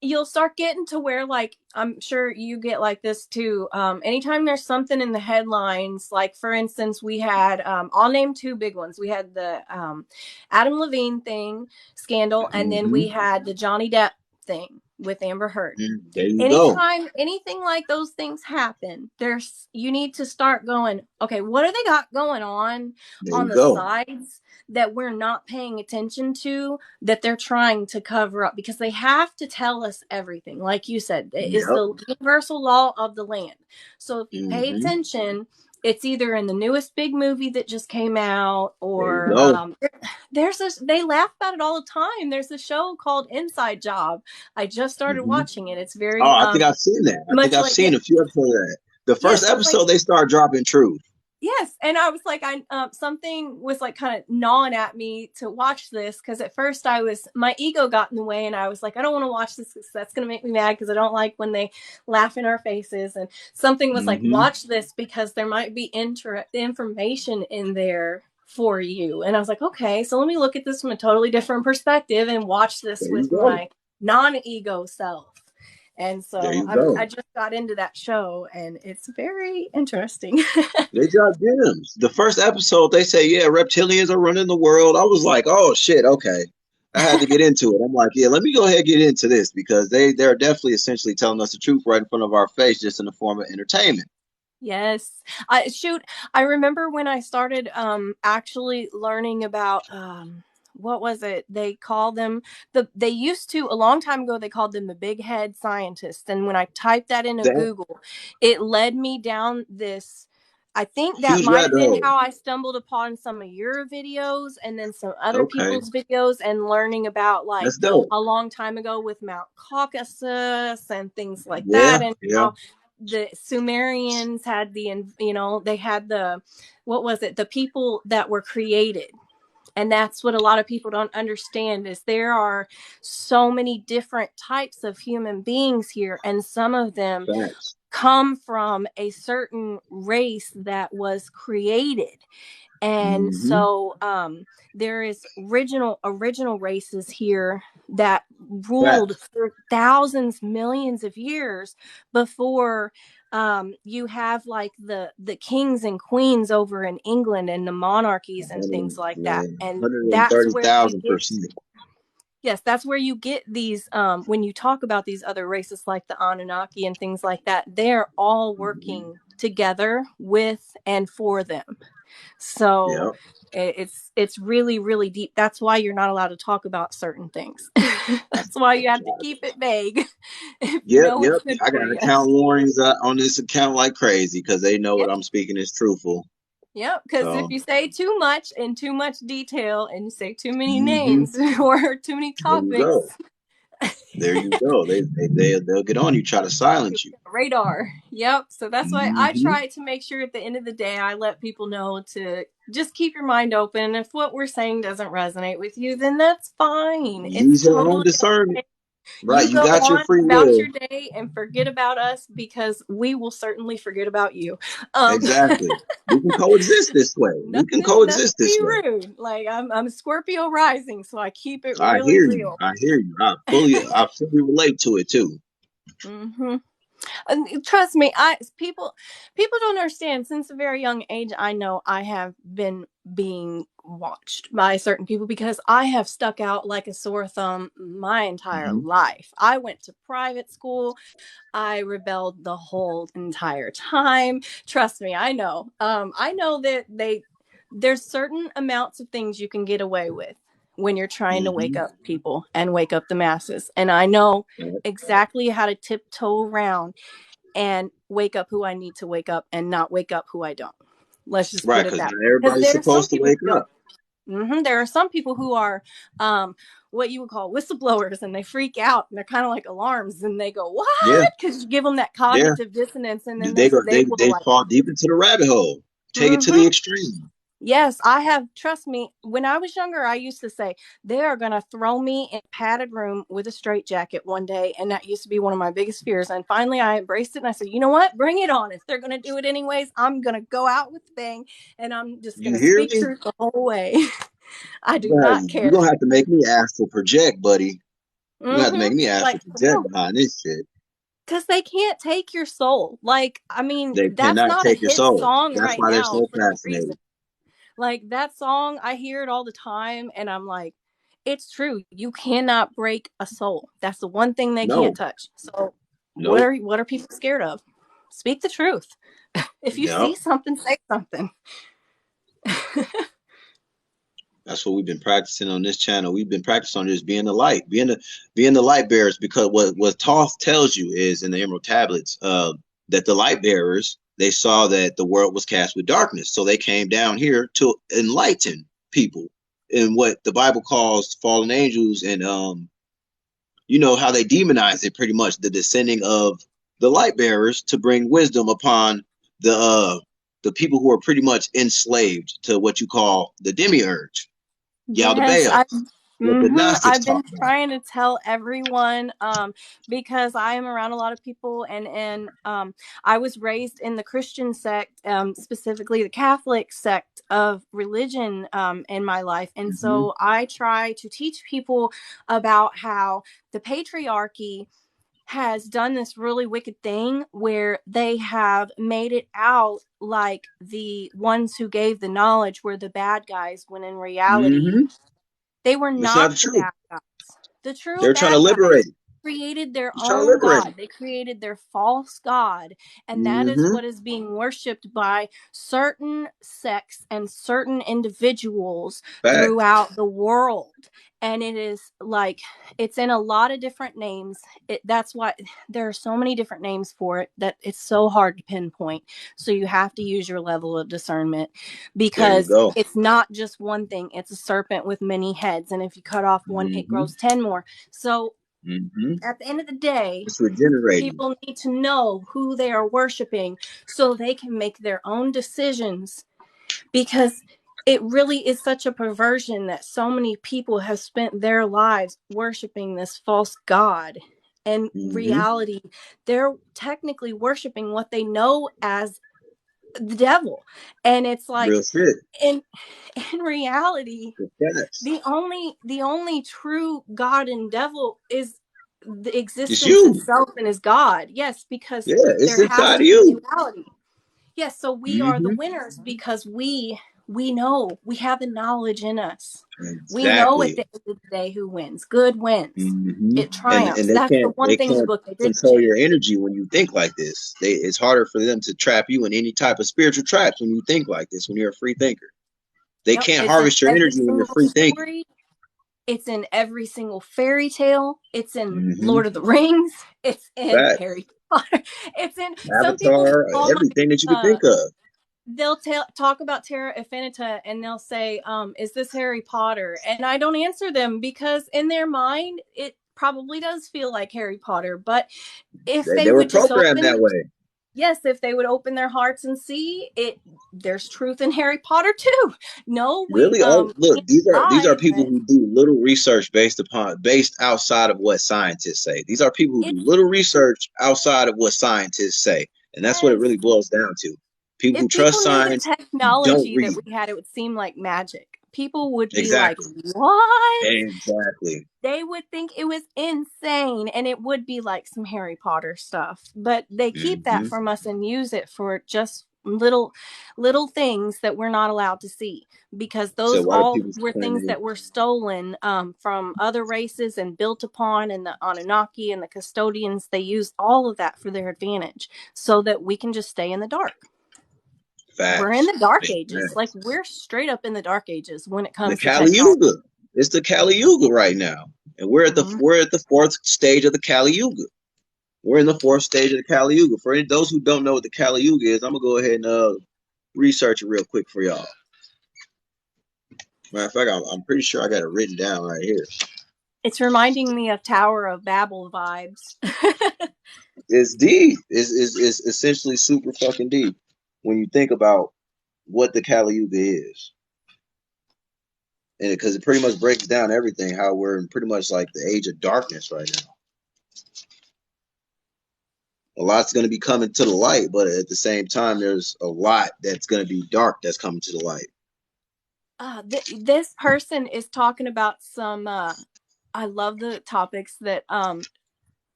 you'll start getting to where, like, I'm sure you get like this too. Anytime there's something in the headlines, like for instance, we had I'll name two big ones. We had the Adam Levine thing scandal, and then we Hmm. had the Johnny Depp thing with Amber Heard. There you go. Anytime anything like those things happen, there's, you need to start going, okay, what do they got going There on you the go. sides that we're not paying attention to, that they're trying to cover up? Because they have to tell us everything. Like you said, it is Yep. the universal law of the land. So if you pay Hmm. attention, it's either in the newest big movie that just came out, There you or go. there's this, they laugh about it all the time. There's a show called Inside Job. I just started Hmm. watching it. It's Oh, very I think I've seen that. I think much I've like, yeah, seen a few episodes of that. The yeah, first so like, episode, they start dropping truth. Yes, and I was like, I something was like kind of gnawing at me to watch this because at first my ego got in the way, and I was like, I don't want to watch this because that's gonna make me mad because I don't like when they laugh in our faces. And something was like, Mm-hmm. watch this because there might be information in there for you. And I was like, okay, so let me look at this from a totally different perspective and watch this There you with go. my non-ego self. And There so you go. I just got into that show, and it's very interesting. They drop gems. The first episode, they say, yeah, reptilians are running the world. I was like, oh shit, okay. I had to get into it. I'm like, yeah, let me go ahead and get into this because they're definitely essentially telling us the truth right in front of our face, just in the form of entertainment. Yes. I remember when I started actually learning about what was it? They call them they used to a long time ago they called them the big head scientists. And when I typed that into That Google, it led me down this. I think that huge might have rabbit been hole. how I stumbled upon some of your videos and then some other Okay, people's videos and learning about like that's dope. a long time ago with Mount Caucasus and things like Yeah, that, and yeah. how the Sumerians had they had what was it? The people that were created. And that's what a lot of people don't understand is there are so many different types of human beings here. And some of them Facts. come from a certain race that was created. And Mm-hmm. so there is original races here that ruled Facts. for thousands, millions of years before you have like the kings and queens over in England and the monarchies and things like that. And that's where you get 130,000%. yes, that's where you get these when you talk about these other races like the Anunnaki and things like that, they're all Mm-hmm. working together with and for them. So Yep. it's really, really deep. That's why you're not allowed to talk about certain things. That's why you have to keep it vague if you Yep, know yep. what's good I for got you. account warnings on this account like crazy because they know what Yep. I'm speaking is truthful. Yep. Because if So, you say too much in too much detail and you say too many hmm names or too many there you topics, go. There you go. They'll get on you, try to silence you. radar. Yep. So that's why I Hmm try to make sure at the end of the day, I let people know to just keep your mind open. If what we're saying doesn't resonate with you, then that's fine. It's Use your own totally discernment. okay. Right. You You go got your on free about will. your day and forget about us because we will certainly forget about you. Um, Exactly. We can coexist this way. We can nothing coexist to be this way. rude. Like I'm Scorpio rising, so I keep it I really hear you. real. I hear you. I fully relate to it too. hmm And trust me, I people don't understand. Since a very young age, I know I have been being watched by certain people because I have stuck out like a sore thumb my entire Hmm life. I went to private school. I rebelled the whole entire time. Trust me, I know. I know that there's certain amounts of things you can get away with when you're trying to wake hmm up people and wake up the masses. And I know exactly how to tiptoe around and wake up who I need to wake up and not wake up who I don't. Let's just Right, put it because that not way. Because everybody's there are some supposed to people wake who don't. up. There are some people who are what you would call whistleblowers, and they freak out, and they're kind of like alarms, and they go, Yeah, "What?" Because you give them that yeah. cognitive dissonance, and then They go. they will They like, fall deep into the rabbit hole. Take it to mm-hmm. the extreme. Yes, I have. Trust me, when I was younger, I used to say, they are going to throw me in a padded room with a straitjacket one day. And that used to be one of my biggest fears. And finally, I embraced it and I said, you know what? Bring it on. If they're going to do it anyways, I'm going to go out with a bang and I'm just going You to hear speak me? truth the whole way. I do Yeah, not you're care. gonna have to make me astral project, buddy. You're gonna have to Mm-hmm. make me Like, astral for project real. behind this shit. Because they can't take your soul. Like, I mean, They that's cannot not a take your hit soul. song That's right why they're now so for no reason. fascinated. Like that song, I hear it all the time, and I'm like, it's true. You cannot break a soul. That's the one thing they can't No, touch. So nope. what are people scared of? Speak the truth. If you Yep. see something, say something. That's what we've been practicing on this channel. We've been practicing on just being the light, being the light bearers. Because what Thoth tells you is in the Emerald Tablets, that the light bearers, they saw that the world was cast with darkness, so they came down here to enlighten people in what the Bible calls fallen angels, and you know how they demonize it, pretty much the descending of the light bearers to bring wisdom upon the the people who are pretty much enslaved to what you call the demiurge, Yes, Yaldabaoth, what the Gnostics I've talk been about. trying to tell everyone, because I am around a lot of people, and I was raised in the Christian sect, specifically the Catholic sect of religion, in my life, and Mm-hmm. so I try to teach people about how the patriarchy has done this really wicked thing where they have made it out like the ones who gave the knowledge were the bad guys, when in reality Mm-hmm. they were It's not not the true. bad guys. The true They're trying to bad liberate. guys created their Just trying to own liberate. God. They created their false God. And that is Mm-hmm. what is being worshipped by certain sects and certain individuals Fact. throughout the world. And it is like, it's in a lot of different names. That's why there are so many different names for it that it's so hard to pinpoint. So you have to use your level of discernment, There you because go. it's not just one thing. It's a serpent with many heads. And if you cut off one, it Mm-hmm. grows 10 more. So Mm-hmm. at the end of the day, It's regenerating. people need to know who they are worshiping so they can make their own decisions, because it really is such a perversion that so many people have spent their lives worshiping this false god. In Mm-hmm. reality, they're technically worshiping what they know as the devil. And it's like, Real shit. in reality, Facts. the only true god and devil is the It's existence you. itself and is God. Yes, because Yeah, it's there has inside to of be you. duality. Yes, so we are the Mm-hmm. winners because we know, we have the knowledge in us. We know at Exactly. the end of the day who wins. Good wins. Mm-hmm. It And triumphs. That's the one they thing in the can't book they didn't control your change. energy when you think like this. It's harder for them to trap you in any type of spiritual traps when you think like this. When you're a free thinker, they Yep, can't it's in harvest your every energy when you're single free thinking. story. It's in every single fairy tale. It's in Mm-hmm. Lord of the Rings. It's in Fact. Harry Potter. It's in some people do Avatar, all my everything that you could think of. they'll talk about Terra Infinita and they'll say, is this Harry Potter? And I don't answer them because in their mind it probably does feel like Harry Potter. But if They they were would just programmed that open way. yes, if they would open their hearts and see it, there's truth in Harry Potter too. No, we Really? Oh, look, can't these are lie people that who do little research based outside of what scientists say. These are people who do it's little research outside of what scientists say, and that's what it yes. really boils down to. People who If trust people knew the science don't technology that read. we had, it would seem like magic. People would be like, Exactly. what? Exactly. They would think it was insane, and it would be like some Harry Potter stuff. But they keep that Hmm. from us and use it for just little things that we're not allowed to see, because So those why do all people were claim things they? that were stolen, from other races and built upon, and the Anunnaki and the custodians, they used all of that for their advantage so that we can just stay in the dark. We're in Facts. the dark Big ages. Like, facts. we're straight up in the dark ages when it The comes to Kali technology. Yuga. It's the Kali Yuga right now, and we're at the fourth stage of the Kali Yuga. We're in the fourth stage of the Kali Yuga. For those who don't know what the Kali Yuga is, I'm gonna go ahead and research it real quick for y'all. Matter of fact, I'm pretty sure I got it written down right here. It's reminding me of Tower of Babel vibes. It's deep. It's essentially super fucking deep when you think about what the Kali Yuga is, and because it pretty much breaks down everything. How we're in pretty much like the age of darkness right now. A lot's going to be coming to the light, but at the same time, there's a lot that's going to be dark that's coming to the light. This person is talking about some. I love the topics that I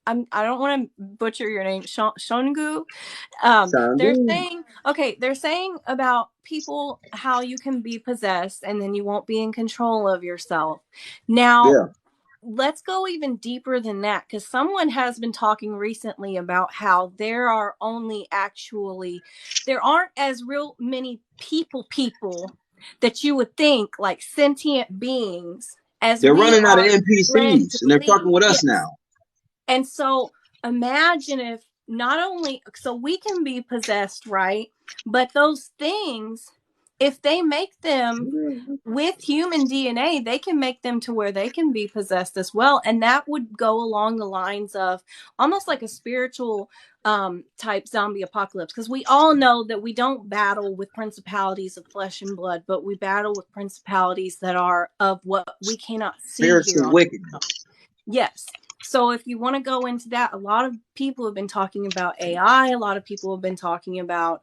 don't want to butcher your name, Shongu. They're Shandu. saying, okay, they're saying about people how you can be possessed and then you won't be in control of yourself. Now, Yeah. let's go even deeper than that, because someone has been talking recently about how there aren't as real many people that you would think, like sentient beings, as They're we running out of are led to NPCs and they're fucking believe. with us Yes. now. And so imagine if not only, so we can be possessed, right? But those things, if they make them with human DNA, they can make them to where they can be possessed as well. And that would go along the lines of almost like a spiritual type zombie apocalypse. Because we all know that we don't battle with principalities of flesh and blood, but we battle with principalities that are of what we cannot see here Spiritual on wickedness. Yes. So if you want to go into that, a lot of people have been talking about AI. A lot of people have been talking about,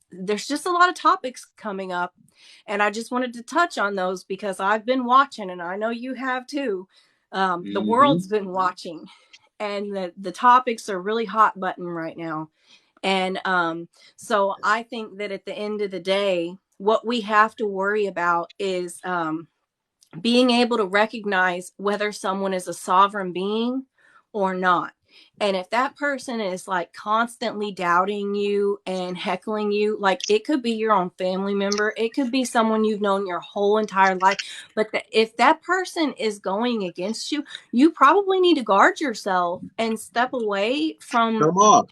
there's just a lot of topics coming up. And I just wanted to touch on those because I've been watching, and I know you have too. The world's been watching, and the topics are really hot button right now. And so I think that at the end of the day, what we have to worry about is being able to recognize whether someone is a sovereign being or not. And if that person is like constantly doubting you and heckling you, like it could be your own family member, it could be someone you've known your whole entire life. But if that person is going against you, you probably need to guard yourself and step away from, Come on.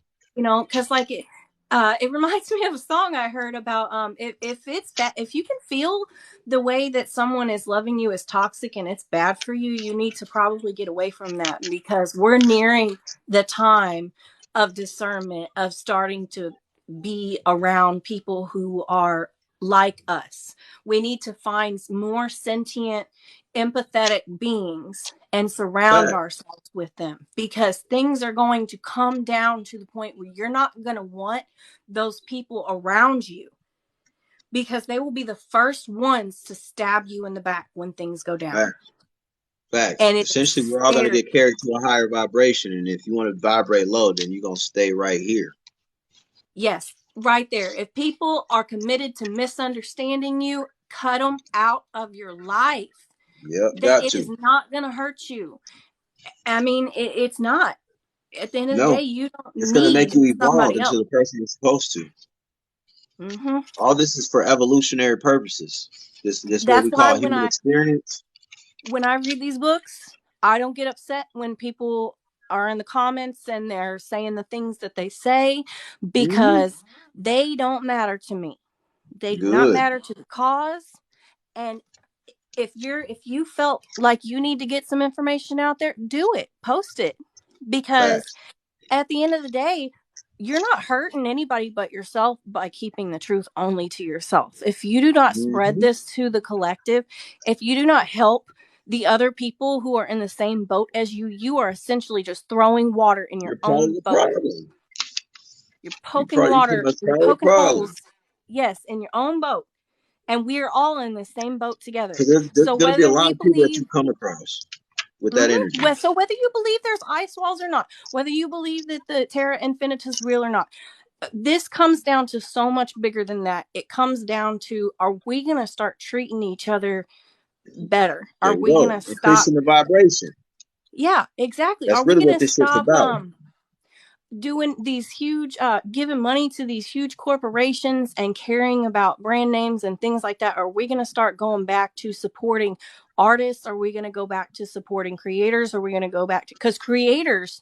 because like it reminds me of a song I heard about if it's bad, if you can feel the way that someone is loving you is toxic and it's bad for you, you need to probably get away from that, because we're nearing the time of discernment, of starting to be around people who are like us. We need to find more sentient, empathetic beings and surround ourselves with them, because things are going to come down to the point where you're not going to want those people around you, because they will be the first ones to stab you in the back when things go down. Facts. And essentially, we're all going to get carried to a higher vibration. And if you want to vibrate low, then you're going to stay right here. Yes, right there. If people are committed to misunderstanding you, cut them out of your life. Yep, it is not going to hurt you. I mean, it's not. At the end of the day, you don't it's going to make you evolve into the person you're supposed to. Mm-hmm. All this is for evolutionary purposes. This what we call human experience. When I read these books, I don't get upset when people are in the comments and they're saying the things that they say, because they don't matter to me. They do not matter to the cause. And if you felt like you need to get some information out there, do it, post it, because at the end of the day, you're not hurting anybody but yourself by keeping the truth only to yourself. If you do not spread this to the collective, if you do not help the other people who are in the same boat as you, you are essentially just throwing water in your own boat. You're poking water, you're poking holes, yes, in your own boat. And we're all in the same boat together. There's going to be a lot of people that you come across with that energy. So whether you believe there's ice walls or not, whether you believe that the Terra Infinitus is real or not, this comes down to so much bigger than that. It comes down to, are we going to start treating each other better? Are we going to stop increasing the vibration? Yeah, exactly. That's are we going to stop doing these huge, giving money to these huge corporations and caring about brand names and things like that? Are we going to start going back to supporting artists? Are we going to go back to supporting creators? Are we going to go back to, because creators,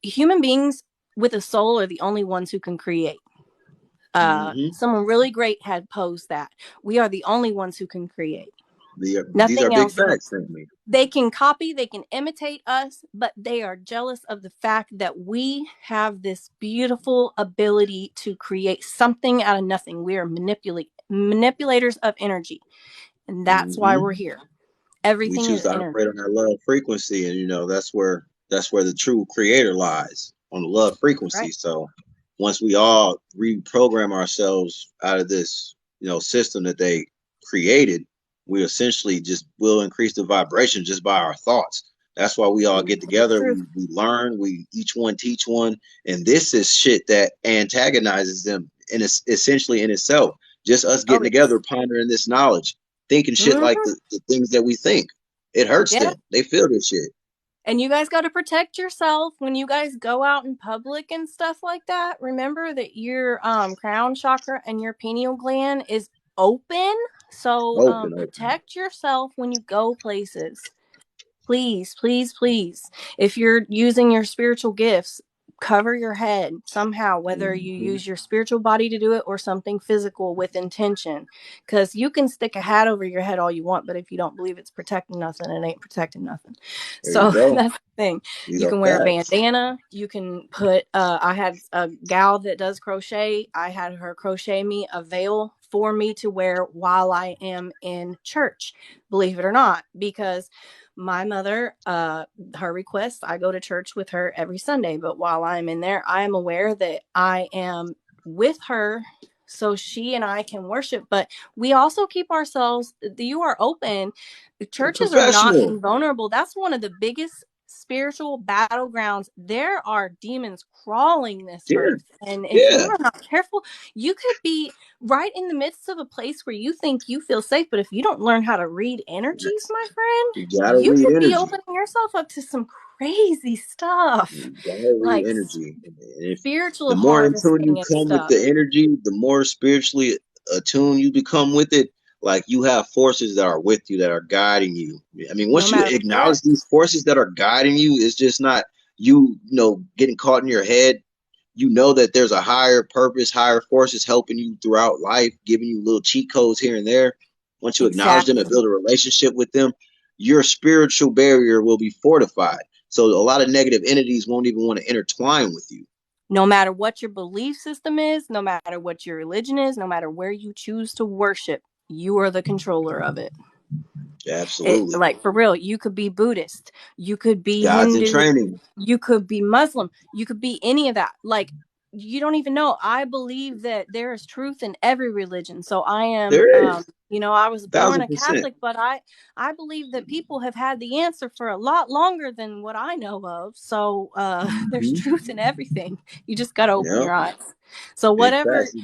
human beings with a soul are the only ones who can create. Someone really great had posed that we are the only ones who can create. Nothing these are else. Big facts, they can copy, they can imitate us, but they are jealous of the fact that we have this beautiful ability to create something out of nothing. We are manipulators of energy, and that's why we're here. Everything we choose to operate on that love frequency, and that's where the true creator lies, on the love frequency. Right. So once we all reprogram ourselves out of this, system that they created, we essentially just will increase the vibration just by our thoughts. That's why we all get together. We learn. We each one teach one, and this is shit that antagonizes them, and it's essentially in itself. Just us getting together, pondering this knowledge, thinking shit like the things that we think. It hurts them. They feel this shit. And you guys got to protect yourself when you guys go out in public and stuff like that. Remember that your crown chakra and your pineal gland is open. So protect yourself when you go places. Please, please, please. If you're using your spiritual gifts, cover your head somehow, whether you use your spiritual body to do it or something physical with intention. Because you can stick a hat over your head all you want, but if you don't believe it's protecting nothing, it ain't protecting nothing. There So you go. that's the thing. These You are can wear a facts. bandana. You can put, I had a gal that does crochet. I had her crochet me a veil for me to wear while I am in church, believe it or not, because my mother, her request, I go to church with her every Sunday, but while I'm in there, I am aware that I am with her so she and I can worship, but we also keep ourselves, you are open. The churches are not Professional. invulnerable. That's one of the biggest spiritual battlegrounds. There are demons crawling this Yeah. earth. And if Yeah. you are not careful, you could be right in the midst of a place where you think you feel safe, but if you don't learn how to read energies, my friend, You gotta you read could be energy. opening yourself up to some crazy stuff, You gotta read like energy. And if spiritual the more in tune you harvesting and come with stuff. the energy, the more spiritually attuned you become with it. Like you have forces that are with you, that are guiding you. I mean, No once you matter what. acknowledge these forces that are guiding you, it's just not you getting caught in your head. You know that there's a higher purpose, higher forces helping you throughout life, giving you little cheat codes here and there. Once you acknowledge them and Exactly. build a relationship with them, your spiritual barrier will be fortified. So a lot of negative entities won't even want to intertwine with you. No matter what your belief system is, no matter what your religion is, no matter where you choose to worship, you are the controller of it. Absolutely. Like for real, you could be Buddhist, you could be God's in Hindu, training. you could be Muslim, you could be any of that. Like, you don't even know. I believe that there is truth in every religion. So I am, There is. I was born a 1000%. Catholic, but I believe that people have had the answer for a lot longer than what I know of. So there's truth in everything. You just got to open Yep. your eyes. So Big whatever facts.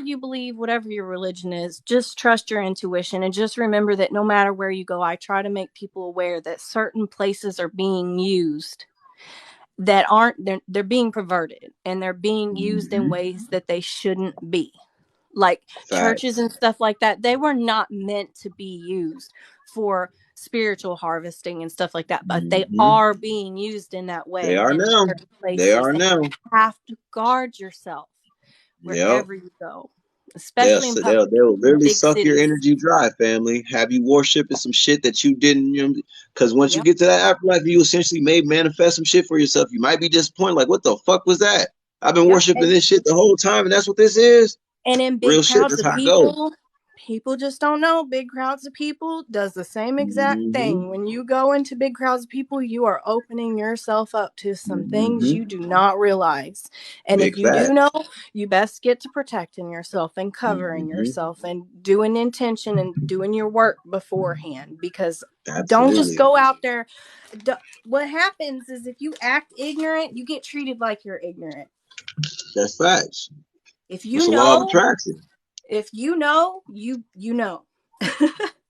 you believe, whatever your religion is, just trust your intuition and just remember that no matter where you go, I try to make people aware that certain places are being used that aren't, they're being perverted and they're being used in ways that they shouldn't be. Like churches Facts. and stuff like that, they were not meant to be used for spiritual harvesting and stuff like that, but they are being used in that They way are in now. certain They places, are and now. you have to guard yourself Yep. wherever you go, especially in They'll literally big suck your cities. energy dry, family. Have you worshiping some shit that you didn't, because once you Yep. get to that afterlife, you essentially may manifest some shit for yourself. You might be disappointed, like, what the fuck was that? I've been Yep. worshiping this shit the whole time, and that's what this is. And in big Real shit. crowds That's of how it goes. people just don't know. Big crowds of people does the same exact Mm-hmm. thing. When you go into big crowds of people, you are opening yourself up to some things Mm-hmm. you do not realize. And Big if you do fact. know, you best get to protecting yourself and covering Mm-hmm. yourself and doing intention and doing your work beforehand, because don't just Absolutely. go out there. What happens is if you act ignorant, you get treated like you're ignorant. That's facts. If It's you a law of know, attraction. you know.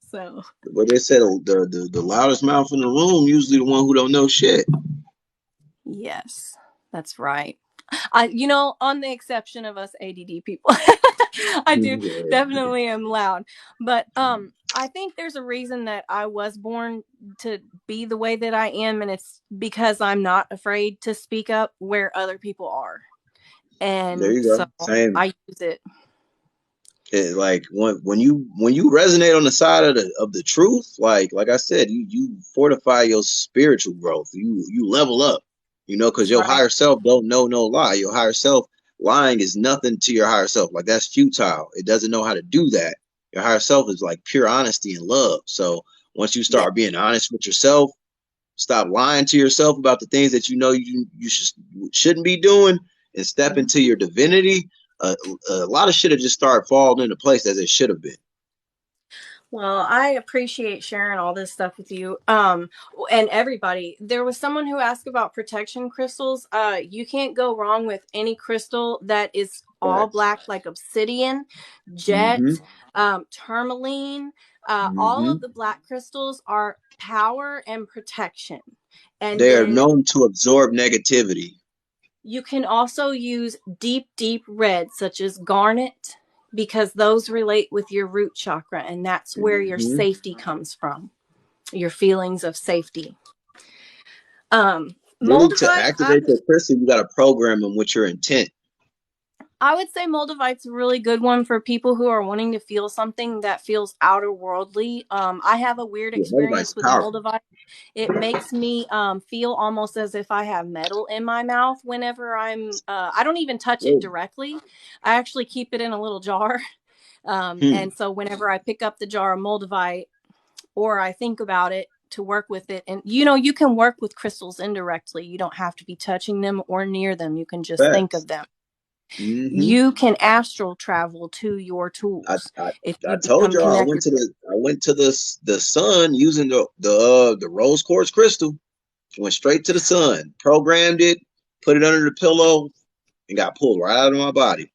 So What they said, the loudest mouth in the room usually the one who don't know shit. yes, that's right. On the exception of us ADD people, I do definitely am loud. But I think there's a reason that I was born to be the way that I am, and it's because I'm not afraid to speak up where other people are. There And you so go. Same. I use it. Like when you resonate on the side of the truth, like I said, you fortify your spiritual growth. You level up, because That's your right. higher self don't know no lie. Your higher self lying is nothing to your higher self. Like that's futile. It doesn't know how to do that. Your higher self is like pure honesty and love. So once you Yeah. start being honest with yourself, stop lying to yourself about the things that you shouldn't be doing, and step into your divinity. A lot of shit have just started falling into place as it should have been. Well, I appreciate sharing all this stuff with you. And everybody. There was someone who asked about protection crystals. You can't go wrong with any crystal that is all Facts. black, like obsidian, jet, Mm-hmm. tourmaline. All Mm-hmm. of the black crystals are power and protection. And They are then known to absorb negativity. you can also use deep, deep red, such as garnet, because those relate with your root chakra, and that's where your safety comes from, your feelings of safety. Really, to Moldavite, activate your crystal, you got to program them with your intent. I would say Moldavite's a really good one for people who are wanting to feel something that feels outer worldly. I have a weird Yeah, Moldavite's experience with powerful. Moldavite. It makes me feel almost as if I have metal in my mouth whenever I don't even touch it Whoa. directly. I actually keep it in a little jar. And so whenever I pick up the jar of Moldavite or I think about it to work with it, and you can work with crystals indirectly. You don't have to be touching them or near them. You can just think Facts. of them. Mm-hmm. You can astral travel to your tools if I you told become y'all I connected. went to the sun using the rose quartz crystal. Went straight to the sun, programmed it, put it under the pillow, and got pulled right out of my body,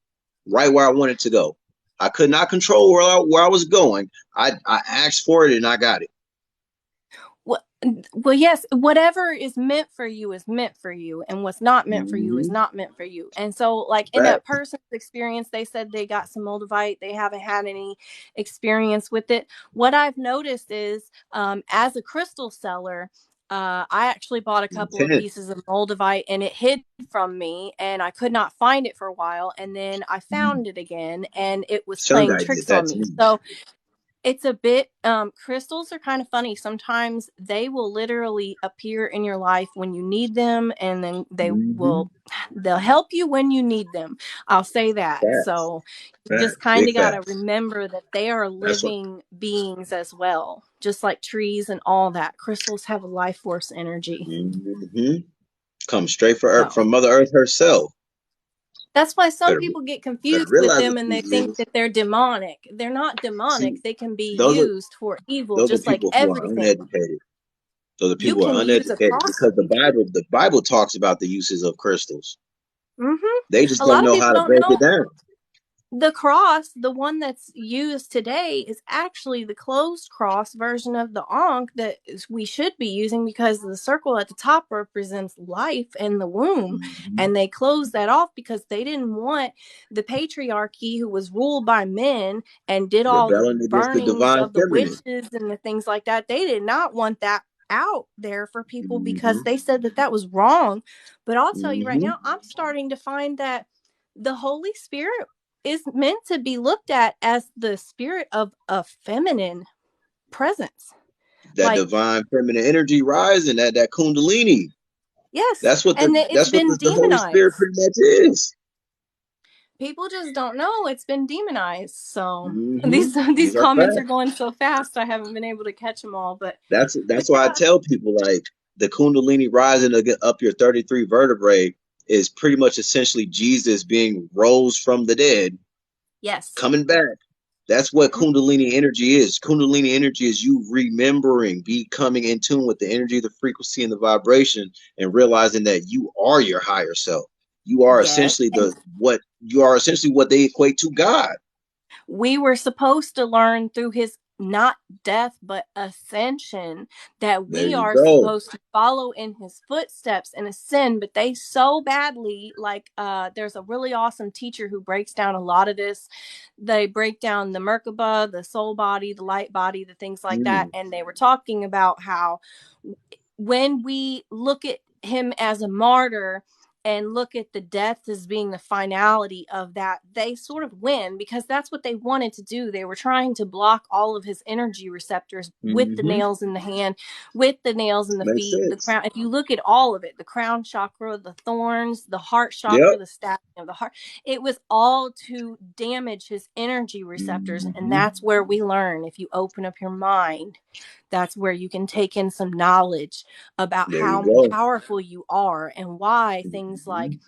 right where I wanted to go. I could not control where I was going. I asked for it and I got it. Well, yes, whatever is meant for you is meant for you, and what's not meant for you is Mm-hmm. not meant for you. And so, like in that Facts. person's experience, they said they got some Moldavite, they haven't had any experience with it. What I've noticed is, as a crystal seller, I actually bought a couple of Intent. pieces of Moldavite and it hid from me, and I could not find it for a while. And then I found it again, and it was playing Shungite did tricks that on to me. me. So it's a bit crystals are kind of funny. Sometimes they will literally appear in your life when you need them, and then Mm-hmm. they'll help you when you need them. I'll say that. Facts. So you just Facts. kind Big of got to facts. remember that they are That's what. living beings as well, just like trees and all that. Crystals have a life force energy. Mm-hmm. Come straight So from Mother Earth herself. that's why some Better people get better confused with realize them what and you they think believe. that they're demonic. They're not See, demonic. They can be those are used for evil, those are just like people who are everything. uneducated. So the You people are can use a uneducated cross because for evil. The Bible talks about the uses of crystals. They just A don't lot of know people how to don't break it know down. the cross, the one that's used today, is actually the closed cross version of the Ankh we should be using, because the circle at the top represents life and the womb. Mm-hmm. And they closed that off because they didn't want the patriarchy, who was ruled by men and did all the Rebelling against the burnings divine of the feminine. witches and the things like that. They did not want that out there for people Mm-hmm. because they said that that was wrong. But I'll tell you right Mm-hmm. now, I'm starting to find that the Holy Spirit is meant to be looked at as the spirit of a feminine presence. That Like, divine feminine energy rising, that kundalini. yes, and it's That's what been the Holy Spirit demonized. pretty much is. People just don't know it's been demonized. So Mm-hmm. these These are comments are facts. going so fast, I haven't been able to catch them all. But That's why I yeah, tell people, like, the kundalini rising to get up your 33 vertebrae is pretty much essentially Jesus being rose from the dead, yes, coming back. That's what kundalini energy is. Kundalini energy is you remembering, becoming in tune with the energy, the frequency, and the vibration, and realizing that you are your higher self. You are yes, essentially and what they equate to God. we were supposed to learn through his not death but ascension that There we you are go. supposed to follow in his footsteps and ascend. But they so badly, like there's a really awesome teacher who breaks down a lot of this. They break down the Merkaba, the soul body, the light body, the things like that. Mm, And they were talking about how when we look at him as a martyr and look at the death as being the finality of that, they sort of win, because that's what they wanted to do. They were trying to block all of his energy receptors with the mm-hmm. nails in the hand, with the nails in the Makes feet, the sense. crown. If you look at all of it, the crown chakra, the thorns, the heart chakra, Yep. the stabbing of the heart, it was all to damage his energy receptors. And Mm-hmm. that's where we learn, if you open up your mind, that's where you can take in some knowledge about There you how go. powerful you are, and why things Mm-hmm. like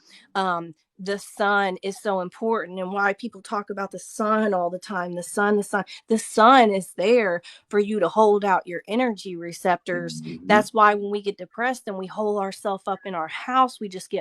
the sun is so important, and why people talk about the sun all the time. The sun is there for you to hold out your energy receptors. Mm-hmm. That's why when we get depressed and we hold ourselves up in our house, we just get